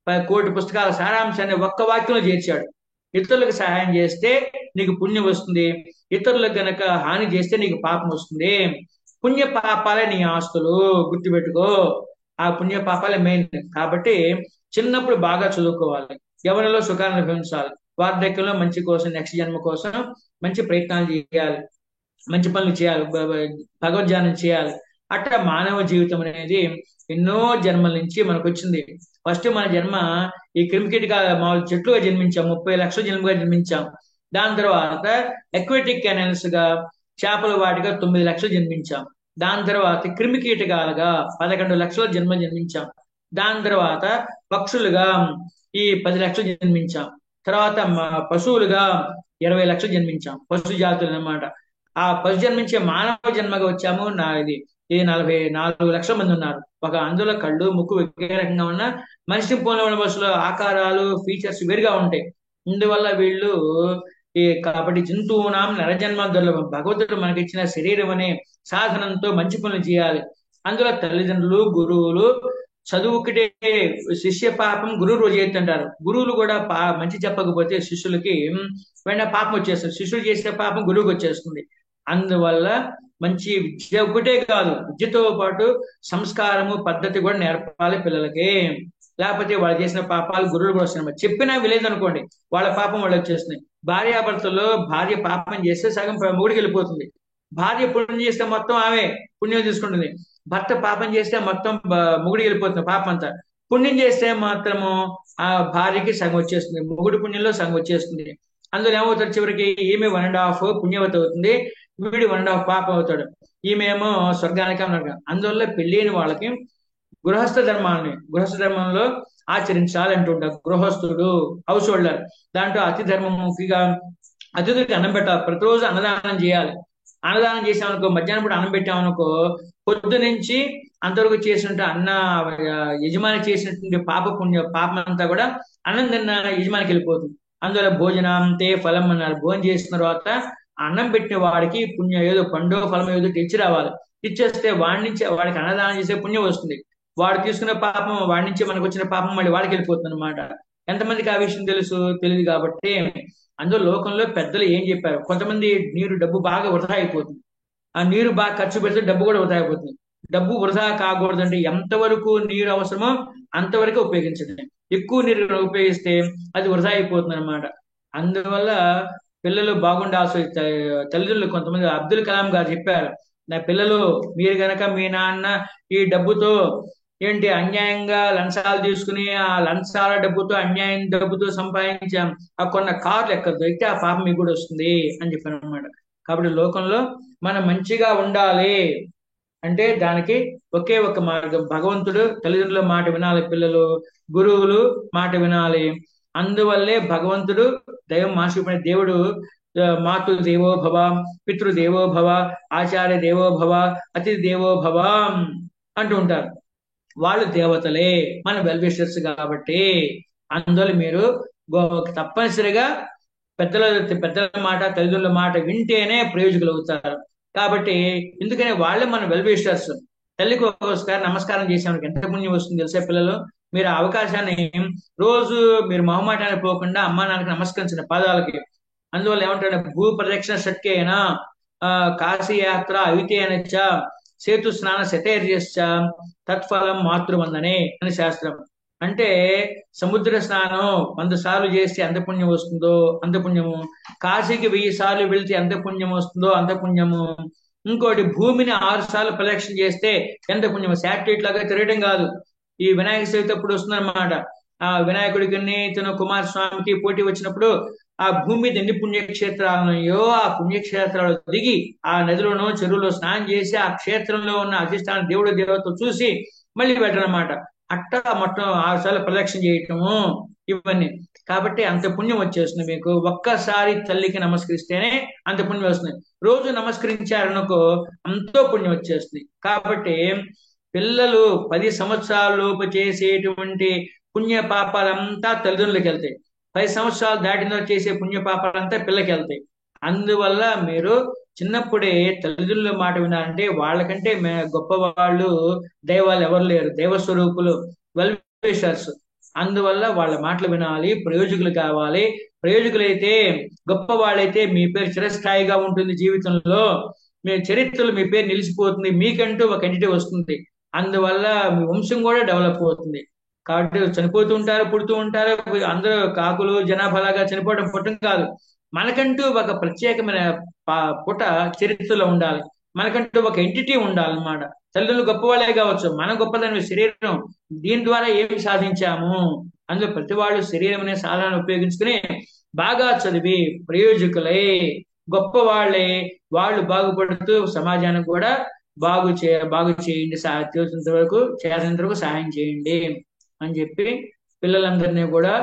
Speaker 1: 1,000,000 పుస్తకాల సారాంశాన్ని ఒక్క వాక్యంలో చేర్చాడు. ఇతరులకు సహాయం చేస్తే నీకు పుణ్యం వస్తుంది, ఇతరులకు గనక హాని చేస్తే నీకు పాపం వస్తుంది. పుణ్య పాపాలే నీ ఆస్తులు, గుర్తుపెట్టుకో. ఆ పుణ్య పాపాలే మెయిన్. కాబట్టి చిన్నప్పుడు బాగా చదువుకోవాలి, యవ్వనంలో సుఖాన్ని అనుభవించాలి, వార్ధక్యంలో మంచి కోసం, నెక్స్ట్ జన్మ కోసం మంచి ప్రయత్నాలు చేయాలి, మంచి పనులు చేయాలి, భగవద్ధ్యానం చేయాలి. అట్లా మానవ జీవితం అనేది ఎన్నో జన్మల నుంచి మనకు వచ్చింది. ఫస్ట్ మన జన్మ ఈ క్రిమికీటగా మామూలు చెట్లుగా జన్మించాం, 30 లక్షల జన్మగా జన్మించాం. దాని తర్వాత ఎక్వాటిక్ కెనాల్స్ గా చేపల వాటిగా 9 లక్షలు జన్మించాం. దాని తర్వాత క్రిమి కీటకాలుగా 11 లక్షల జన్మ జన్మించాం. దాని తర్వాత పక్షులుగా ఈ 10 లక్షలు జన్మించాం. తర్వాత పశువులుగా 20 లక్షలు జన్మించాం, పశు జాతులు అన్నమాట. ఆ పశు జన్మించే మానవ జన్మగా వచ్చాము. ఇది 44 లక్షల మంది ఉన్నారు. ఒక అందులో కళ్ళు, ముక్కు ఒకే రకంగా ఉన్న మనిషి పోలిన బస్సులో ఆకారాలు, ఫీచర్స్ వేరుగా ఉంటాయి. ఇందువల్ల వీళ్ళు కాబట్టి జంతువునాం నరజన్మ దుర్లభం. భగవంతుడు మనకిచ్చిన శరీరం అనే సాధనంతో మంచి పనులు చేయాలి. అందులో తల్లిదండ్రులు, గురువులు, చదువుకిటే శిష్య పాపం గురువు రోజు అంటారు. గురువులు కూడా మంచి చెప్పకపోతే శిష్యులకి వెంటనే పాపం వచ్చేస్తుంది, శిష్యులు చేసే పాపం గురువుకి వచ్చేస్తుంది. అందువల్ల మంచి విద్య ఒకటే కాదు, విద్యతో పాటు సంస్కారము, పద్ధతి కూడా నేర్పాలి పిల్లలకి. లేకపోతే వాళ్ళు చేసిన పాపాలు గురువులు కూడా వస్తున్నాయి. చెప్పినా విలేదు అనుకోండి, వాళ్ళ పాపం వాళ్ళకి వచ్చేస్తుంది. భార్యాభర్తల్లో భార్య పాపం చేస్తే సగం మొగుడికి వెళ్ళిపోతుంది. భార్య పుణ్యం చేస్తే మొత్తం ఆమె పుణ్యం తీసుకుంటుంది. భర్త పాపం చేస్తే మొత్తం మొగుడికి వెళ్ళిపోతుంది పాపం అంతా. పుణ్యం చేస్తే మాత్రము ఆ భార్యకి సగం వచ్చేస్తుంది, మొగుడి పుణ్యంలో సగం వచ్చేస్తుంది. అందులో ఏమవుతారు, చివరికి ఈమె 1.5 పుణ్యవతి అవుతుంది, వీడు 1.5 పాపం అవుతాడు. ఈమెమో స్వర్గానికి అన్నారు. అందువల్ల పెళ్ళైన వాళ్ళకి గృహస్థ ధర్మంలో ఆచరించాలి అంటుంటారు. గృహస్థుడు, హౌస్ హోల్డర్, దాంట్లో అతి ధర్మముఖిగా అతిథులకి అన్నం పెట్టాలి. ప్రతిరోజు అన్నదానం చేయాలి. అన్నదానం చేసామనుకో, మధ్యాహ్నం పూట అన్నం పెట్టామనుకో, పొద్దు నుంచి అంతవరకు చేసినట్టు అన్న యజమాని చేసినటువంటి పాపం అంతా కూడా అన్నం తిన్న యజమానికి వెళ్ళిపోతుంది. అందువల్ల భోజనాంతే ఫలం అన్నారు. భోజనం చేసిన తర్వాత అన్నం పెట్టిన వాడికి పుణ్యం ఏదో పండో ఫలం ఏదో తెచ్చి రావాలి. ఇచ్చేస్తే వాడికి అన్నదానం చేసే పుణ్యం వస్తుంది. వాడు తీసుకున్న పాపం వాడి నుంచి మనకు వచ్చిన పాపం మళ్ళీ వాడికి వెళ్ళిపోతుంది అనమాట. ఎంతమందికి ఆ విషయం తెలియదు కాబట్టి. అందులో లోకంలో పెద్దలు ఏం చెప్పారు, కొంతమంది డబ్బు బాగా వృధా అయిపోతుంది, ఆ నీరు బాగా ఖర్చు పెడితే డబ్బు కూడా వృధా అయిపోతుంది. డబ్బు వృధా కాకూడదంటే ఎంతవరకు నీరు అవసరమో అంతవరకు ఉపయోగించండి. ఎక్కువ నీరు ఉపయోగిస్తే అది వృధా అయిపోతుంది అనమాట. అందువల్ల పిల్లలు బాగుండాల్సి, తల్లిదండ్రులు కొంతమంది, అబ్దుల్ కలాం గారు చెప్పారు, నా పిల్లలు మీరు గనక మీ నాన్న ఈ డబ్బుతో అన్యాయంగా లంచాలు తీసుకుని ఆ లంచాల డబ్బుతో, అన్యాయం డబ్బుతో సంపాదించాం ఆ కొన్న కార్లు ఎక్కదు, అయితే ఆ పాపం మీకు కూడా వస్తుంది అని చెప్పాను అనమాట. కాబట్టి లోకంలో మనం మంచిగా ఉండాలి అంటే దానికి ఒకే ఒక మార్గం, భగవంతుడు, తల్లిదండ్రుల మాట వినాలి, పిల్లలు గురువులు మాట వినాలి. అందువల్లే భగవంతుడు దైవం మాసిపోయిన దేవుడు మాతృ దేవో భవ, పితృ దేవో భవ, ఆచార్య దేవో భవ, అతిథి దేవో భవ అంటూ ఉంటారు. వాళ్ళు దేవతలే, మన వెల్ విషర్స్ కాబట్టి. అందువల్ల మీరు తప్పనిసరిగా పెద్దల పెద్దల మాట, తల్లిదండ్రుల మాట వింటేనే ప్రయోజకులు అవుతారు. కాబట్టి ఎందుకని వాళ్ళే మన వెల్ విషర్స్. తల్లికి ఒకసారి నమస్కారం చేసామని ఎంత పుణ్యం వస్తుంది తెలుసా పిల్లలు? మీరు ఆ అవకాశాన్ని రోజు మీరు మొహమాటానికి పోకుండా అమ్మా నాన్నకి నమస్కరించిన పాదాలకి. అందువల్ల ఏమంటాడు, భూ ప్రదక్షిణ షట్కేన కాశీ యాత్ర అవితేనచ్చ సేతు స్నాన శతైర్యశ్చ తత్ఫలం మాతృవందనే అని శాస్త్రం. అంటే సముద్ర స్నానం 100 సార్లు చేస్తే ఎంత పుణ్యం వస్తుందో అంత పుణ్యము, కాశీకి 1000 సార్లు వెళ్తే ఎంత పుణ్యం వస్తుందో అంత పుణ్యము, ఇంకోటి భూమిని 6 సార్లు ప్రదక్షిణ చేస్తే ఎంత పుణ్యము. శాటిలైట్ లాగా తిరగడం కాదు. ఈ వినాయక చవితి అప్పుడు వస్తుందన్నమాట. ఆ వినాయకుడికి తన కుమారస్వామికి పోటీ వచ్చినప్పుడు ఆ భూమి మీద ఎన్ని పుణ్యక్షేత్రాలు ఉన్నాయో ఆ పుణ్యక్షేత్రాలు దిగి ఆ నదిలోనో చెరువులో స్నానం చేసి ఆ క్షేత్రంలో ఉన్న అధిష్టాన దేవుడు దేవతలు చూసి మళ్ళీ వెళ్ళనమాట. అట్టా మొత్తం 6 సార్లు ప్రదక్షిణ చేయటము ఇవన్నీ. కాబట్టి అంత పుణ్యం వచ్చేస్తుంది మీకు. ఒక్కసారి తల్లికి నమస్కరిస్తేనే అంత పుణ్యం వస్తుంది. రోజు నమస్కరించారనుకో అంతో పుణ్యం వచ్చేస్తుంది. కాబట్టి పిల్లలు 10 సంవత్సరాల లోపు చేసేటువంటి పుణ్య పాపాలంతా తల్లిదండ్రులకు వెళ్తాయి. 10 సంవత్సరాలు దాటిన చేసే పుణ్య పాపాలంతా పిల్లకి వెళ్తాయి. అందువల్ల మీరు చిన్నప్పుడే తల్లిదండ్రుల మాట వినాలంటే వాళ్ళకంటే గొప్ప వాళ్ళు దైవాలు ఎవరు లేరు, దైవ స్వరూపులు, వెల్ విషర్స్. అందువల్ల వాళ్ళ మాటలు వినాలి, ప్రయోజకులు కావాలి. ప్రయోజకులైతే గొప్ప వాళ్ళైతే మీ పేరు చిరస్థాయిగా ఉంటుంది జీవితంలో. మీ చరిత్రలో మీ పేరు నిలిచిపోతుంది, మీకంటూ ఒక ఎంటిటీ వస్తుంది. అందువల్ల మీ వంశం కూడా డెవలప్ అవుతుంది. కాబట్టి చనిపోతూ ఉంటారు, పుడుతూ ఉంటారు, అందరూ కాకులు జనాభాలాగా చనిపోవడం పుట్టం కాదు. మనకంటూ ఒక ప్రత్యేకమైన పుట చరిత్రలో ఉండాలి. మనకంటూ ఒక ఎంటిటీ ఉండాలన్నమాట. తల్లిదండ్రులు గొప్పవాళ్ళే కావచ్చు, మన గొప్పదని శరీరం, దీని ద్వారా ఏమి సాధించాము. అందులో ప్రతి వాళ్ళు శరీరం అనే సాధనాన్ని ఉపయోగించుకుని బాగా చదివి ప్రయోజకులై గొప్ప వాళ్ళే వాళ్ళు బాగుపడుతూ సమాజానికి కూడా బాగు చేయండి, చేసినంత వరకు చేసినంత వరకు సహాయం చేయండి అని చెప్పి పిల్లలందరినీ కూడా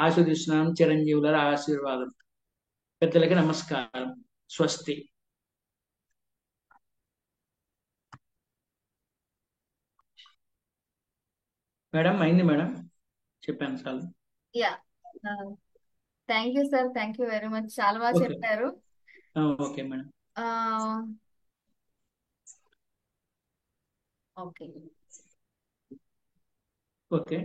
Speaker 1: ఆస్వాదిస్తున్నాను. చిరంజీవుల ఆశీర్వాదం. పెద్దలకి నమస్కారం. స్వస్తి. మేడం అయింది మేడం, చెప్పాను చాలు.
Speaker 2: Yeah, thank you sir, thank you very much. చాలా బాగా
Speaker 1: ఓకే
Speaker 2: చెప్పారు.
Speaker 1: Okay madam.
Speaker 2: ఓకే
Speaker 1: ఓకే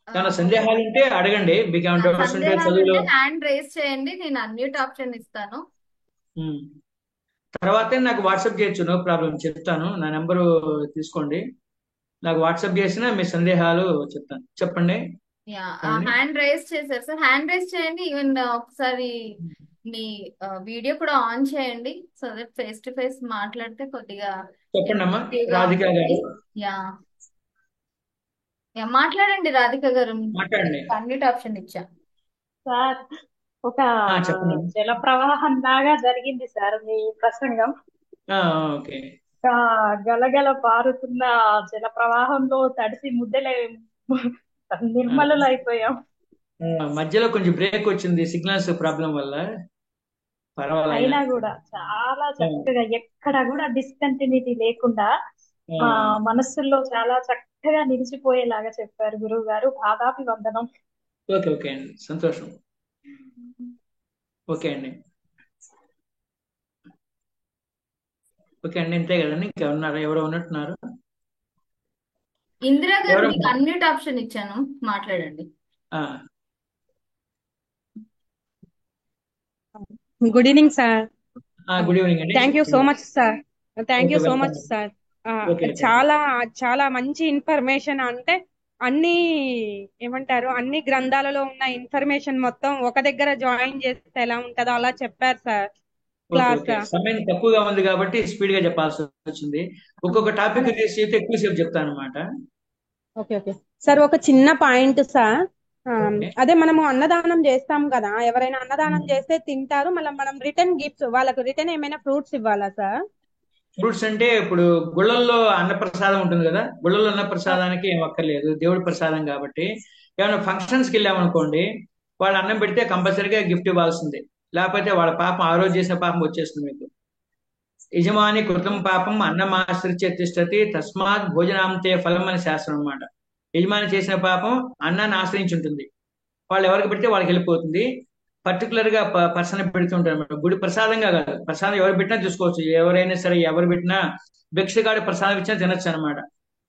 Speaker 1: ఏమైనా సందేహాలు ఉంటే అడగండి. మీకు ఏమైనా డౌట్స్ ఉంటే
Speaker 2: సందేహాలు
Speaker 1: చదువులో
Speaker 2: ఉంటే హ్యాండ్ రేస్ చేయండి, నేను అన్మ్యూట్ ఆప్షన్ ఇస్తాను.
Speaker 1: తర్వాత నాకు వాట్సాప్ చేయొచ్చు, నో ప్రాబ్లం. చెప్తాను, నా నెంబరు తీసుకోండి, నాకు వాట్సాప్ చేసినా మీ సందేహాలు చెప్తాను. చెప్పండి.
Speaker 2: యా, హ్యాండ్ రేస్ చేశారు సార్, హ్యాండ్ రేస్ చేయండి. ఈవెన్ ఒకసారి మీ వీడియో కూడా ఆన్ చేయండి, so that face to face మాట్లాడితే కొద్దిగా
Speaker 1: చెప్పండి అమ్మా
Speaker 2: effective గా
Speaker 1: రాధిక
Speaker 2: ఉంటుంది.
Speaker 1: గారు.
Speaker 2: యా, యా, మాట్లాడండి రాధిక గారు,
Speaker 1: మాట్లాడండి.
Speaker 2: అన్మ్యూట్ ఆప్షన్ ఇచ్చా.
Speaker 3: సార్, ఒక
Speaker 1: చెప్పండి.
Speaker 3: జల ప్రవాహం లాగా జరిగింది సార్ మీ ప్రసంగం.
Speaker 1: ఓకే.
Speaker 3: గలగల పారుతున్న జల ప్రవాహంలో తడిసి ముద్దలే నిర్మలులైపోయాం.
Speaker 1: మధ్యలో కొంచెం బ్రేక్ వచ్చింది సిగ్నల్స్ ప్రాబ్లం వల్ల, పర్వాలేదు.
Speaker 3: అయినా కూడా చాలా చక్కగా ఎక్కడ కూడా డిస్కంటిన్యూటీ లేకుండా మా మనస్సుల్లో చాలా చక్కగా నిలిచిపోయేలాగా చెప్పారు గురువు గారు. పాదాభి వందనం.
Speaker 1: ఓకే ఓకే అండి, సంతోషం. ఓకే అండి, ఓకే అండి, ఇంతే కదండి. ఇంకెవరున్నారు? ఎవరో ఉన్నట్టున్నారు.
Speaker 2: ఇందిరా గారు,
Speaker 1: ఎవరు?
Speaker 2: మీకు అన్మ్యూట్ ఆప్షన్ ఇచ్చాను, మాట్లాడండి.
Speaker 4: Good evening sir.
Speaker 1: Good evening అండి.
Speaker 4: Thank you so much sir. Thank you
Speaker 1: Okay,
Speaker 4: so
Speaker 1: welcome.
Speaker 4: Much sir.
Speaker 1: Okay,
Speaker 4: చాలా చాలా మంచి ఇన్ఫర్మేషన్. అంటే అన్ని ఏమంటారు, అన్ని గ్రంథాలలో ఉన్న ఇన్ఫర్మేషన్ మొత్తం ఒక దగ్గర జాయిన్ చేస్తే ఎలా ఉంటుందో అలా చెప్పారు సార్ క్లాస్.
Speaker 1: సమయం తక్కువగా ఉంది కాబట్టి స్పీడ్ గా చెప్పాల్సి వచ్చింది. ఒక్కొక్క టాపిక్ తీసి ఎక్కువసేపు చెప్తాను అనమాట.
Speaker 4: ఓకే ఓకే సార్, ఒక చిన్న పాయింట్ సార్.
Speaker 1: Okay.
Speaker 4: అదే మనము అన్నదానం చేస్తాం కదా, ఎవరైనా అన్నదానం చేస్తే తింటారు, మళ్ళీ మనం రిటర్న్ గిఫ్ట్స్, వాళ్ళకు రిటర్న్ ఏమైనా ఫ్రూట్స్ ఇవ్వాలా సార్?
Speaker 1: ఫ్రూట్స్ అంటే ఇప్పుడు గుళ్ళల్లో అన్నప్రసాదం ఉంటుంది కదా, గుళ్ళల్లో అన్నప్రసాదానికి ఏం అక్కర్లేదు, దేవుడి ప్రసాదం కాబట్టి. ఏమైనా ఫంక్షన్స్కి వెళ్ళామనుకోండి, వాళ్ళు అన్నం పెడితే కంపల్సరీగా గిఫ్ట్ ఇవ్వాల్సిందే, లేకపోతే వాళ్ళ పాపం ఆ రోజు చేసిన పాపం వచ్చేస్తుంది మీకు. యజమాని కృతం పాపం అన్నమాశ్రిత్య తిష్టతి తస్మాత్ భోజనాంతే ఫలం అని శాస్త్రం అన్నమాట. యజమాని చేసిన పాపం అన్నాన్ని ఆశ్రయించి ఉంటుంది. వాళ్ళు ఎవరికి పెడితే వాళ్ళకి వెళ్ళిపోతుంది. పర్టికులర్ గా పర్సన్ పెడుతుంటారు అన్నమాట. గుడి ప్రసాదంగా కాదు, ప్రసాదం ఎవరు పెట్టినా తీసుకోవచ్చు. ఎవరైనా సరే ఎవరు పెట్టినా భిక్షగాడు ప్రసాదం ఇచ్చినా తినొచ్చు అనమాట.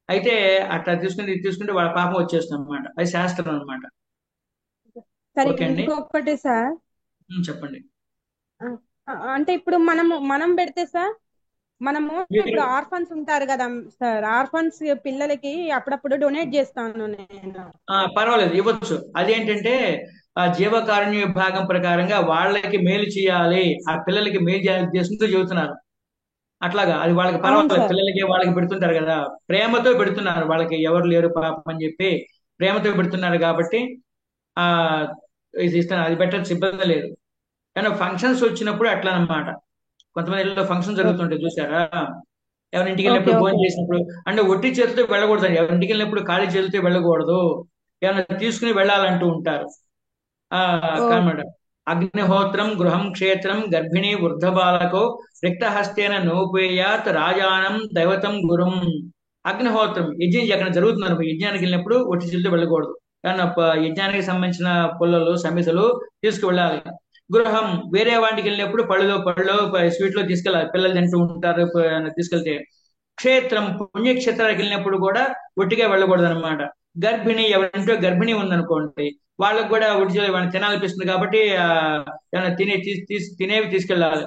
Speaker 1: అయితే అట్లా తీసుకుని ఇది తీసుకుంటే వాళ్ళ పాపం వచ్చేస్తుంది అనమాట. అది శాస్త్రం అనమాట.
Speaker 4: సరే
Speaker 1: ఓకే అండి.
Speaker 4: ఇంకొకటి సార్,
Speaker 1: చెప్పండి.
Speaker 4: అంటే ఇప్పుడు మనం పెడితే సార్, మనము
Speaker 1: మీరు
Speaker 4: ఇప్పుడు ఆర్ఫన్స్ ఉంటారు కదా సార్, ఆర్ఫన్స్ పిల్లలకి అప్పుడప్పుడు డొనేట్ చేస్తాను నేను.
Speaker 1: పర్వాలేదు, ఇవ్వచ్చు. అదేంటంటే ఆ జీవకారుణ్య విభాగం ప్రకారంగా వాళ్ళకి మేలు చేయాలి, ఆ పిల్లలకి మేలు చేయాలి ఉద్దేశంతో చెబుతున్నారు. అట్లాగా అది వాళ్ళకి
Speaker 4: అవును
Speaker 1: పర్వాలేదు.
Speaker 4: సార్.
Speaker 1: పిల్లలకి వాళ్ళకి పెడుతుంటారు కదా, ప్రేమతో పెడుతున్నారు. వాళ్ళకి ఎవరు లేరు పాపం అని చెప్పి ప్రేమతో పెడుతున్నారు కాబట్టి ఆ ఇది ఇస్తాను, అది పెట్టచ్చు, ఇబ్బంది లేదు. కానీ ఫంక్షన్స్ వచ్చినప్పుడు అట్లా అన్నమాట. కొంతమంది ఇళ్ళలో ఫంక్షన్ జరుగుతుంటాయి చూసారా, ఎవరింటికి
Speaker 4: ఓకే
Speaker 1: వెళ్ళినప్పుడు భోజనం
Speaker 4: ఓకే
Speaker 1: చేసినప్పుడు అంటే ఒట్టి చేతితో వెళ్ళకూడదు. ఎవరింటికి వెళ్ళినప్పుడు ఖాళీ చేతితో వెళ్ళకూడదు, ఏమైనా తీసుకుని వెళ్ళాలంటూ ఉంటారు. కానమాట. అగ్నిహోత్రం గృహం క్షేత్రం గర్భిణీ వృద్ధ బాలకో రిక్తహస్తేన నోపేయాత్ రాజానం దైవతం గురుం. అగ్నిహోత్రం యజ్ఞం ఎక్కడ జరుగుతున్నారు, యజ్ఞానికి వెళ్ళినప్పుడు ఒట్టి చేతితో వెళ్ళకూడదు. కానీ యజ్ఞానికి సంబంధించిన పుల్లలు సమితులు తీసుకువెళ్ళాలి. గృహం వేరే వాటికి వెళ్ళినప్పుడు పళ్ళు స్వీట్లో తీసుకెళ్ళాలి, పిల్లలు తింటూ ఉంటారు తీసుకెళ్తే. క్షేత్రం పుణ్యక్షేత్రాలకు వెళ్ళినప్పుడు కూడా ఒట్టిగా వెళ్ళకూడదు అనమాట. గర్భిణి ఎవరింటో గర్భిణి ఉందనుకోండి, వాళ్ళకు కూడా ఒట్టి వాళ్ళని తినాలనిపిస్తుంది కాబట్టి ఏమైనా తినేవి తీసుకెళ్ళాలి.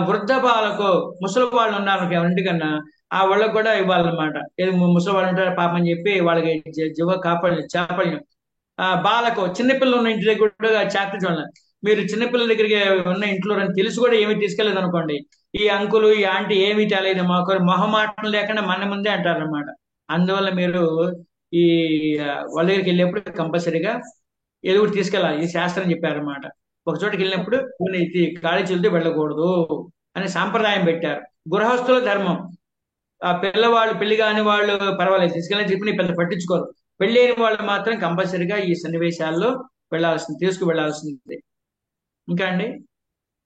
Speaker 1: వృద్ధ బాలకు ముసలి వాళ్ళు ఉన్నారు ఎవరింటికన్నా, ఆ వాళ్ళకు కూడా ఇవ్వాలన్నమాట. ఏది ముసలి వాళ్ళు ఉంటారు పాపం అని చెప్పి వాళ్ళకి జీవ చేపల్యం. బాలకు చిన్నపిల్లలు ఉన్న ఇంటి దగ్గర కూడా చాకరీ. మీరు చిన్నపిల్లల దగ్గరికి ఉన్న ఇంట్లో తెలిసి కూడా ఏమీ తీసుకెళ్లేదు అనుకోండి, ఈ అంకులు ఈ ఆంటీ ఏమీ తేలేదు, మాకు మొహమాటం లేకుండా మన ముందే అంటారన్నమాట. అందువల్ల మీరు ఈ వాళ్ళ దగ్గరికి వెళ్ళినప్పుడు కంపల్సరీగా ఏదో ఒకటి తీసుకెళ్ళాలి. ఈ శాస్త్రం చెప్పారన్నమాట. ఒక చోటుకి వెళ్ళినప్పుడు ఖాళీ చేతులతో వెళ్ళకూడదు అనే సాంప్రదాయం పెట్టారు. గృహస్థుల ధర్మం. ఆ పిల్లవాళ్ళు పెళ్లి కాని వాళ్ళు పర్వాలేదు తీసుకెళ్ళని చెప్పి పెద్ద పట్టించుకోరు. పెళ్ళైన వాళ్ళు మాత్రం కంపల్సరీగా ఈ సన్నివేశాల్లో తీసుకువెళ్లాల్సింది. ఇంకా అండి.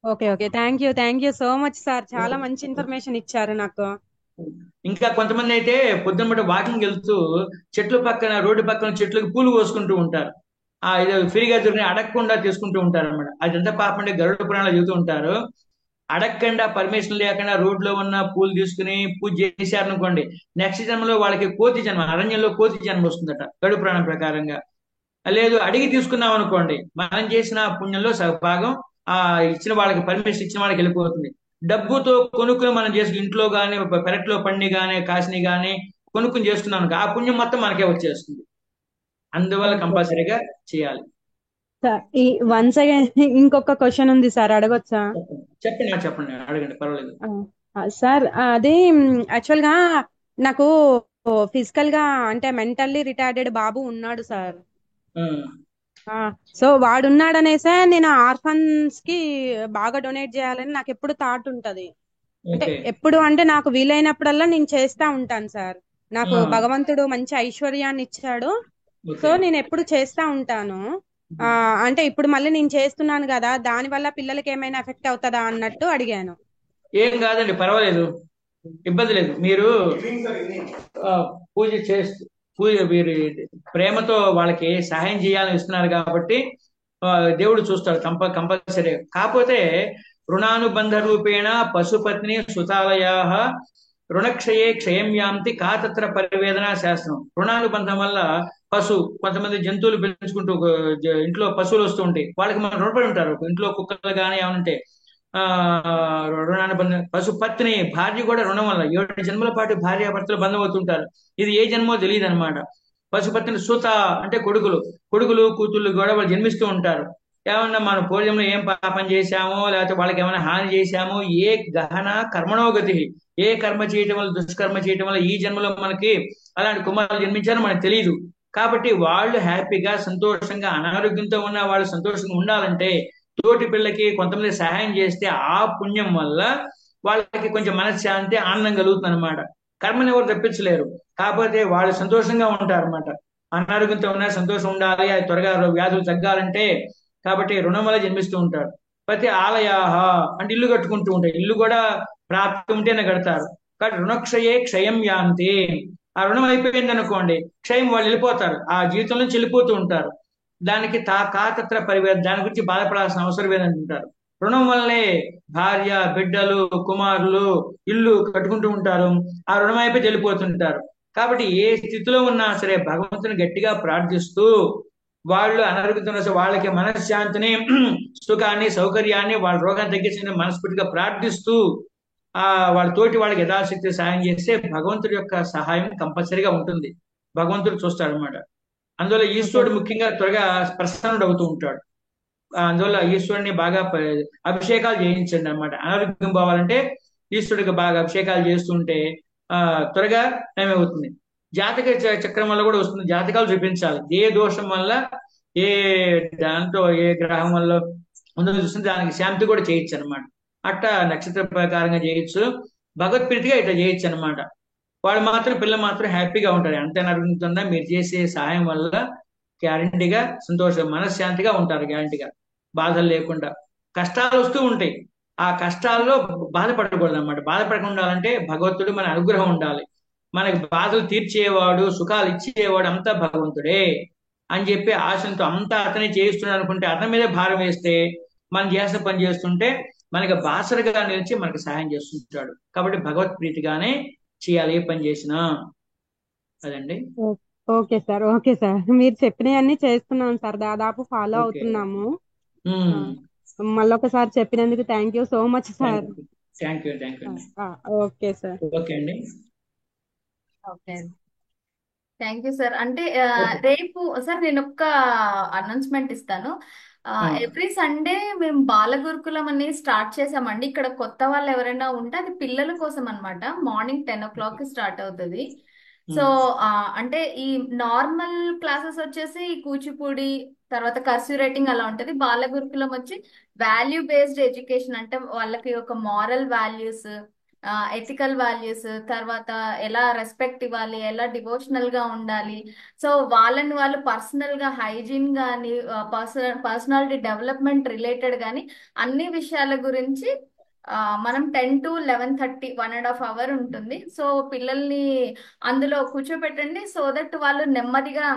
Speaker 4: Okay okay thank you so much sir, చాలా మంచి ఇన్ఫర్మేషన్ ఇచ్చారు నాకు.
Speaker 1: ఇంకా కొంతమంది అయితే పొద్దున్నపూట వాకింగ్ వెళ్తూ రోడ్డు పక్కన చెట్లకు పూలు కోసుకుంటూ ఉంటారు. ఇది ఫ్రీగా దొరికిన అడగకుండా తీసుకుంటూ ఉంటారు అనమాట. అదంతా పాపం గరుడ పురాణాలు చెబుతూ ఉంటారు. అడగకుండా పర్మిషన్ లేకుండా రోడ్లో ఉన్న పూలు తీసుకుని పూజ చేశారనుకోండి, నెక్స్ట్ జన్మలో వాళ్ళకి కోతి జన్మ, అరణ్యంలో కోతి జన్మ వస్తుందట గరుడ పురాణం ప్రకారంగా. లేదు అడిగి తీసుకున్నాం అనుకోండి, మనం చేసిన పుణ్యంలో సగభాగం ఇచ్చిన వాళ్ళకి, పర్మిషన్ ఇచ్చిన వాళ్ళకి వెళ్ళిపోతుంది. డబ్బుతో కొనుక్కుని మనం చేసి ఇంట్లో గాని పెరట్లో పండి గాని కాసిని గాని కొనుక్కుని చేసుకున్నాం, ఆ పుణ్యం మొత్తం మనకే వచ్చేస్తుంది. అందువల్ల కంపల్సరీగా చేయాలి.
Speaker 4: వన్స్ అగైన్ ఇంకొక క్వశ్చన్ ఉంది సార్, అడగొచ్చా?
Speaker 1: చెప్పండి అడగండి, పర్వాలేదు.
Speaker 4: సార్ అదే యాక్చువల్ గా నాకు ఫిజికల్ గా అంటే మెంటల్లీ రిటార్డెడ్ బాబు ఉన్నాడు సార్. సో వాడున్నాడనేసే నేను ఆర్ఫన్స్ కి బాగా డొనేట్ చేయాలని నాకు ఎప్పుడు థాట్ ఉంటది. అంటే ఎప్పుడు అంటే నాకు వీలైనప్పుడల్లా నేను చేస్తా ఉంటాను సార్. నాకు భగవంతుడు మంచి ఐశ్వర్యాన్ని ఇచ్చాడు, సో నేను ఎప్పుడు చేస్తా ఉంటాను. అంటే ఇప్పుడు మళ్ళీ నేను చేస్తున్నాను కదా, దాని వల్ల పిల్లలకి ఏమైనా ఎఫెక్ట్ అవుతుందా అన్నట్టు అడిగాను.
Speaker 1: ఏం కాదండి, పర్వాలేదు, ఇబ్బంది లేదు. మీరు మీరు ప్రేమతో వాళ్ళకి సహాయం చేయాలని ఇస్తున్నారు కాబట్టి దేవుడు చూస్తాడు కంపల్సరీ. కాకపోతే రుణానుబంధ రూపేణ పశుపత్ని సుతాలయా రుణక్షయే క్షయం యాంతి కాతత్ర పరివేదన శాస్త్రం. రుణానుబంధం వల్ల కొంతమంది జంతువులు పెంచుకుంటూ ఇంట్లో పశువులు వస్తూ ఉంటాయి, వాళ్ళకి మనం రుణపడి ఉంటారు. ఇంట్లో కుక్కలు కానీ ఏమనుంటే రుణానుబంధం. పశుపత్ని భార్య కూడా రుణం వల్ల 7 జన్మల పాటు భార్యాభర్తలు బంధం అవుతుంటారు. ఇది ఏ జన్మో తెలియదు అనమాట. పశుపత్ని సుత అంటే కొడుకులు కూతుళ్ళు కూడా వాళ్ళు జన్మిస్తూ ఉంటారు. ఏమన్నా మన పూర్వజంలో ఏం పాపం చేశామో, లేకపోతే వాళ్ళకి ఏమైనా హాని చేశామో, ఏ గహన కర్మణోగతి, ఏ కర్మ చేయటం వల్ల దుష్కర్మ చేయటం వల్ల ఈ జన్మలో మనకి అలాంటి కుమారులు జన్మించారో మనకు తెలియదు. కాబట్టి వాళ్ళు హ్యాపీగా సంతోషంగా అనారోగ్యంతో ఉన్న వాళ్ళు సంతోషంగా ఉండాలంటే తోటి పిల్లకి కొంతమంది సహాయం చేస్తే ఆ పుణ్యం వల్ల వాళ్ళకి కొంచెం మనశ్శాంతి ఆనందం కలుగుతుంది అనమాట. కర్మని ఎవరు తప్పించలేరు, కాకపోతే వాళ్ళు సంతోషంగా ఉంటారు అనమాట. అనారోగ్యంతో ఉన్నా సంతోషం ఉండాలి, అది త్వరగా వ్యాధులు తగ్గాలంటే. కాబట్టి రుణం వల్ల జన్మిస్తూ ఉంటారు. ప్రతి ఆలయాహ అంటే ఇల్లు కట్టుకుంటూ ఉంటాయి. ఇల్లు కూడా ప్రాప్తి ఉంటేనే కడతారు. కాబట్టి రుణక్షయే క్షయం యాంతి. ఆ రుణం అయిపోయింది అనుకోండి, క్షయం వాళ్ళు వెళ్ళిపోతారు, ఆ జీవితం నుంచి వెళ్ళిపోతూ ఉంటారు. దానికి కాతత్ర పరివేద, దాని గురించి బాధపడాల్సిన అవసరం లేదని ఉంటారు. రుణం వల్లే భార్య, బిడ్డలు, కుమారులు, ఇల్లు కట్టుకుంటూ ఉంటారు. ఆ రుణం అయిపోయి వెళ్ళిపోతుంటారు. కాబట్టి ఏ స్థితిలో ఉన్నా సరే భగవంతుని గట్టిగా ప్రార్థిస్తూ, వాళ్ళు అనారోగ్యంతో వాళ్ళకి మనశ్శాంతిని, సుఖాన్ని, సౌకర్యాన్ని, వాళ్ళ రోగాన్ని తగ్గించని మనస్ఫూర్తిగా ప్రార్థిస్తూ వాళ్ళ తోటి వాళ్ళకి యథాశక్తి సహాయం చేస్తే భగవంతుడి యొక్క సహాయం కంపల్సరీగా ఉంటుంది. భగవంతుడు చూస్తాడు అనమాట. అందువల్ల ఈశ్వరుడు ముఖ్యంగా త్వరగా ప్రసన్నుడు అవుతూ ఉంటాడు. అందువల్ల ఈశ్వరుని బాగా అభిషేకాలు చేయించండి అనమాట. అనారోగ్యం పోవాలంటే ఈశ్వరుడికి బాగా అభిషేకాలు చేస్తుంటే త్వరగా ఏమవుతుంది. జాతక చక్రం వల్ల కూడా వస్తుంది. జాతకాలు చూపించాలి, ఏ దోషం వల్ల, ఏ దాంతో, ఏ గ్రహం వల్ల ఉందో చూస్తుంది. దానికి శాంతి కూడా చేయొచ్చు అనమాట. అట్టా నక్షత్ర ప్రకారంగా చేయొచ్చు, భగవత్ప్రీతిగా ఇట్లా చేయొచ్చు అనమాట. వాళ్ళు మాత్రం, పిల్లలు మాత్రం హ్యాపీగా ఉంటారు. ఎంత అనారోగ్యంతో మీరు చేసే సహాయం వల్ల గ్యారంటీగా సంతోషం, మనశ్శాంతిగా ఉంటారు. గ్యారంటీగా బాధలు లేకుండా. కష్టాలు వస్తూ ఉంటాయి, ఆ కష్టాల్లో బాధపడకూడదు అనమాట. బాధపడకుండా ఉండాలంటే భగవంతుడు మన అనుగ్రహం ఉండాలి. మనకి బాధలు తీర్చేవాడు, సుఖాలు ఇచ్చేవాడు అంతా భగవంతుడే అని చెప్పి ఆశంతో అంతా అతనే చేయిస్తున్నాడు అనుకుంటే, అతని మీదే భారం వేస్తే మనం చేసిన పని చేస్తుంటే మనకి బాసరగా నిలిచి మనకు సహాయం చేస్తుంటాడు. కాబట్టి భగవత్ ప్రీతిగానే చేయాలి ఏ పని చేసినా. అదండి.
Speaker 4: ఓకే సార్, ఓకే సార్, మీరు చెప్పినవన్నీ చేస్తున్నాం సార్, దాదాపు ఫాలో అవుతున్నాము. మళ్ళొకసారి చెప్పినందుకు thank you so much sir.
Speaker 1: Thank you అండి.
Speaker 4: Okay sir.
Speaker 1: ఓకే అండి.
Speaker 2: Okay, thank you sir. అంటే రేపు సార్ నేను ఒక్క అనౌన్స్మెంట్ ఇస్తాను. ఎవ్రీ సండే మేము బాలగురుకులం అని స్టార్ట్ చేసామండి. ఇక్కడ కొత్త వాళ్ళు ఎవరైనా ఉంటే అది పిల్లల కోసం అన్నమాట. మార్నింగ్ 10 o'clock స్టార్ట్ అవుతుంది. సో అంటే ఈ నార్మల్ క్లాసెస్ వచ్చేసి కూచిపూడి, తర్వాత కర్సివ్ రైటింగ్ అలా ఉంటది. బాలగురుకులం వచ్చి వాల్యూ బేస్డ్ ఎడ్యుకేషన్, అంటే వాళ్ళకి ఒక మారల్ వాల్యూస్, ఎథికల్ వాల్యూస్, తర్వాత ఎలా రెస్పెక్ట్ ఇవ్వాలి, ఎలా డివోషనల్ గా ఉండాలి, సో వాళ్ళని వాళ్ళు పర్సనల్ గా హైజీన్ గాని, పర్సనాలిటీ డెవలప్మెంట్ రిలేటెడ్ గాని అన్ని విషయాల గురించి మనం 10 to 11:30 1.5 hour ఉంటుంది. సో పిల్లల్ని అందులో కూర్చోబెట్టండి, సో దట్ వాళ్ళు నెమ్మదిగా,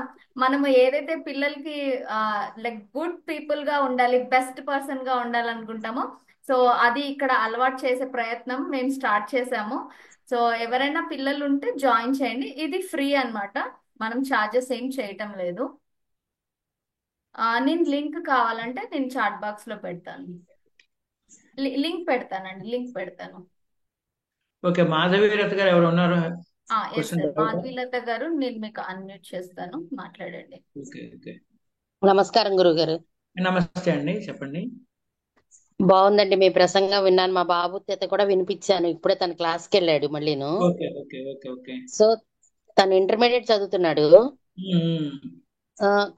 Speaker 2: మనము ఏదైతే పిల్లలకి లైక్ గుడ్ పీపుల్ గా ఉండాలి, బెస్ట్ పర్సన్ గా ఉండాలనుకుంటామో, సో అది ఇక్కడ అలవాటు చేసే ప్రయత్నం మేము స్టార్ట్ చేసాము. సో ఎవరైనా పిల్లలు ఉంటే జాయిన్ చేయండి. ఇది ఫ్రీ అన్నమాట, మనం ఛార్జెస్ ఏం చేయటం లేదు. నేను లింక్ కావాలంటే నేను చాట్ బాక్స్ లో పెడతాను, లింక్ పెడతానండి, లింక్ పెడతాను.
Speaker 1: ఓకే, మాధవీలత గారు ఎవరు ఉన్నారు?
Speaker 2: ఎస్ సార్, మాధవీలత గారు, నేను మీకు అన్మ్యూట్ చేస్తాను, మాట్లాడండి.
Speaker 5: నమస్కారం గురువు గారు.
Speaker 1: నమస్తే అండి, చెప్పండి.
Speaker 5: బాగుందండి, మీ ప్రసంగం విన్నాను. మా బాబు చేత కూడా వినిపించాను, ఇప్పుడే తన క్లాస్కి వెళ్ళాడు మళ్ళీను. సో తను ఇంటర్మీడియట్ చదువుతున్నాడు.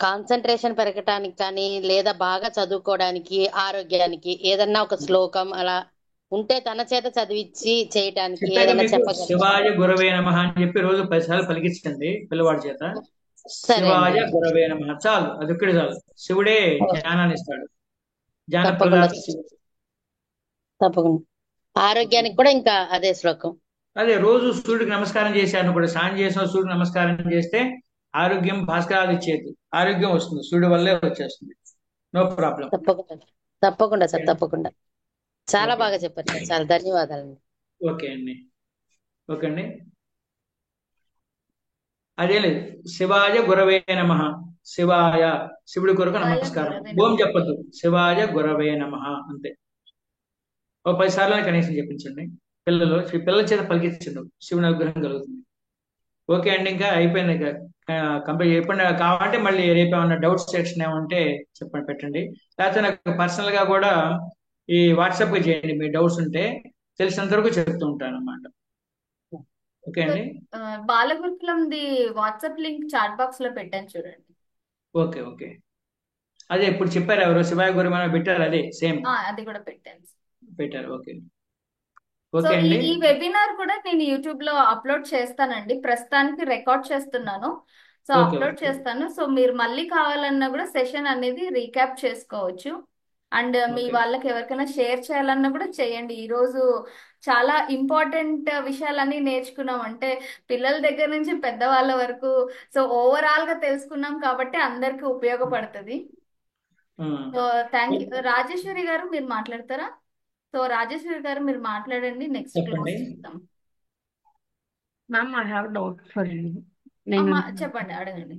Speaker 5: కాన్సన్ట్రేషన్ పెరగటానికి కానీ, లేదా బాగా చదువుకోవడానికి, ఆరోగ్యానికి ఏదన్నా ఒక శ్లోకం అలా ఉంటే తన చేత చదివించి చేయటానికి ఏదైనా చెప్పగలరు?
Speaker 1: శివాయ గురవే నమః అని చెప్పి రోజు 10 సార్లు పలికించండి పిల్లవాడి చేత. శివాయ గురవే నమః చాలు, అది ఒక్కడే చాలు. శివుడే జ్ఞానాన్ని ఇస్తాడు.
Speaker 5: తప్పకుండా. ఆరోగ్యానికి కూడా ఇంకా అదే శ్లోకం.
Speaker 1: అదే రోజు సూర్యుడికి నమస్కారం చేశాను కూడా, స్నానం చేసిన సూర్యుడికి నమస్కారం చేస్తే ఆరోగ్యం భాస్కరాలు ఇచ్చేది, ఆరోగ్యం వస్తుంది, సూర్యుడి వల్లే వచ్చేస్తుంది. No problem.
Speaker 5: తప్పకుండా తప్పకుండా సార్, తప్పకుండా. చాలా బాగా చెప్పారు సార్, చాలా ధన్యవాదాలండి.
Speaker 1: ఓకే అండి, ఓకే అండి. అదే లేదు, శివాయ గురవే నమః, శివాయ, శివుడి కొరకు నమస్కారం. ఓం చెప్పద్దు, శివాయ గురవే నమః అంతే. ఓ 10 సార్లు కనీసం చెప్పించండి పిల్లల చేత పలికించండి, శివుని అనుగ్రహం కలుగుతుంది. ఓకే అండి, ఇంకా అయిపోయింది. ఇంకా కంప్లీట్ చెప్పండి. కావాలంటే మళ్ళీ రేపు ఏమన్నా డౌట్స్ సెక్షన్ ఏమంటే చెప్పండి, పెట్టండి. లేకపోతే నాకు పర్సనల్ గా కూడా ఈ వాట్సాప్ కి చేయండి, మీ డౌట్స్ ఉంటే తెలిసినంత వరకు చెప్తూ ఉంటాను అన్నమాట. ఓకే అండి.
Speaker 2: బాలగురుకులంది వాట్సాప్ లింక్ చాట్ బాక్స్ లో పెట్టాను చూడండి.
Speaker 1: ఓకే ఓకే, అదే ఇప్పుడు చెప్పారు ఎవరు, శివాయ గురుమని పెట్టారు, అదే సేమ్
Speaker 2: అది కూడా
Speaker 1: పెట్టారు. ఓకే
Speaker 2: సో ఈ వెబినార్ కూడా నేను యూట్యూబ్ లో అప్లోడ్ చేస్తానండి, ప్రస్తుతానికి రికార్డ్ చేస్తున్నాను. సో అప్లోడ్ చేస్తాను. సో మీరు మళ్ళీ కావాలన్నా కూడా సెషన్ అనేది రీక్యాప్ చేసుకోవచ్చు. అండ్ మీ
Speaker 1: ఓకే
Speaker 2: వాళ్ళకి ఎవరికైనా షేర్ చేయాలన్నా కూడా చేయండి. ఈ రోజు చాలా ఇంపార్టెంట్ విషయాలన్నీ నేర్చుకున్నాం, అంటే పిల్లల దగ్గర నుంచి పెద్దవాళ్ళ వరకు. సో ఓవరాల్ గా తెలుసుకున్నాం కాబట్టి అందరికి ఉపయోగపడుతుంది.
Speaker 1: ఆ.
Speaker 2: So thank you. రాజేశ్వరి గారు మీరు మాట్లాడతారా? సో రాజేశ్వరి గారు మీరు మాట్లాడండి, నెక్స్ట్ క్లోజ్
Speaker 1: చెప్పండి.
Speaker 2: చేద్దాం.
Speaker 6: Ma'am I have doubt for you. నేను
Speaker 2: చెప్పండి, అడగండి.